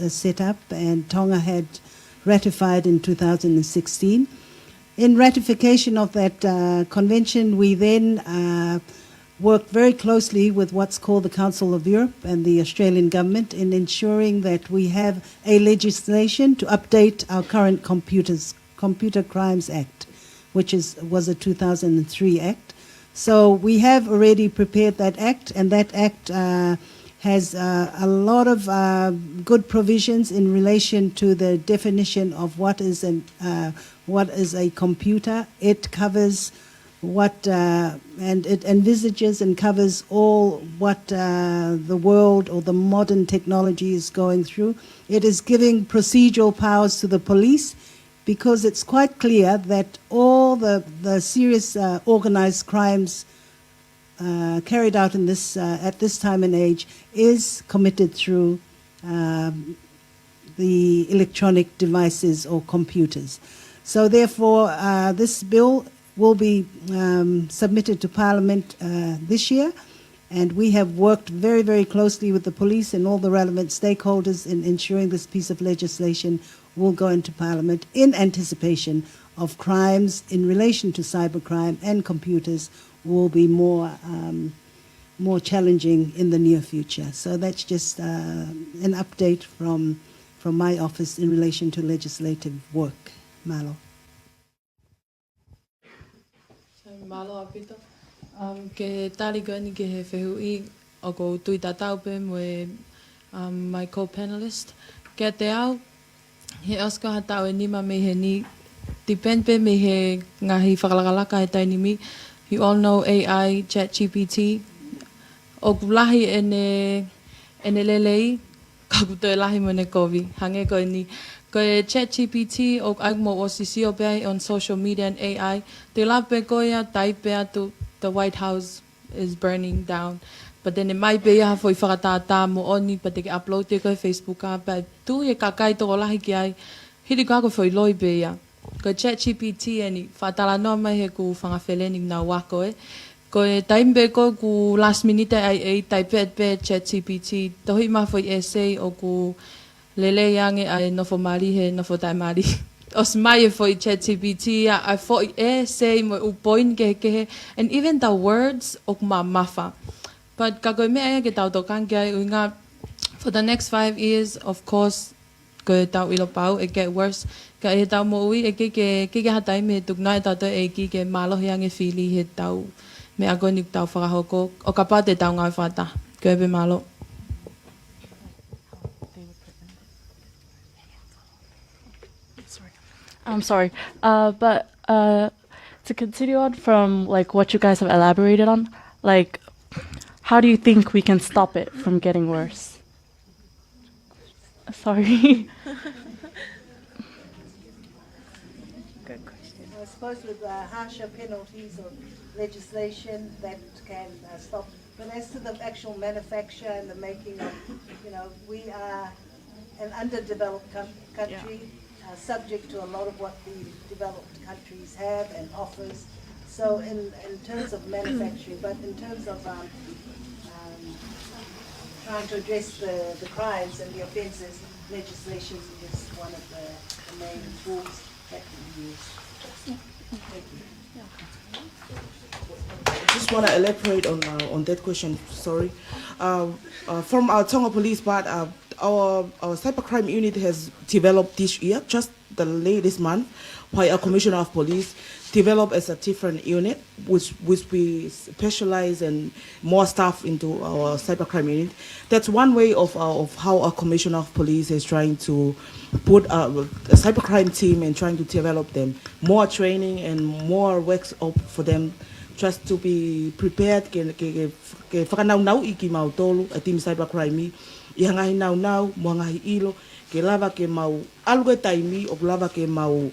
set up and Tonga had ratified in 2016. In ratification of that convention, we then worked very closely with what's called the Council of Europe and the Australian government in ensuring that we have a legislation to update our current Computer Crimes Act, which was a 2003 act. So we have already prepared that act, and that act has a lot of good provisions in relation to the definition of what is a computer. It covers what and it envisages and covers all what the world or the modern technology is going through. It is giving procedural powers to the police, because it's quite clear that all the serious organized crimes carried out in this at this time and age is committed through the electronic devices or computers. So therefore, this bill will be submitted to Parliament this year, and we have worked very, very closely with the police and all the relevant stakeholders in ensuring this piece of legislation will go into Parliament in anticipation of crimes in relation to cybercrime and computers will be more challenging in the near future. So that's just an update from my office in relation to legislative work. Malo. Malo apito. Ke tali gani ke he whehui o ko tui tatau pe mo my co-panelist. Ke te au, he oska hatau e nima me he ni depend pe me he ngahi whakalakalaka he taini mi. You all know AI, ChatGPT. O kulahi ene lelei, kakuto e lahi mo ne kovi. Hange ko ni. Ko e ChatGPT o agmo o sisio pe on social media and AI. Te lape ko ia taipe atu the White House is burning down. But then it might be ya foi whakatata mo oni pa te ke upload te ko Facebook ka pa tu e kakai to lahi ki ai. Hiri ka ko foi loi be ya. Ko ChatGPT ani whatala no mai he ku whangawheleni na wako e. Ko e taimbe ko ku last minute ai taipe pe ChatGPT. Tohi ma foi essay o ku lele yange ai nofo mari he nofo tai mari. Os mai foi ChatGPT I foi essay mo upoin ke and even the words ok ma mafa. But kako me ai ke tau tokan ke unga for the next 5 years, of course, ko tau ilo pau it get worse. Ka e tau mo ui e ke hatai me tukna e tau to e ke malo yang e fili he tau me agoni tau whakahoko o ka pate tau ngai whata. Ko e be malo. I'm sorry, but to continue on from like what you guys have elaborated on, like how do you think we can stop it from getting worse? Sorry. Good question. I suppose with harsher penalties or legislation that can stop. But as to the actual manufacture and the making of, we are an underdeveloped country. Yeah. Subject to a lot of what the developed countries have and offers. So in terms of manufacturing, but in terms of trying to address the crimes and the offences, legislation is just one of the main tools that we use. Thank you. I just want to elaborate on that question. Sorry, from our Tonga police part, our cybercrime unit has developed this year, just the latest month, why our commissioner of police developed as a different unit, which we specialize and more staff into our cybercrime unit. That's one way of how our commissioner of police is trying to put a cybercrime team and trying to develop them more training and more works up for them, just to be prepared ke whakanau i ki mau tolu a team cybercrime i hangahi nau mo hangahi ilo ke lava ke mau alu ke taimi o lava ke mau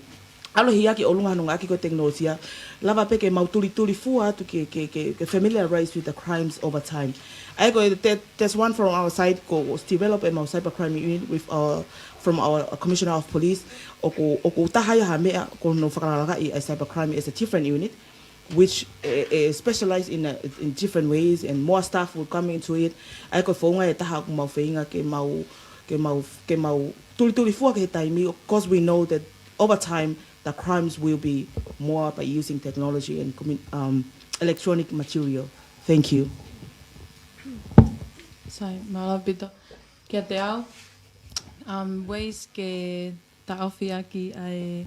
alo hia ki olunga hanunga ki ko teknologia lava pe ke mau tuli fua to ke familiarize with the crimes over time. I go that's one from our side go develop a cybercrime unit with from our commissioner of police o ko tahaya ha mea ko no whakalanga i cybercrime is a different unit which specialize in different ways, and more staff will come into it. I could phone I taha mau feinga ke mau tuli fua ke taimi, because we know that over time the crimes will be more by using technology and electronic material. Thank you. Sorry, malapito. Kia te ao. Ways ke ta awhiaki ai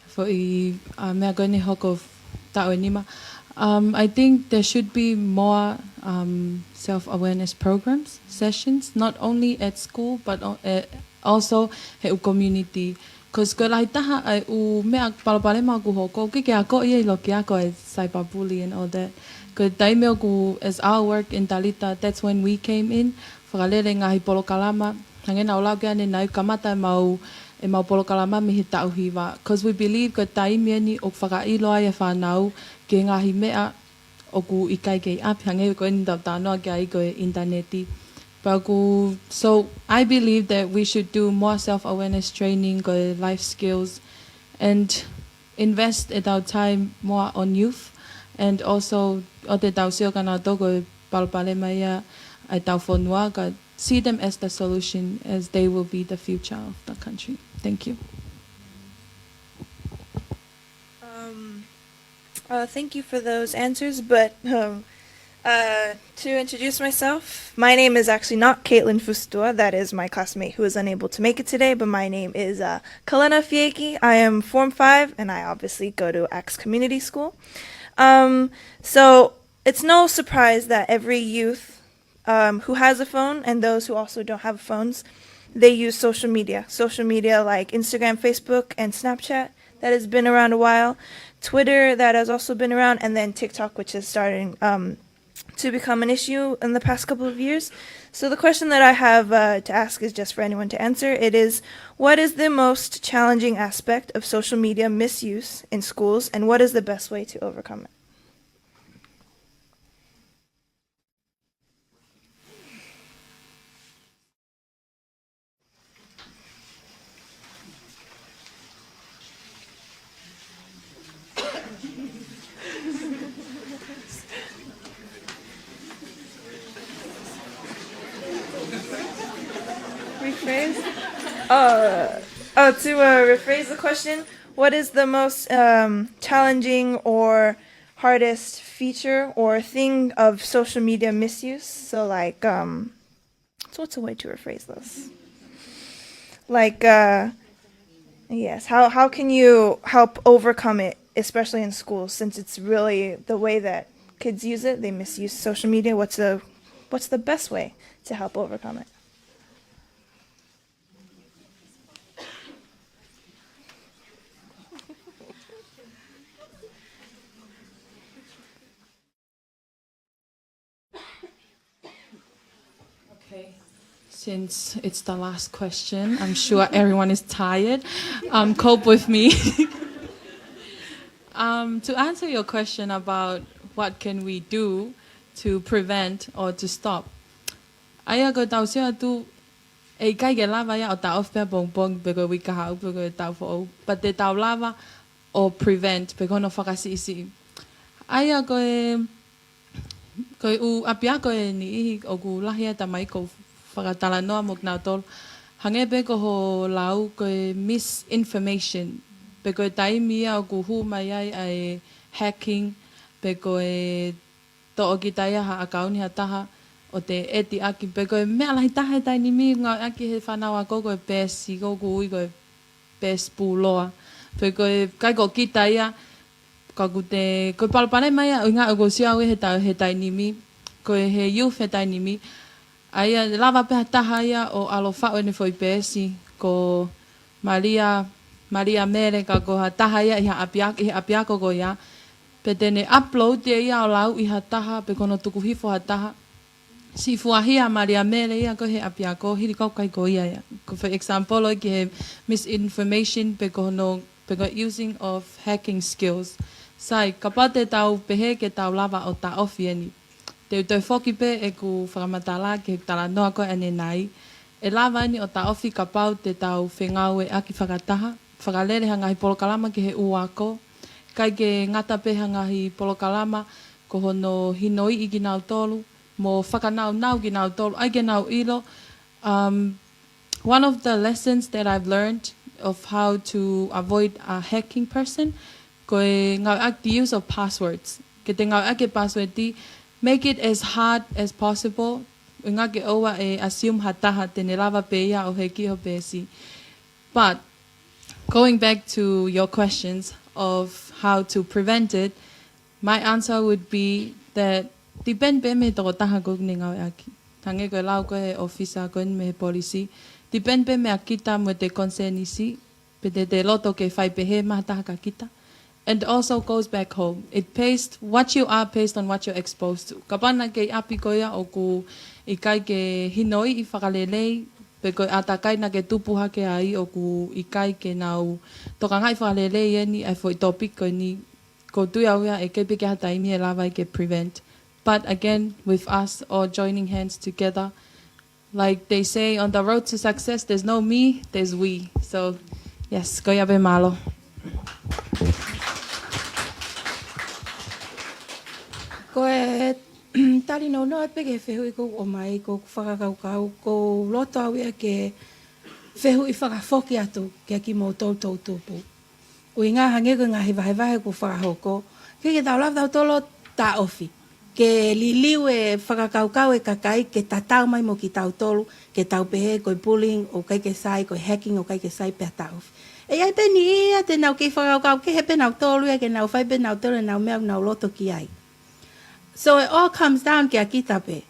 for I mea koe ni hoko I think there should be more self-awareness programs, sessions, not only at school, but also he community. Because ko lai taha ai u mea palapale ma ku hoko, ke ako ia lo ke ako e cyberbullying and all that. Ko taimeo ku as our work in Talita, that's when we came in. Whakalele ngahi polo kalama, hangena o lau ke ane nau kamata e mau polo kalama me he tauhiwa. Because we believe ka taimea ni o whakailo ai e whanau ke ngahi mea o ku ikai kei api hange ko e tanoa ke ai ko e interneti. So I believe that we should do more self-awareness training, go life skills, and invest at our time more on youth. And also, o te tau seo kana toko palpale maya ai tau whanua, see them as the solution, as they will be the future of the country. Thank you. Thank you for those answers, but to introduce myself, my name is actually not Caitlin Fustua. That is my classmate who is unable to make it today, but my name is Kalena Fieki. I am Form 5, and I obviously go to Axe Community School. So it's no surprise that every youth who has a phone, and those who also don't have phones, they use social media. Social media like Instagram, Facebook, and Snapchat, that has been around a while. Twitter, that has also been around, and then TikTok, which is starting to become an issue in the past couple of years. So the question that I have to ask is just for anyone to answer. It is, what is the most challenging aspect of social media misuse in schools, and what is the best way to overcome it? Rephrase? To rephrase the question, what is the most challenging or hardest feature or thing of social media misuse? So like, so what's a way to rephrase this? Like, yes, how can you help overcome it, especially in schools, since it's really the way that kids use it, they misuse social media. What's the best way to help overcome it? Since it's the last question, I'm sure everyone is tired. Cope with me. To answer your question about what can we do to prevent or to stop, aya ko tau sia tu e kai ke lava ya o tau fe bong bong bego we ka hau bego tau fo, but te tau lava or prevent bego no fakasisi. Aya ko u apia ko ni o ku lahia ta mai ko whakatala noa mo knau tolu. Hange pe ko ho lau koe misinformation. Pe koe taimi au ku hu mai ai hacking. Pe koe to o ki taia ha akauni ha taha o te eti aki. Pe koe mea lahi taha e taini mi ngau aki he whanau a koe pēsi, koe ui koe pēs pūloa. Pe koe kai ko ki taia, kaku te, koe palapane mai a ngā ko siawe he taini mi, koe he youth he taini mi. Aia lava peha taha ia o alo whao ene foi pēsi, ko Maria Mere ka ko ha taha ia iha apiako ko ia. Pe tene upload ia o lau iha taha, pe kono tuku hifo ha taha. Si fuahia Maria Mere ia ko he apiako, hiri kau kai ko ia ia. Ko for example, ki he misinformation pe kono using of hacking skills. Sai, kapate tau pehe ke tau lava o ta ofi eni. Te utoi whoki pe e ku whakamatala ke tala noa koe ane nai. E lava ni o ta ofi ka pau te tau whengau e aki whakataha. Whakalere hangahi polokalama ke he uako. Kai ke ngata pe hangahi polokalama ko hono hinoi i ki nau tolu. Mo whakanau nau ki nau tolu. Ai ke nau ilo. One of the lessons that I've learned of how to avoid a hacking person ko e ngau ak the use of passwords. Ke te ngau ake password di make it as hard as possible. Nga ke owa e assume hataha tene lava pe ia o he kiho pesi. But going back to your questions of how to prevent it, my answer would be that depend pe me toko taha ko ni ngau aki. Tange ko lau ko he officer ko me he policy. Depend pe me akita mo te konsenisi. Pe te loto ke fai pe he maha taha ka kita. And also goes back home. It based what you are based on what you're exposed to. Kapana ke api ko ia o ku i kai ke hinoi i whakalelei, pe ko atakai na ke tupuha ke ai o ku i kai ke nau toka ngai whakalelei e ni ai foi topic ko ni ko tui au ia e kepi ke hata imi e lawa i ke prevent. But again, with us all joining hands together, like they say, on the road to success, there's no me, there's we. So, yes, ko ia be malo. Ko e tari no no pe ke fehu ko o mai ko whakakaukau ko loto au ia ke fehu i whakafoki atu ke ki mo tau tupu. Ui ngā hange ko ngā hiwahewahe ko whakahoko ke tau lau tau tolo ta ofi. Ke liliu e whakakaukau e kakai ke tatau mai mo ki tau tolu ke tau pehe ko bullying o kai ke sai ko hacking o kai ke sai pe ta ofi. E ai pe ni ia te nau ke whakakaukau ke he pe nau tolu ia ke nau whai pe nau tolu nau mea nau loto ki ai. So it all comes down ke a kita pe.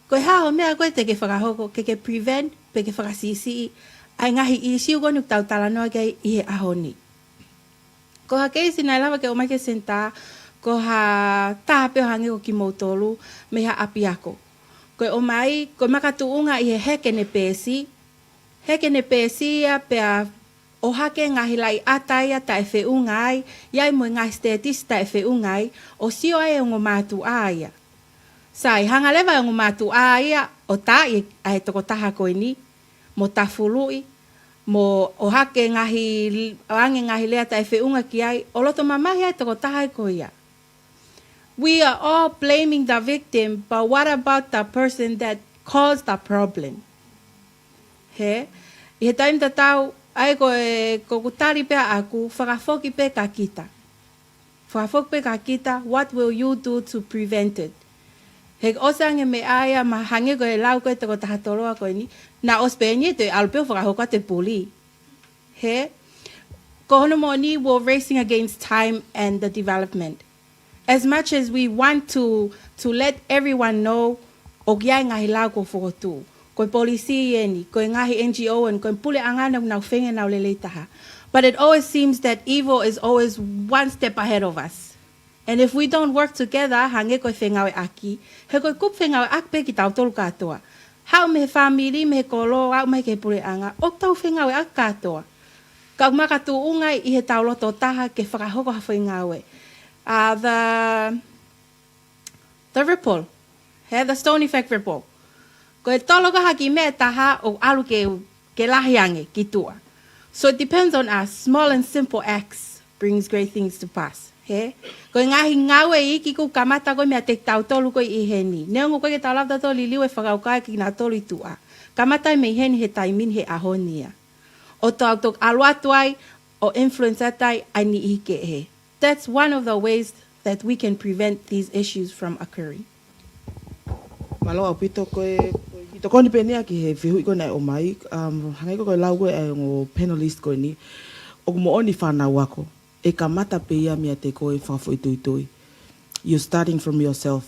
Koe hao mea koe te ke whakahoko, ke prevent, pe ke whakasisi, ai ngahi i siu konu tau talanoa kei i he ahoni. Ko ha keisi nai lava ke o mai ke senta, ko ha taha peo hange ko ki mautolu, me ha api ako. Koe o mai, koe makatuunga i he hekene pēsi ia pea o hake ngahi lai ataia ta e whiungai, iai mo ngahi statis ta e whiungai, o sio ai o ngō mātu aia. Sai, hanga lewa o ngō mātu aia, o tā i ai toko taha koe ni, mo tafului, mo o hake ngahi, ange ngahi lea ta e whiunga ki ai, o loto mamahi ai toko taha koe ia. We are all blaming the victim, but what about the person that caused the problem? He? I he taim tatau, ai ko kutari pe aku, whakafoki pe ka kita. Whakafoki pe ka kita, what will you do to prevent it? He osange me aia, ma hange ko e lau koe te ko tahatoroa koe ni, na ospenye te alpeo whakahoka te puli. He? Ko hono mo ni, we're racing against time and the development. As much as we want to let everyone know, o giai ngahi lau ko whokotu. Koe polisi ni, koe ngahi NGO and koe pule angana nau whenga nau lelei taha. But it always seems that evil is always one step ahead of us. And if we don't work together, hange koe whengawe aki, he koe kup whengawe akpe ki tau tolu katoa. Hau me he family, me he kolo, au me ke pule anga, o tau whengawe ak katoa. Kau makatu ungai i he tau loto taha ke whakahoko ha whengawe. The ripple, the stone effect ripple. Ko e tolo ka haki mea taha o alu ke lahiange ki tua. So it depends on us. Small and simple acts brings great things to pass. He? Ko ngahi ngawe iki ku kamata ko mea te tau tolu ko i he ni. Neo ngu koe ke tau lafta tolu liwe whakaukai ki nga tolu i tua. Kamatai me hen he taimin he ahonia. O tau tok aluatuai o influence atai ani ike he. That's one of the ways that we can prevent these issues from occurring. Malo au pito koe to koni penia ki he whihui ko nei o mai hangai ko lau koe ai ngo panelist ko ni o mo oni whanau wako e ka mata pe ia mea te koe whawhoi tui. You're starting from yourself.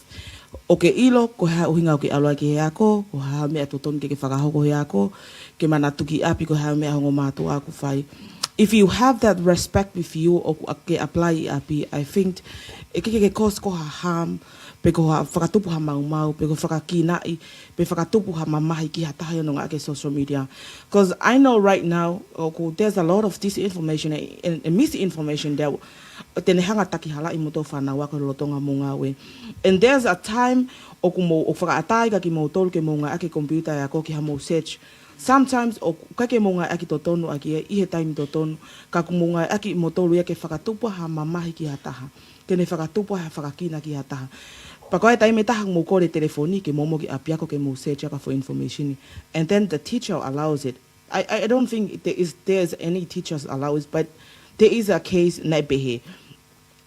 O ke ilo ko ha uhinga o ke aloa ki he ako ko ha mea totoni ke whakahoko he ako ke mana tuki api ko ha mea hongo mātu ako whai. If you have that respect with you o ke apply api, I think e ke kos ko ha harm pe ko ha whakatupu ha mau pe ko whakakinai pe whakatupu ha mamahi ki ha tahi no ngā ke social media. Because I know right now there's a lot of disinformation and misinformation that tene hanga taki hala I moto whanau wako lotonga mo ngā we. And there's a time o whakaatai ka ki mo tolu ke mo ngā ake computer ya ko ki ha mo search. Sometimes o kake mo ngā aki totonu aki e ihe taimi totonu ka mo ngā aki mo tolu ya ke whakatupu ha mamahi ki ha taha. Kene whakatupu ha whakakina ki ha taha. Pakoe taime taha mo kore telefoni ke momo ki apiako ke mo search aka for information. And then the teacher allows it. I don't think there's any teachers allows, but there is a case na behe.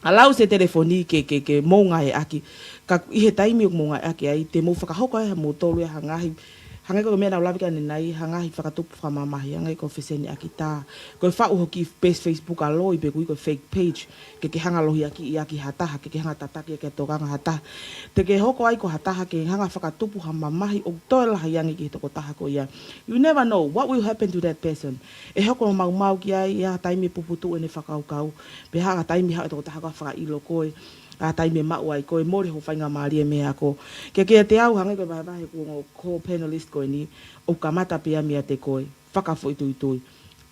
Allows the telefoni ke mo ngā e aki. Ka ihe taimi o mo ngā aki ai te mo whakahoko e ha mo tolu e hangahi. Hangai ko mea na ulawika ni nai, hangai whakatupu whamamahi, hangai ko wheseni aki tā. Ko whau hoki base Facebook aloi, pe kui ko fake page, ke hanga lohi aki i aki hataha, ke hanga tataki ke tokanga hataha. Te ke hoko ai ko hataha ke hanga whakatupu hamamahi, o toi laha yangi ki toko taha ko ia. You never know what will happen to that person. E hoko mau ki ai, ia taimi puputu e ne whakaukau, pe hanga taimi hao e toko taha ko whakailo koe. A taime mau ai koe mori ho whainga maari e mea ko. Ke te au hangai koe mahi ko panelist koe ni, o ka mata pia mea te koe, whakafo tui.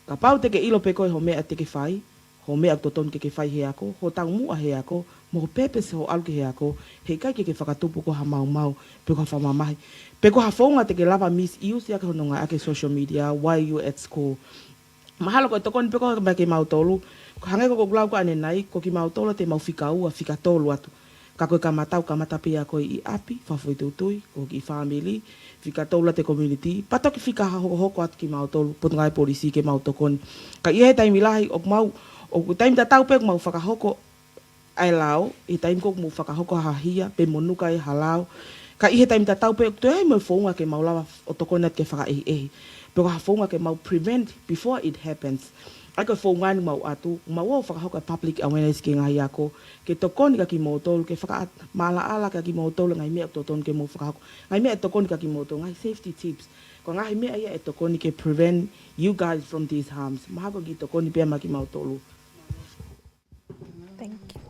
Ka pau te ke ilo pe koe ho mea te ke whai, ho mea toton ke whai he ako, ho tau mua he ako, mo ho pepese ho aluke he ako, he kai ke whakatupu ko ha mau, pe ko ha whamamahi. Pe ko ha whaunga te ke lava misuse ake hononga ake social media, while you at school. Mahalo koe tokoni pe ko ke mau tolu, hangai ko glau ko ane nai, ko ki mau tolo te mau whika tolu atu. Ka koe ka mata pia koe I api, whawhoi tui, ko ki family, whika tolu te community, pato ki whika hoko atu ki mau tolu, potungai polisi ke mau tokoni. Ka ia he taimi lahi, o taimi ta tau pe ko mau whakahoko ai lao, I taimi ko mau whakahoko hahia, pe monuka e halau. Ka ia he taimi ta tau pe, to e mau whaunga ke mau lawa o tokoni atu ke whaka ehi. Pe ko ha whaunga ke mau prevent before it happens. Ai ko whaungani mau atu, mau o whakahoka public awareness ke ngai ako, ke tokoni ka ki mo tolu, ke whaka maala ka ki mo tolu, ngai mea totoni ke mo whakahoko, ngai mea tokoni ka ki mo tolu, ngai safety tips, ko ngai mea ia e tokoni ke prevent you guys from these harms. Maha ko ki tokoni pia ma ki mo tolu. Thank you.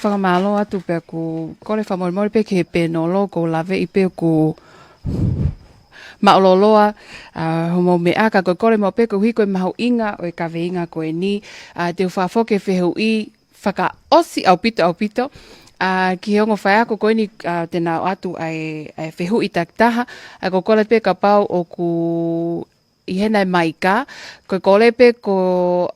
Whakamalo atu pe ku kore whamori pe ke he penolo ko lave I pe ku maololoa homo me aka ko kore mo pe ku hiko mahu inga o ka veinga ko ni te whafoke whehu I whaka osi au pito ki hongo whai ako ko ni tena atu ai whehu I taktaha ko kore pe ka pau o ku I henai maika ko kore pe ko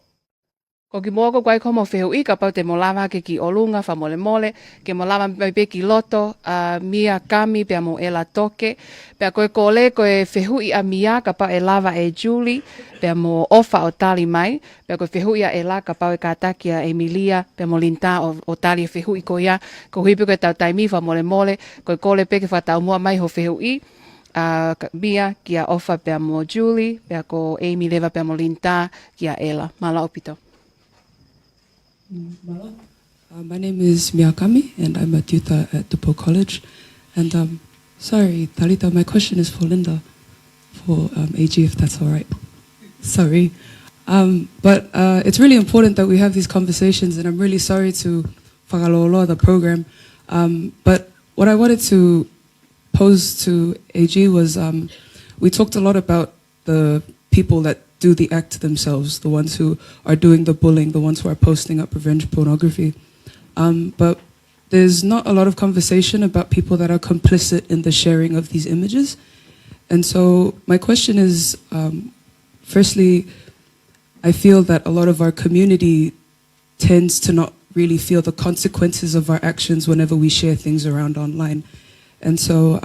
ki mogo kwai komo whehu I ka pau te molava ke ki olunga wha mole ke molava mai pe ki loto mia kami pia mo ela toke pia koe kole koe whehu I a mia ka pau e lava e Julie pia mo ofa o tali mai pia koe whehu I a e la ka pau e katakia Emilia pia mo linta o tali e whehu I ko ia ko hipi koe tau taimi wha mole koe kole pe ke wha tau mua mai ho whehu I mia kia ofa pia mo Julie pia ko Amy leva pia mo linta kia ela mala opito. My name is Miyakami, and I'm a tutor at Dupo College. And sorry, Talita, my question is for Linda, for AG, if that's all right. Sorry. But it's really important that we have these conversations, and I'm really sorry to Fangaloto, the program. But what I wanted to pose to AG was we talked a lot about the people that do the act themselves, the ones who are doing the bullying, the ones who are posting up revenge pornography. But there's not a lot of conversation about people that are complicit in the sharing of these images. And so my question is, firstly, I feel that a lot of our community tends to not really feel the consequences of our actions whenever we share things around online. And so,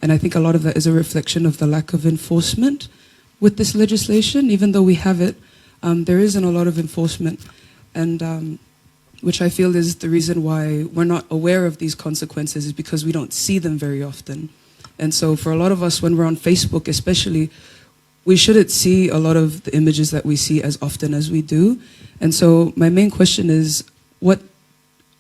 and I think a lot of that is a reflection of the lack of enforcement with this legislation. Even though we have it, there isn't a lot of enforcement, and which I feel is the reason why we're not aware of these consequences, is because we don't see them very often. And so for a lot of us, when we're on Facebook especially, we shouldn't see a lot of the images that we see as often as we do. And so my main question is, what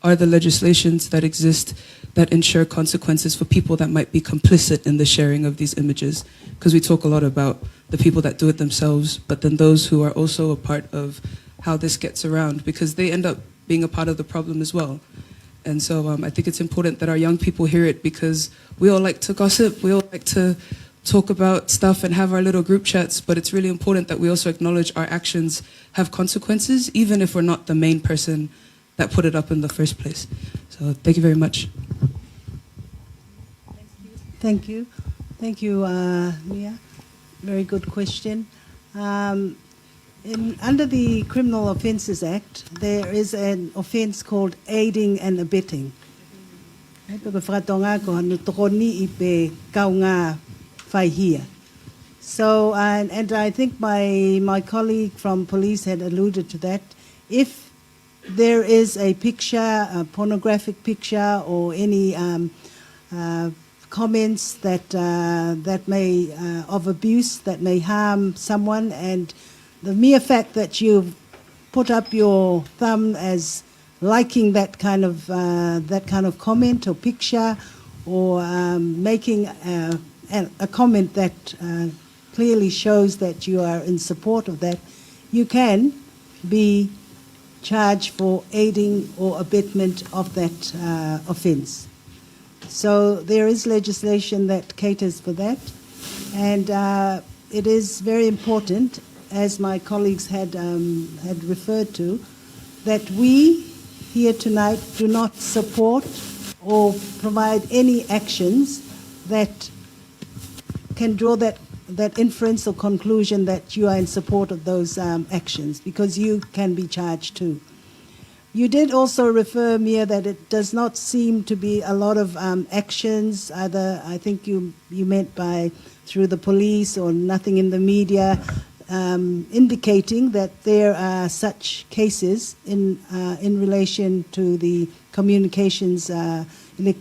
are the legislations that exist that ensure consequences for people that might be complicit in the sharing of these images? Because we talk a lot about the people that do it themselves, but then those who are also a part of how this gets around, because they end up being a part of the problem as well. And so I think it's important that our young people hear it, because we all like to gossip, we all like to talk about stuff and have our little group chats, but it's really important that we also acknowledge our actions have consequences, even if we're not the main person that put it up in the first place. So thank you very much. Thank you. Thank you, Mia. Very good question. Under the Criminal Offences Act, there is an offence called aiding and abetting. So, and I think my colleague from police had alluded to that. If there is a picture, a pornographic picture, or any comments that may of abuse that may harm someone, and the mere fact that you've put up your thumb as liking that kind of comment or picture, or making a comment that clearly shows that you are in support of that, you can be charged for aiding or abetment of that offence. So there is legislation that caters for that, and it is very important, as my colleagues had referred to, that we here tonight do not support or provide any actions that can draw that inference or conclusion that you are in support of those actions, because you can be charged too. You did also refer, Mia, that it does not seem to be a lot of actions, either I think you meant by through the police or nothing in the media, indicating that there are such cases in relation to the Communications,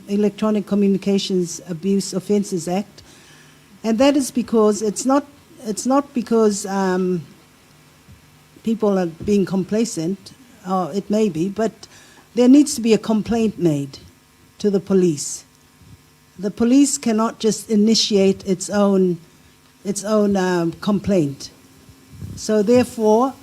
Electronic Communications Abuse Offences Act. And that is because it's not because people are being complacent, or it may be, but there needs to be a complaint made to the police. The police cannot just initiate its own complaint. So therefore,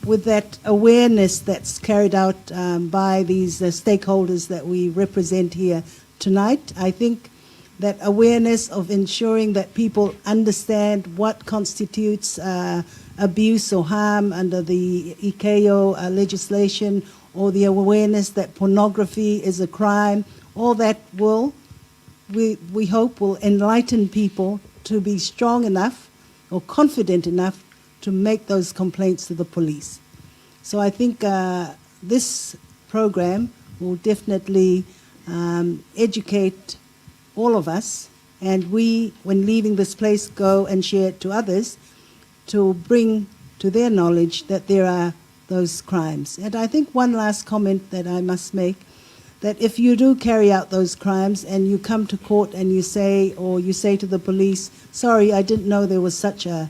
with that awareness that's carried out by these stakeholders that we represent here tonight, I think that awareness of ensuring that people understand what constitutes abuse or harm under the ICAO legislation, or the awareness that pornography is a crime, all that we hope will enlighten people to be strong enough or confident enough to make those complaints to the police. So I think this program will definitely educate all of us, and we, when leaving this place, go and share it to others to bring to their knowledge that there are those crimes. And I think one last comment that I must make, that if you do carry out those crimes and you come to court and you say to the police, sorry, I didn't know there was such an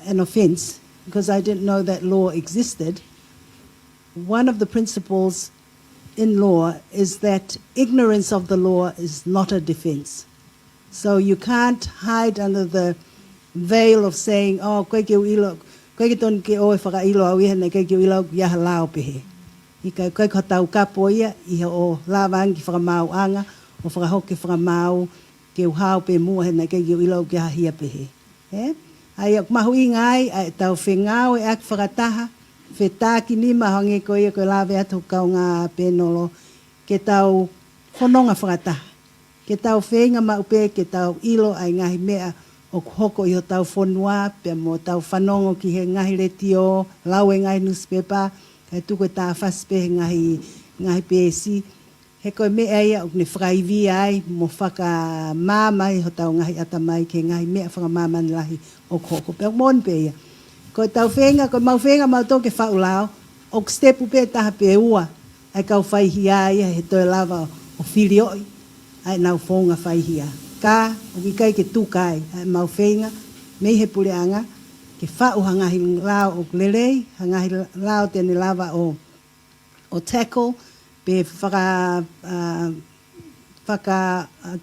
offence, because I didn't know that law existed. One of the principles in law is that ignorance of the law is not a defense. So you can't hide under the veil of saying, oh, koe ke ilo, koe ke ton ke oe whakailo au iha nei koe ke ilo iaha lao pehe. Ika koe ka tau kapo ia, iha o lawangi whakamau anga, o whakahoke whakamau, ke uhao pe mua he nei koe ke ilo iaha hia pehe. Ai ak mahui ngai, ai tau whengau e ak whakataha, whetaki ni mahange ko ia ko lawe atu kau ngā penolo, ke tau whanonga whakataha, ke tau whenga maupe, ke tau ilo ai ngahi mea o hoko i ho tau whanua, pe mo tau whanongo ki he ngahi reti o, lau e ngahi newspaper, kai tuko tā whaspe he ngahi ngai pesi he koe me ai o ne fraivi ai mo whaka māmai ho tau ngahi atamai ke ngai mea whaka māmani lahi o koko pe mon pe ia. Ko tau whenga, ko mau whenga mau tō ke whaulao o stepu pe taha pe ua ai kau whaihi ai he toi lava o whiri oi ai nau whonga whaihi a. Ka o ki kai ke tūkai ai mau whenga mei he pureanga ke whau hangahi lao o lelei, hangahi lao tene lava o tackle, pe whaka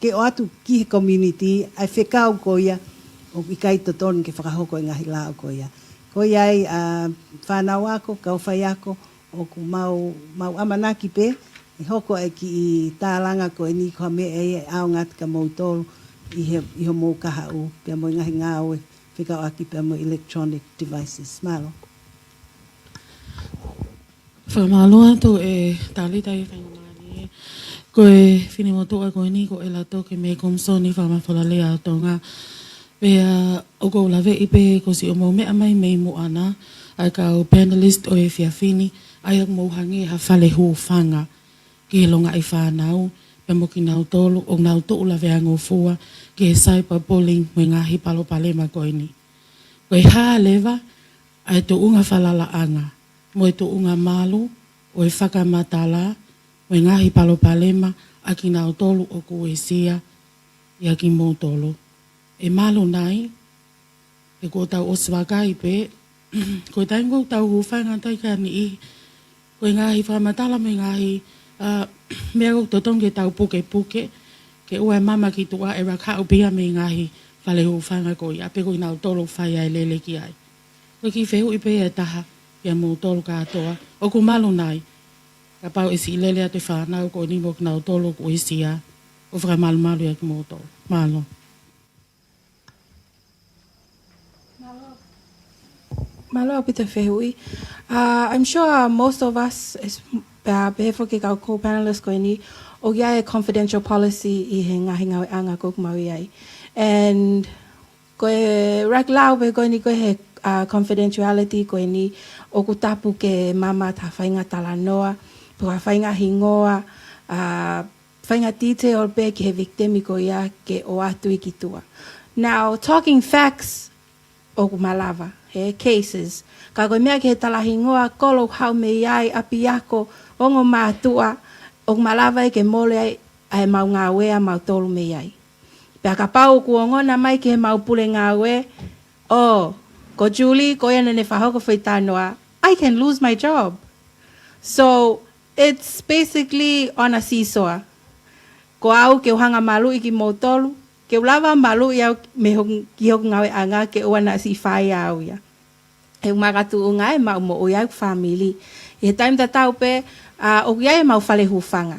ke o atu ki he community, ai whekau ko ia, o i kai totoni ke whakahoko i ngahi lao ko ia. Ko ia ai whanau ako, kau whai ako, o ku mau amanaki pe, i hoko e ki i tālanga ko e ni ko me e ao ngati ka mautolu i ho mou kaha u, pia mo i ngahi ngāwe, whikau aki pia mo electronic devices. Malo. Whamaloa tō e tālita i whaingamari. Ko e whini mo tōa koe ni ko e lato ke me komsoni whamawhala lea o Tonga. Pea o kou lawe i pe ko si o mou mea mai mei mo ana. Ai ka o panelist o e whiawhini. Ai ak mou hangi ha whale hu whanga. Ki he longa i whanau. Pea mo ki nau tolu o nau tōu lawe ango fua. Ki he cyber bullying mo ngahi palo palema koe ni. Ko e haa lewa ai tō unga whalala anga. Mo e tō unga malu, o e whakamatala, o e ngahi palo palema, a ki nao tolu o ko e sia, i a ki mō tolu. E malu nai, e ko tau o swakai pe, ko e taingo tau huwhanga taika ni i, ko e ngahi whakamatala me ngahi, mea ko totonge tau puke, ke ua e mama ki tua e rakau pia me ngahi, whale huwhanga ko i, a pe ko i nao tolu whai ai lele ki ai. Ko ki whehu i pe e taha, pia mō tolu katoa. O ku malu nai, ka pau e si lelea te whanau ko ni mok nau tolu ko isia, o whaka malu e ki mō tolu. Malo. Malo pita whehui. I'm sure most of us, behefo ke kau co-panelists ko ni, o gia e confidential policy i he ngahi ngau anga ko kumawi ai. And ko e rak lau pe ko ni ko he confidentiality ko ni o ku tapu ke mama ta whainga talanoa, pua whainga hingoa, whainga detail pe ki he victimi ko ia ke o atu i ki tua. Now, talking facts o ku malava, he cases, ka koe mea ki he talahingoa, kolo hau me iai, api ako, ongo mātua, o ku malava e ke mole ai, ai mau ngā wea mau tolu me iai. Pea ka pau ku ongona mai ki he mau pule ngā we, ko Julie, ko ia nene whahoko whaitanoa, I can lose my job. So, it's basically on a seesaw. Ko au ke uhanga malu i ki motolu, ke ulawa malu i au me ki hoku ngawe anga ke uana si whai au ia. He umagatu unga e mau mo o iau family. I he time tatau pe, o ia e mau whale hufanga.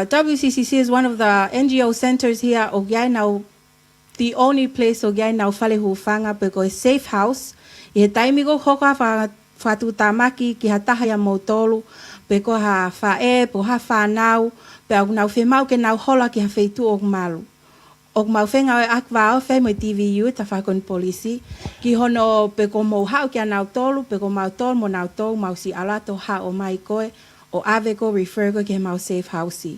WCCC is one of the NGO centers here, o ia now the only place o gai nau whale hufanga pe ko e safe house. I he taimi ko hoka whatu tamaki ki ha taha ia mautolu pe ko ha whae po ha whanau pe au nau whemau ke nau hola ki ha wheitu o malu. O mau whenga o akwao whai mo TVU ta whakon polisi ki hono pe ko mau hau ki a nau tolu pe ko mau tolu mo nau tolu mau si alato ha o mai koe o ave ko refer ko ki he mau safe house.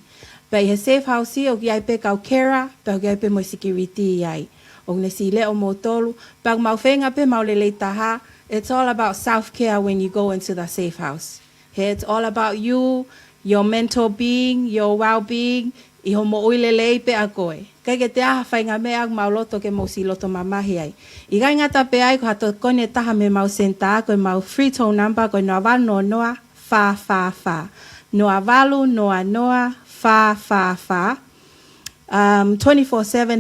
Pe he safe house o ki ai pe kau kera, pe o ki ai pe mo security iai. O ne si le o mo tolu, pe au mau whenga pe mau lele taha, it's all about self-care when you go into the safe house. It's all about you, your mental being, your well-being, i ho mo uilele pe a koe. Kai ke te aha whainga mea mau loto ke mo si loto mamahi ai. I gai ngata pe ai ko hato kone taha me mau senta, ko mau free toll number, ko noa walu noa noa, fa fa fa. Noa walu noa noa, fa fa fa. 24/7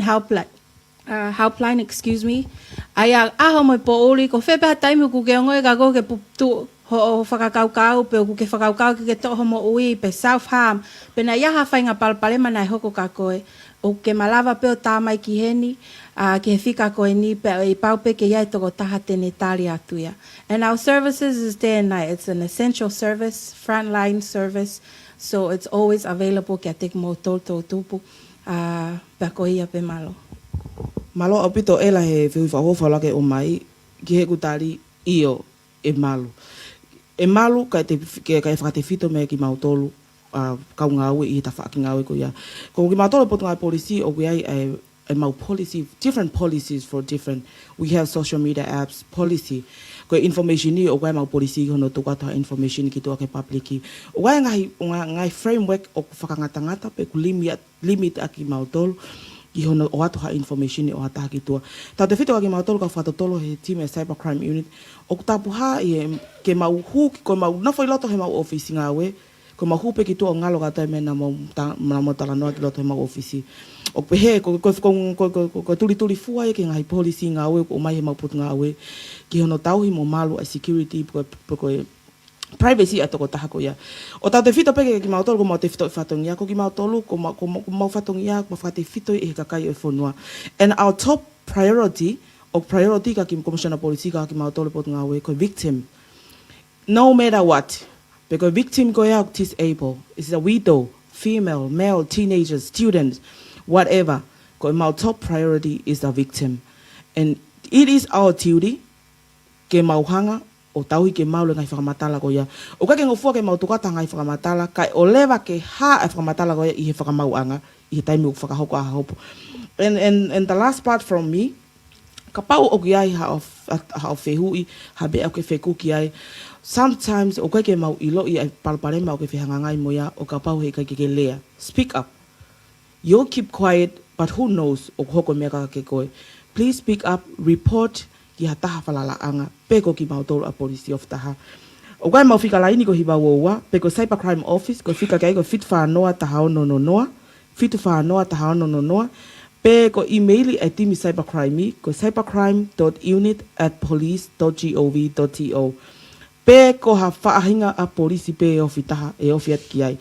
helpline, excuse me. Aya aho mo po uli ko fe pa taimi ku ke ngoi ka go ke tu ho whakakaukau pe ku ke whakaukau ke toho mo ui pe self-harm pe na iaha whainga palpale mana hoko ka koe o ke malava pe o tāmai ki heni ke whika koe ni pe i paupe ke iai toko taha tene tali atuia. And our services is day and night. It's an essential service, frontline service, so it's always available ke atek mo tolto tupu pe ko ia pe malo. Malo apito ela he whiu whawhawha lake o mai ki he kutari io e malu. e malu ka te whakatewhito me ki mautolu kau ngawe I ta whaaki ngawe ko ia. Ko ki mautolu potu ngai polisi o kui ai mau policy, different policies for different, we have social media apps, policy, ko information ni o kai mau polisi hono tukata information ki toa ke public o kai ngai framework o whakangatangata pe ku limit aki mautolu I hono o atu ha information o ata ki toa. Ta te whito ki mautolu ka whatotolo he team e cybercrime unit o tapu ha I ke mau hu ko mau na foi loto he mau office ngawe ko mau hu pe ki toa ngalo ka tai me na mau tala noa ki loto he mau office o pehe ko tuli fua ke ngai policy ngawe ko mai he mau putu ngawe ki hono tauhi mo malu a security ko privacy ato ko taha ko ia. O tau te whito peke ki mautolu ko mau te whito whatongi ia ko ki mautolu ko mau whatongi ia ko whate whito he kakai e whonua. And our top priority o priority ka ki commissioner policy ka ki mautolu potu ngawe ko victim. No matter what. Because victim ko ia disabled. It's a widow, female, male, teenagers, students, whatever. Ko our top priority is the victim. And it is our duty ke mauhanga o tauhi ke maule ngai whakamatala ko ia. O ka ke ngofua ke mautukata ngai whakamatala, kai o lewa ke ha e whakamatala ko ia I he whakamauanga, I he taimi o whakahoko a hopo. And the last part from me, ka pau o ki ai ha o whehui, ha be au ke wheku ki ai. Sometimes o ke mau ilo I palparema o ke whehangangai mo ia, o ka pau he kai ke lea. Speak up. You'll keep quiet, but who knows o hoko mea ka ke koe. Please speak up, report, ki ha taha whalalaanga, peko ki mautolu a polisi of taha. O kai mau whika laini ko hiba woua, peko cybercrime office, ko whika kai ko fit whanoa taha ono no noa, fit whanoa taha ono no noa, peko emaili e timi cybercrime, ko cybercrime.unit@police.gov.to. Peko ha whaahinga a polisi pe e ofi taha, e ofi at ki ai.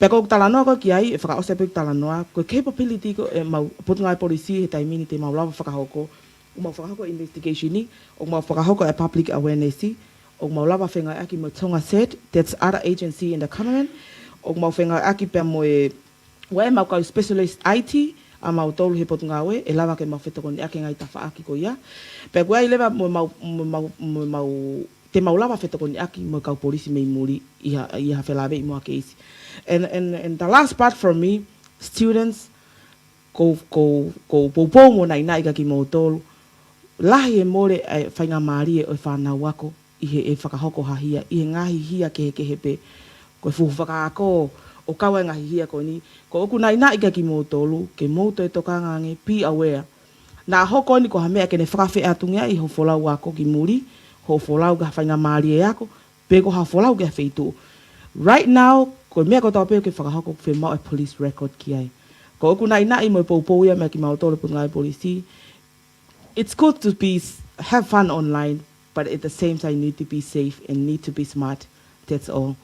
Peko talanoa ko ki ai, e whakaose peko talanoa, ko capability ko e mau putungai polisi he taimini te mau lawa whakahoko, o mau whakahoko investigation ni, o mau whakahoko a public awareness ni, o mau lawa whenga aki mo Tonga said, that's other agency in the government, o mau whenga aki pe mo e, wae mau kau specialist IT, a mau tolu he potu ngawe, e lawa ke mau whetoko ni ake ngai tawha aki ko ia. Pe kua I lewa mo te mau lawa whetoko ni aki mo kau polisi mei muri, iha whelawe I mua ke isi. And the last part from me, students, ko popo mo nai ka ki mo tolu, lahi e more e whainga maari e o whanau wako I he e whakahoko hahia, I he ngahi hia ke hepe, ko e fuhu whakaako o kawa ngahi hia ko ni, ko oku nai ka ki mo tolu, ke mouto e toka ngange, be aware. Nā hoko ni ko hamea ke ne whakawhi atungia I ho wholau wako ki muri, ho wholau ka whainga maari e ako, pe ko ha wholau ka wheitu. Right now, ko mea ko tau peo ke whakahoko whi mau e police record ki ai. Ko oku nai mo e poupou ia mea ki mautolu pu ngai polisi. It's good to have fun online, but at the same time, you need to be safe and need to be smart. That's all.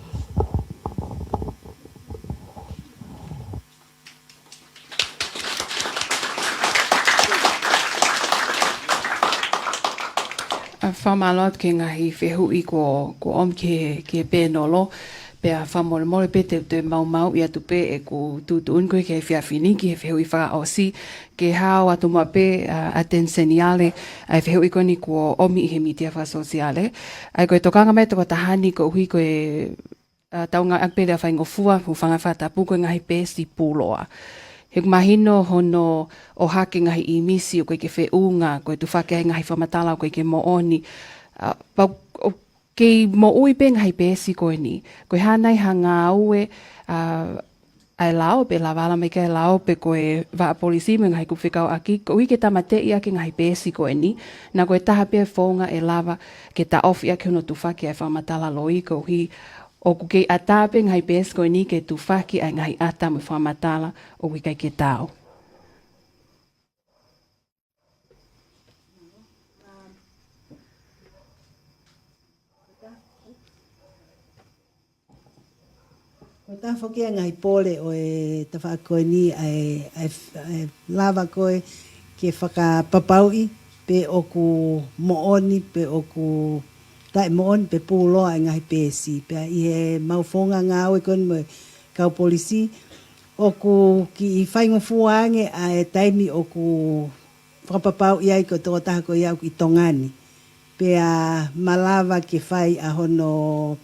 Whamalot ke ngahi whehui ko om ke pēnolo, pea whamore pe te mau I atu pe e ko tutu unkoe ke whiawhini ki he whehui wha osi, ke hao atu ma pe atenseniale, ai whehui ko ni ko omi I he mitia wha sosiale. Ai koe tokanga mai toko tahani ko hui koe taunga akpe rea whaingofua, hu whangawhatapu koe ngahi pe si pūloa. He mahino hono o hake ngahi I misi o koe ke wheunga, koe tu whake ngahi whamatala o koe ke mooni. Kei mo ui pe ngahi pēsi koe ni. Koe hanai hanga aue ai lao pe la wala me ke lao pe koe wa polisi me ngahi kuwhikau aki. Ko ui ke tamate I ake ngahi pēsi koe ni. Na koe taha pe whaunga e lava ke ta ofi ake hono tu whake ai whamatala loi ko hi. O ku kei atape ngai pēsi koe ni ke tu whaki ai ngahi ata me whamatala o wikai ke tau. Ko tā whokia ngai pōle o e te whaakoe ni ai lava koe ke whakapapaui pe o ku mooni pe o ku tai mooni pe pūloa ai ngai pēsi. Pe I he mauwhonga ngā oe koe mo kau polisi o ku ki I whaingofuange a e taimi o ku whakapapau I ai ko tō taha ko I au ki Tongani. pea malawa ke whai a hono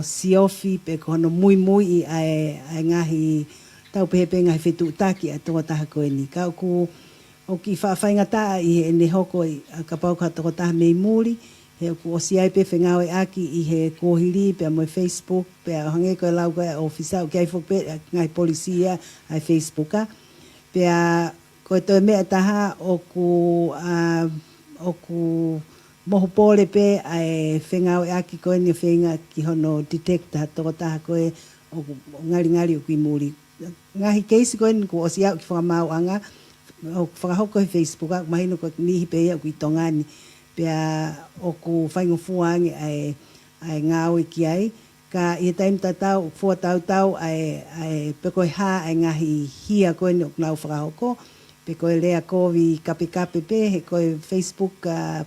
siofi pe ko hono Moimoi ai ngahi tau pepe ngahi whetu taki a Tongatapu koe ni. Ka o ki whawhaingata i he ne hoko i ka pau ka Tongatapu mei muri, he o si ai pe whengawe aki i he kōhiri pe mo Facebook, pe a hange koe lau koe ofisa o ki ai whokpe ngai polisia ai Facebooka. Pe a koe toi mea taha o ku moho pōle pe ai whengawe aki koe ni whenga ki hono detector Tongatapu koe o ngari o ki muri. Ngahi keisi koe ni ko o si au ki whakamau anga, o whakahoko he Facebook ak mahino ko mihi pe ia ki tongani pea o ku whaingo fuangi ai ngāwe ki ai ka i taim tatau fua tau ai peko ha ai ngahi hia koe ni o nau whakahoko pe koe lea kovi kape pe he koe Facebook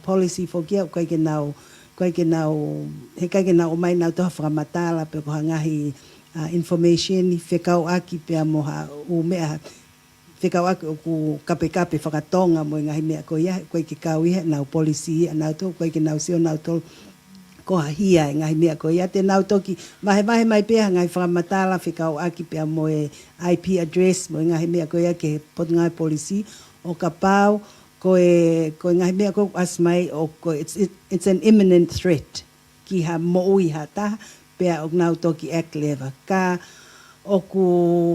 policy fokia koe ke nau he kai ke nau o mai nau toha whakamatala pe koha ngahi information whekau aki pea moha u mea whekau aki o ku kape whakatonga mo ngahi mea koe ia koe ke kau ia nau policy nau to koe ke nau sio nau to koha hia ngahi mea koe ia te nau toki mahe mai pea ngai whakamatala whekau aki pea mo IP address mo ngahi mea koe ia ke pot ngai policy o ka pau koe ngahi mea koe asmai o koe it's an imminent threat ki ha mo ui ha taha pea o nau toki act lever ka o ku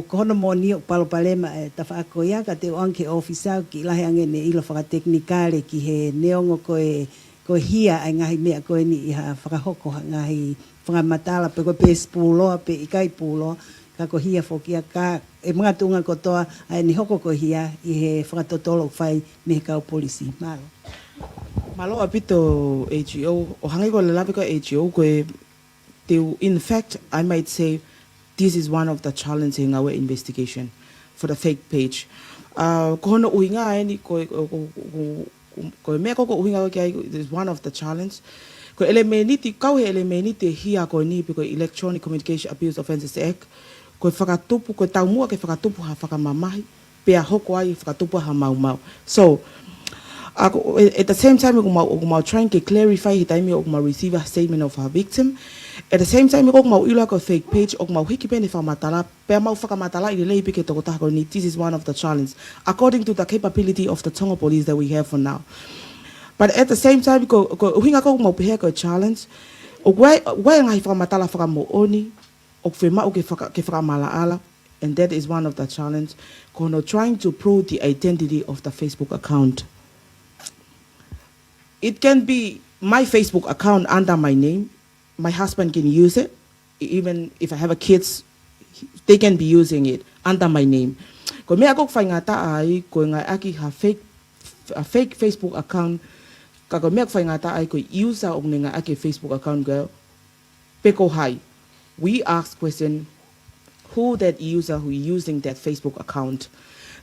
kono moni o palopalema e tawhaako ia ka te oanke ofisa ki lahe ange ne ilo whakateknikare ki he neongo koe hia ai ngahi mea koe ni iha whakahoko ngahi whakamatala pe koe pe spuloa pe ikai puloa ka ko hia whokia ka e mga tunga kotoa ai ni hoko ko hia i he whakatotolo whai me kau polisi. Malo. Malo apito AGO o hangi ko lelape ko AGO koe in fact I might say this is one of the challenges in our investigation for the fake page. Kono uhinga ai ni ko me ko uhinga ai is one of the challenge. Ko elemeniti kau he elemeniti hia ko ni pe ko Electronic Communication Abuse Offences Act ko whakatupu ko taumua ke whakatupu ha whakamamahi pe a hoko ai whakatupu ha mau. So at the same time we trying to clarify he time we receive a statement of our victim. At the same time, we mau ilo ko fake page o mau hiki pene whamatala pe mau whakamatala i lei pike Tongatapu ni. This is one of the challenges according to the capability of the Tonga police that we have for now. But at the same time, ko uhinga ko mau pehe ko challenge o wai ngai whakamatala whakamo oni o whema o ke whakamala and that is one of the challenge kono trying to prove the identity of the Facebook account. It can be my Facebook account under my name. My husband can use it. Even if I have a kids, they can be using it under my name. Ko me ako whaingata ai ko ngai aki ha fake Facebook account. Ka ko me ako whaingata ai ko user o ngai aki Facebook account go peko hai. We ask question who that user who is using that Facebook account.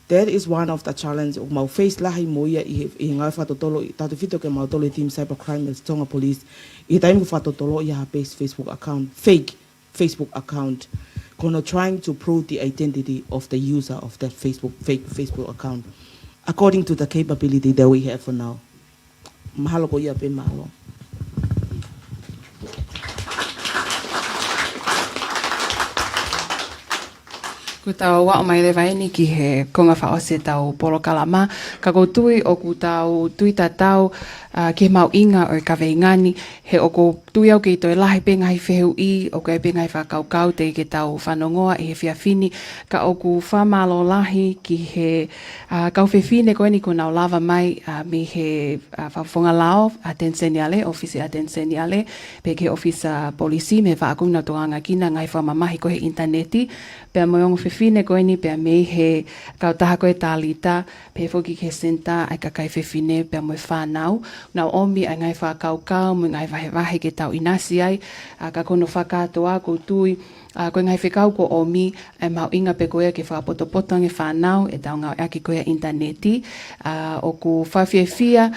That is one of the challenges of my face lahi moia I ngai whatotolo tatu fito ke mau tolo team cybercrime as Tonga police I time ko whatotolo I ha base Facebook account fake Facebook account kono trying to prove the identity of the user of that fake Facebook account according to the capability that we have for now. Mahalo ko ia pe mahalo. Ko tau wa o mai le vaini ki he konga whaose tau polo kalama. Ka ko tui o ku tau tui tatau ke mau inga o ka veingani. He o ko tui au ki toi lahi pe ngai whehu I o ka pe ngai whakaukau te ke tau whanongoa I he whiawhini. Ka o ku whamalo lahi ki he kau whiwhine koe ni ko nau lava mai mi he whawhonga lao atenseniale, ofisi atenseniale. Pe ke ofisa polisi me whaakuna toanga kina ngai whamamahi ko he interneti. Pea moiongo whiwhine koe ni pea mei he kautaha koe tālita pe whoki ke senta ai ka kai whiwhine pea moe whanau. Nau omi ai ngai whakaukau mo ngai wahe ke tau inasi ai ka kono whakatoa ko tui koe ngai whikau ko omi ai mau inga pe koe ke whapotopotange whanau e tau ngau aki koe interneti o ku whawhiawhia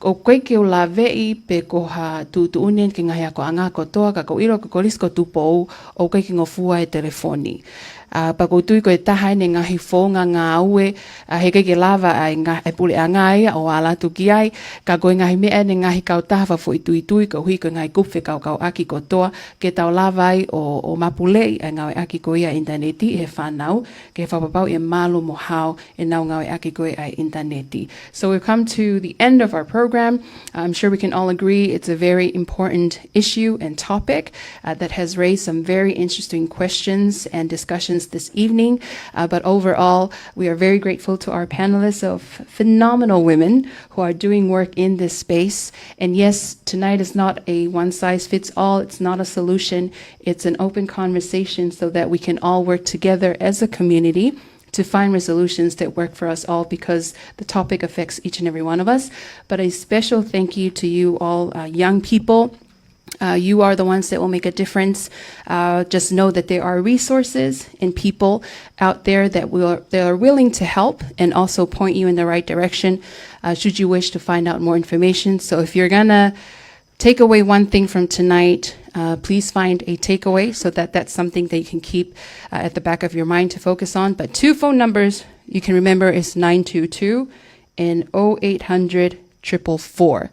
o koe ke o la vei pe ko ha tu unien ke ngai ako anga kotoa ka ko iro ko kolisko tupo o koe ke ngofua e telefoni. pa ko tui ko e taha ne ngahi whonga ngā aue, he ke lava ai pule a ngai o a Latu ki ai, ka koe ngahi mea ne ngahi kau taha fo i tui ko hui ko ngai kuwhi kau aki ko toa, ke tau lava ai o mapulei a ngau aki ko ia interneti he whanau, ke whapapau e malu mo hao e nau ngau aki ko ia interneti. So we've come to the end of our program. I'm sure we can all agree it's a very important issue and topic that has raised some very interesting questions and discussions this evening. But overall, we are very grateful to our panelists of phenomenal women who are doing work in this space. And yes, tonight is not a one-size-fits-all. It's not a solution. It's an open conversation so that we can all work together as a community to find resolutions that work for us all, because the topic affects each and every one of us. But a special thank you to you all young people. You are the ones that will make a difference. Just know that there are resources and people out there that are willing to help and also point you in the right direction should you wish to find out more information. So if you're gonna take away one thing from tonight, please find a takeaway so that that's something that you can keep at the back of your mind to focus on. But 2 phone numbers you can remember is 922 and 0800 444.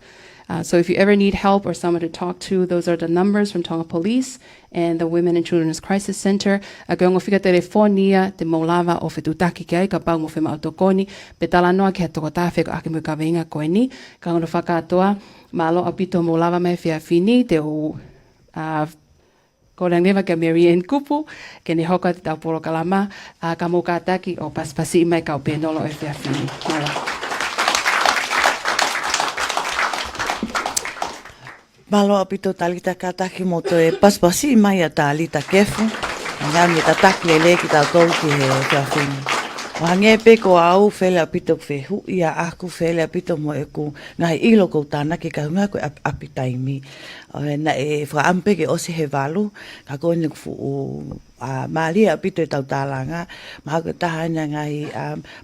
So if you ever need help or someone to talk to, those are the numbers from Tonga Police and the Women and Children's Crisis Center. Ka ngo fika telefonia te maulava o fetutaki ki ai ka pau mo fe mautokoni pe tala noa ki hatoko tawhi ko ake mo ka veinga koe ni. Ka ngono whakatoa malo apito maulava mai fia fini te o ko rang newa ka Mary Ann Kupu ke ne hoka te tau poro kalama ka mo ka taki o paspasi mai ka o penolo e fia fini. Malo apito talita kataki mo to e paspasi mai a talita kefu. Nga mi tataki lele ki tau tolu ki he kawhini. O hange pe ko au fele apito fehu ia aku fele apito mo e ku ngai ilo ko tana ki ka nga ko apitaimi. Na e fra ampe ke osi he valu ka ko ni fu Malia apito e tau tālanga, maha ko taha ina ngai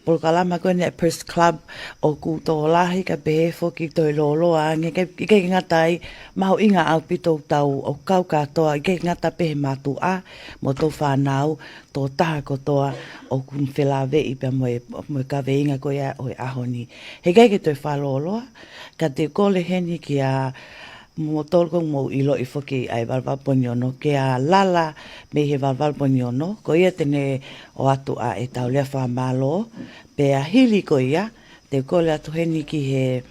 Polkalama ko ni Press Club o ku tō lahi ka behefo ki toi lolo a nge ke ngatai maho inga au pito tau o kau katoa ke ngata pehe matu a mo tō whanau tō taha ko toa o kun whelawe i pia moe ka veinga ko ia o e ahoni. He kei ke toi whaloloa, ka te kole heni ki a mo tolko mo ilo I foki ai valval poniono ke a lala me he valval poniono ko ia tene o atu a e tau lea whamalo pe a hili ko ia te kole atu heni ki he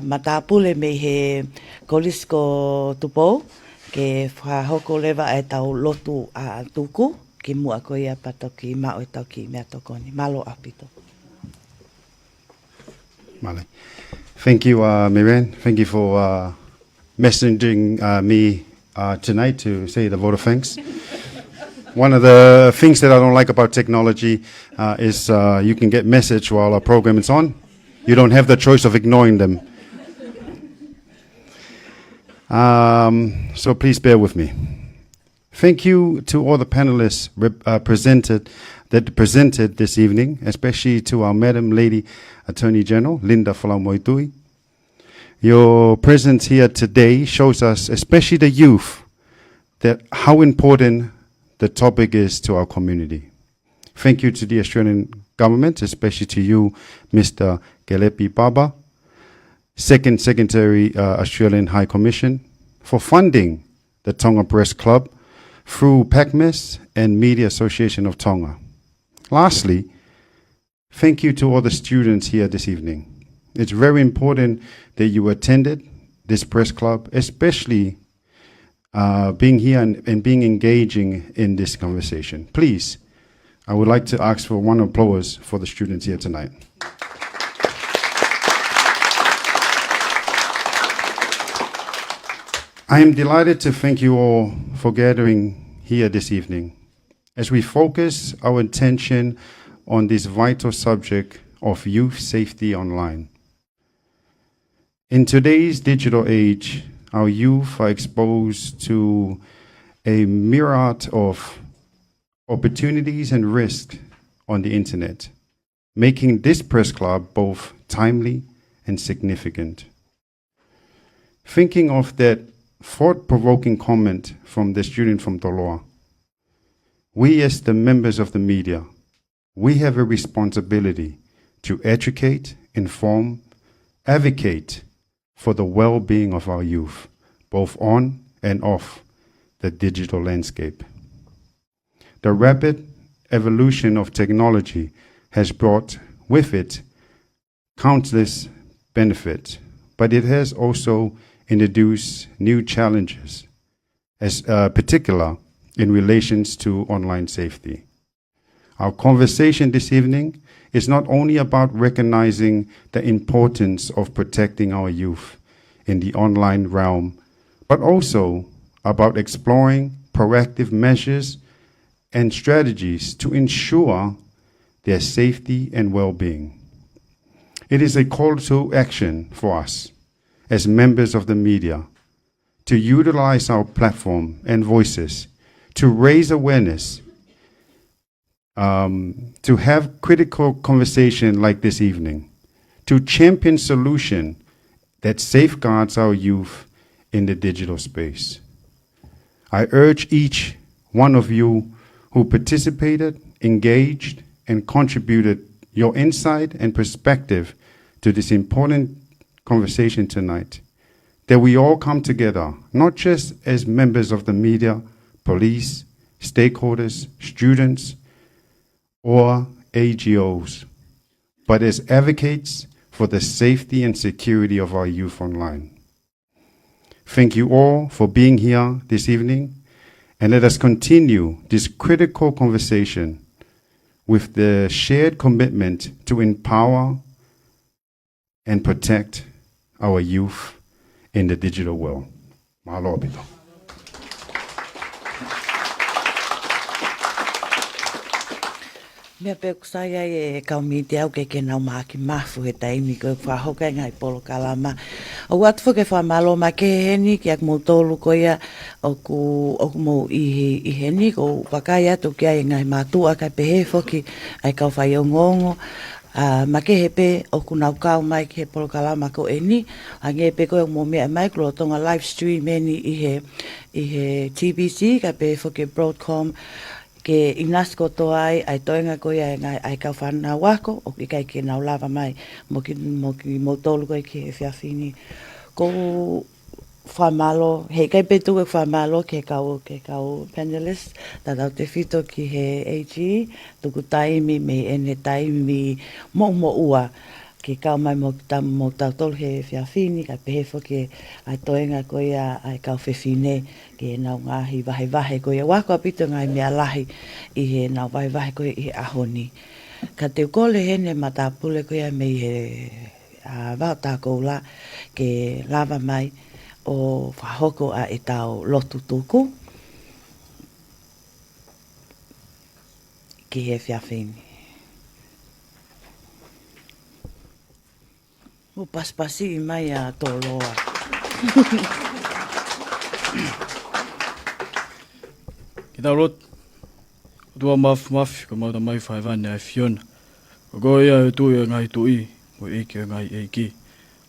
matapule me he kolisko tupo ke whahoko lewa e tau lotu a tuku ki mua ko ia pato ki mao e tau ki mea tokoni malo apito. Male. Thank you, Miran. Thank you for messaging me tonight to say the vote of thanks. One of the things that I don't like about technology is you can get message while a program is on. You don't have the choice of ignoring them. So please bear with me. Thank you to all the panelists presented this evening, especially to our Madam Lady Attorney General, Linda Falamoitui. Your presence here today shows us, especially the youth, that how important the topic is to our community. Thank you to the Australian government, especially to you, Mr. Gelepi Baba, Second Secretary, Australian High Commission, for funding the Tonga Press Club through PACMAS and Media Association of Tonga. Lastly, thank you to all the students here this evening. It's very important that you attended this press club, especially being here and being engaging in this conversation. Please, I would like to ask for one applause for the students here tonight. I am delighted to thank you all for gathering here this evening as we focus our attention on this vital subject of youth safety online. In today's digital age, our youth are exposed to a myriad of opportunities and risks on the internet, making this press club both timely and significant. Thinking of that thought-provoking comment from the student from Toloa, we as the members of the media, we have a responsibility to educate, inform, advocate for the well-being of our youth, both on and off the digital landscape. The rapid evolution of technology has brought with it countless benefits, but it has also introduced new challenges, as particular in relations to online safety. Our conversation this evening is not only about recognizing the importance of protecting our youth in the online realm, but also about exploring proactive measures and strategies to ensure their safety and well-being. It is a call to action for us as members of the media to utilize our platform and voices to raise awareness, to have critical conversation like this evening, to champion solution that safeguards our youth in the digital space. I urge each one of you who participated, engaged, and contributed your insight and perspective to this important conversation tonight, that we all come together, not just as members of the media, police, stakeholders, students, or AGOs, but as advocates for the safety and security of our youth online. Thank you all for being here this evening, and let us continue this critical conversation with the shared commitment to empower and protect our youth in the digital world. Mahalo pito. Mea pe kusaya e kaumiti au ke nau maki mafu he taimi ko whahoka ngai polo kalama. O watu ke whamalo ma ke heni ki ak motolu ko ia o ku mo i heni ko whakai atu ki ai ngai matua kai pehe foki ai kau whai o ngongo. Ma ke hepe o ku nau kau mai ki he polo kalama ko eni. A nge pe ko mo mea mai klo tonga live stream eni i he TBC kai pehe foki Broadcom. Ke inasko to ai toenga ko ia ai ka whana wako o ki kai ke nau lava mai mo ki motolu ko ki e whiawhini ko whamalo he kai petu e whamalo ke kau panelist ta tau te whito ki he AG tuku taimi me ene taimi mo ua ki kau mai mo tau tolu he whiawhini ka pehe foki ai toenga ko ia ai kau whewhine ke nau ngahi wahe ko ia wako apito ngai mea lahi i he nau wahe ko i he ahoni. Ka te kole hene matapule ko ia me i he wauta ko la ke lava mai o whahoko a e tau lotu tuku ki he whiawhini. O paspasi mai a toloa. Ki tau lot, tua mafi, ko mauta mai whaivane ai Fiona. Ko koe ia e tui ngai tui, ko eiki ngai eiki.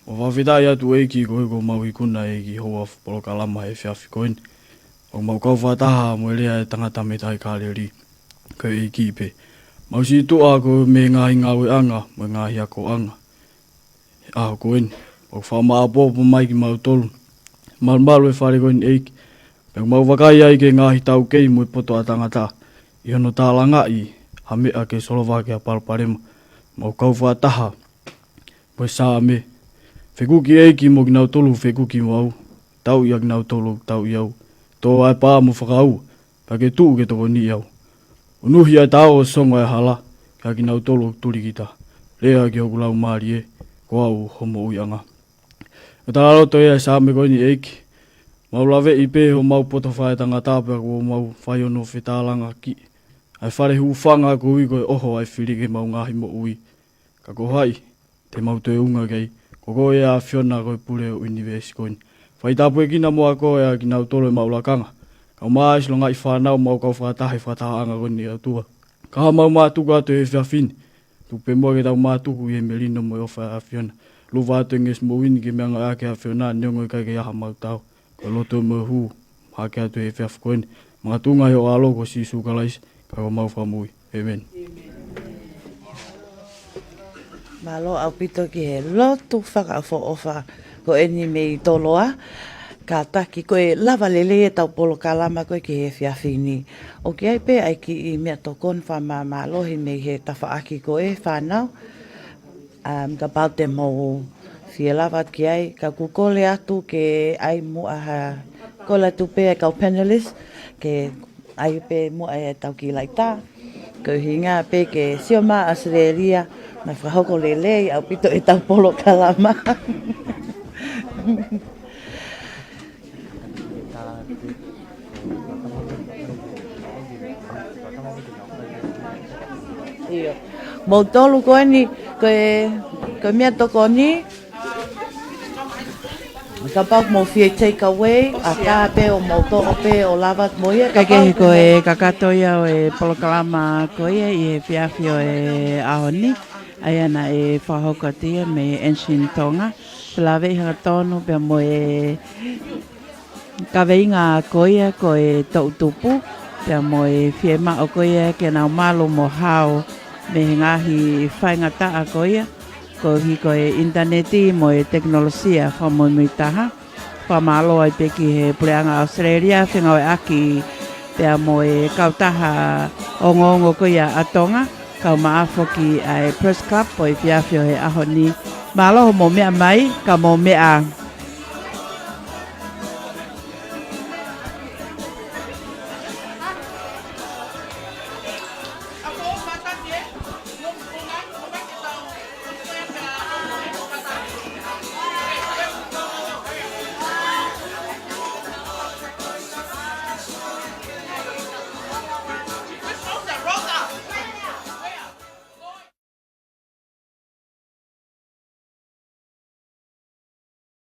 O whawhitai atu eiki ko ko mau i kuna eiki hoa polo kalama e whiawhi koini. O mau kau whataha mo lea e tangata me tai kāleri, ko eiki pe. Mau si tua ko me ngahi ngawe anga, mo ngahi ako anga. Aho koini, o whama apopo mai ki mau tolu. Malu e whare koini eiki. Pēng mau wakai ai ke ngahi tau kei mo i poto a tangata. I hono tālanga i, ha mea ke Slovakia palparema. Mau kau whataha, mo i sā me. Whekuki eiki mo ki nau tolu whekuki mo au. Tau ia ki nau tolu tau i au. Tō ai pā mo whakau, pa ke tū ke toko ni au. Unuhi ai tau o songo e hala, kia ki nau tolu turi kita. Lea ki hoku lau maari e. Ko au homo uianga. Ko Fangaloto ia sa me koini eiki. Mau lawe i pe ho mau poto whae tanga tāpea ko mau whai ono whetālanga ki. Ai whare hu whanga ko ui koe oho ai whirike mau ngahi mo ui. Ka ko hai, te mau te unga kei. Ko koe ea whiona koe pule o universi koini. Whai tāpue kina mua koe ea ki nau tolo mau lakanga. Ka maa islo ngai whanau mau kau whatahi whataanga koini au tua. Ka ha mau mātuku atu e whiawhini. Tupe mua ke tau mātuku i e melino mo e ofa a whiona. Luwa atu nges mo wini ke meanga ake a whiona niongo i kai ke aha mau tau. Ko loto mo hu, hake atu e whiawhi koini. Mga tunga heo alo ko si sukalais, Pau mau whamui. Amen. Malo au pito ki he lotu whakafo ofa ko eni mei toloa. Ka taki koe lava lele e tau polo kalama koe ki he whiawhini. O ki ai pe ai ki i mea tokon whama malohi mei he tawhaaki koe whanau. Ka paute mo whia lava ki ai. Ka kukole atu ke ai mua ha kola tu pe kau panelist. Ke ai pe mua e tau ki laita. Ko hinga pe ke sioma Australia. Mai whahoko lele au pito e tau polo kalama. Iyo. Mo tolu koe ni, koe mea toko ni. Ka pau mo fie take away, a ka pe o mo to o pe o lavat mo ia. Ka kehi koe kakatoia o e polokalama koe i e whiawhio e ahoni. Ai ana e whahokatia me Enshin Tonga. Pelawe iha tonu pia mo e kaweinga koe ko e tautupu. Pia mo e whiema o koe ke nau malo mo hao me ngahi whaingata a koe. Ko hi ko e interneti mo e teknolosia whamoimoi taha. Whamalo ai peki he pureanga Australia whenga o e aki pia mo e kautaha ongo koe a Tonga. Kau maafo ki ai Press Club o i whiawhio he ahoni. Malo mo mea mai, ka mo mea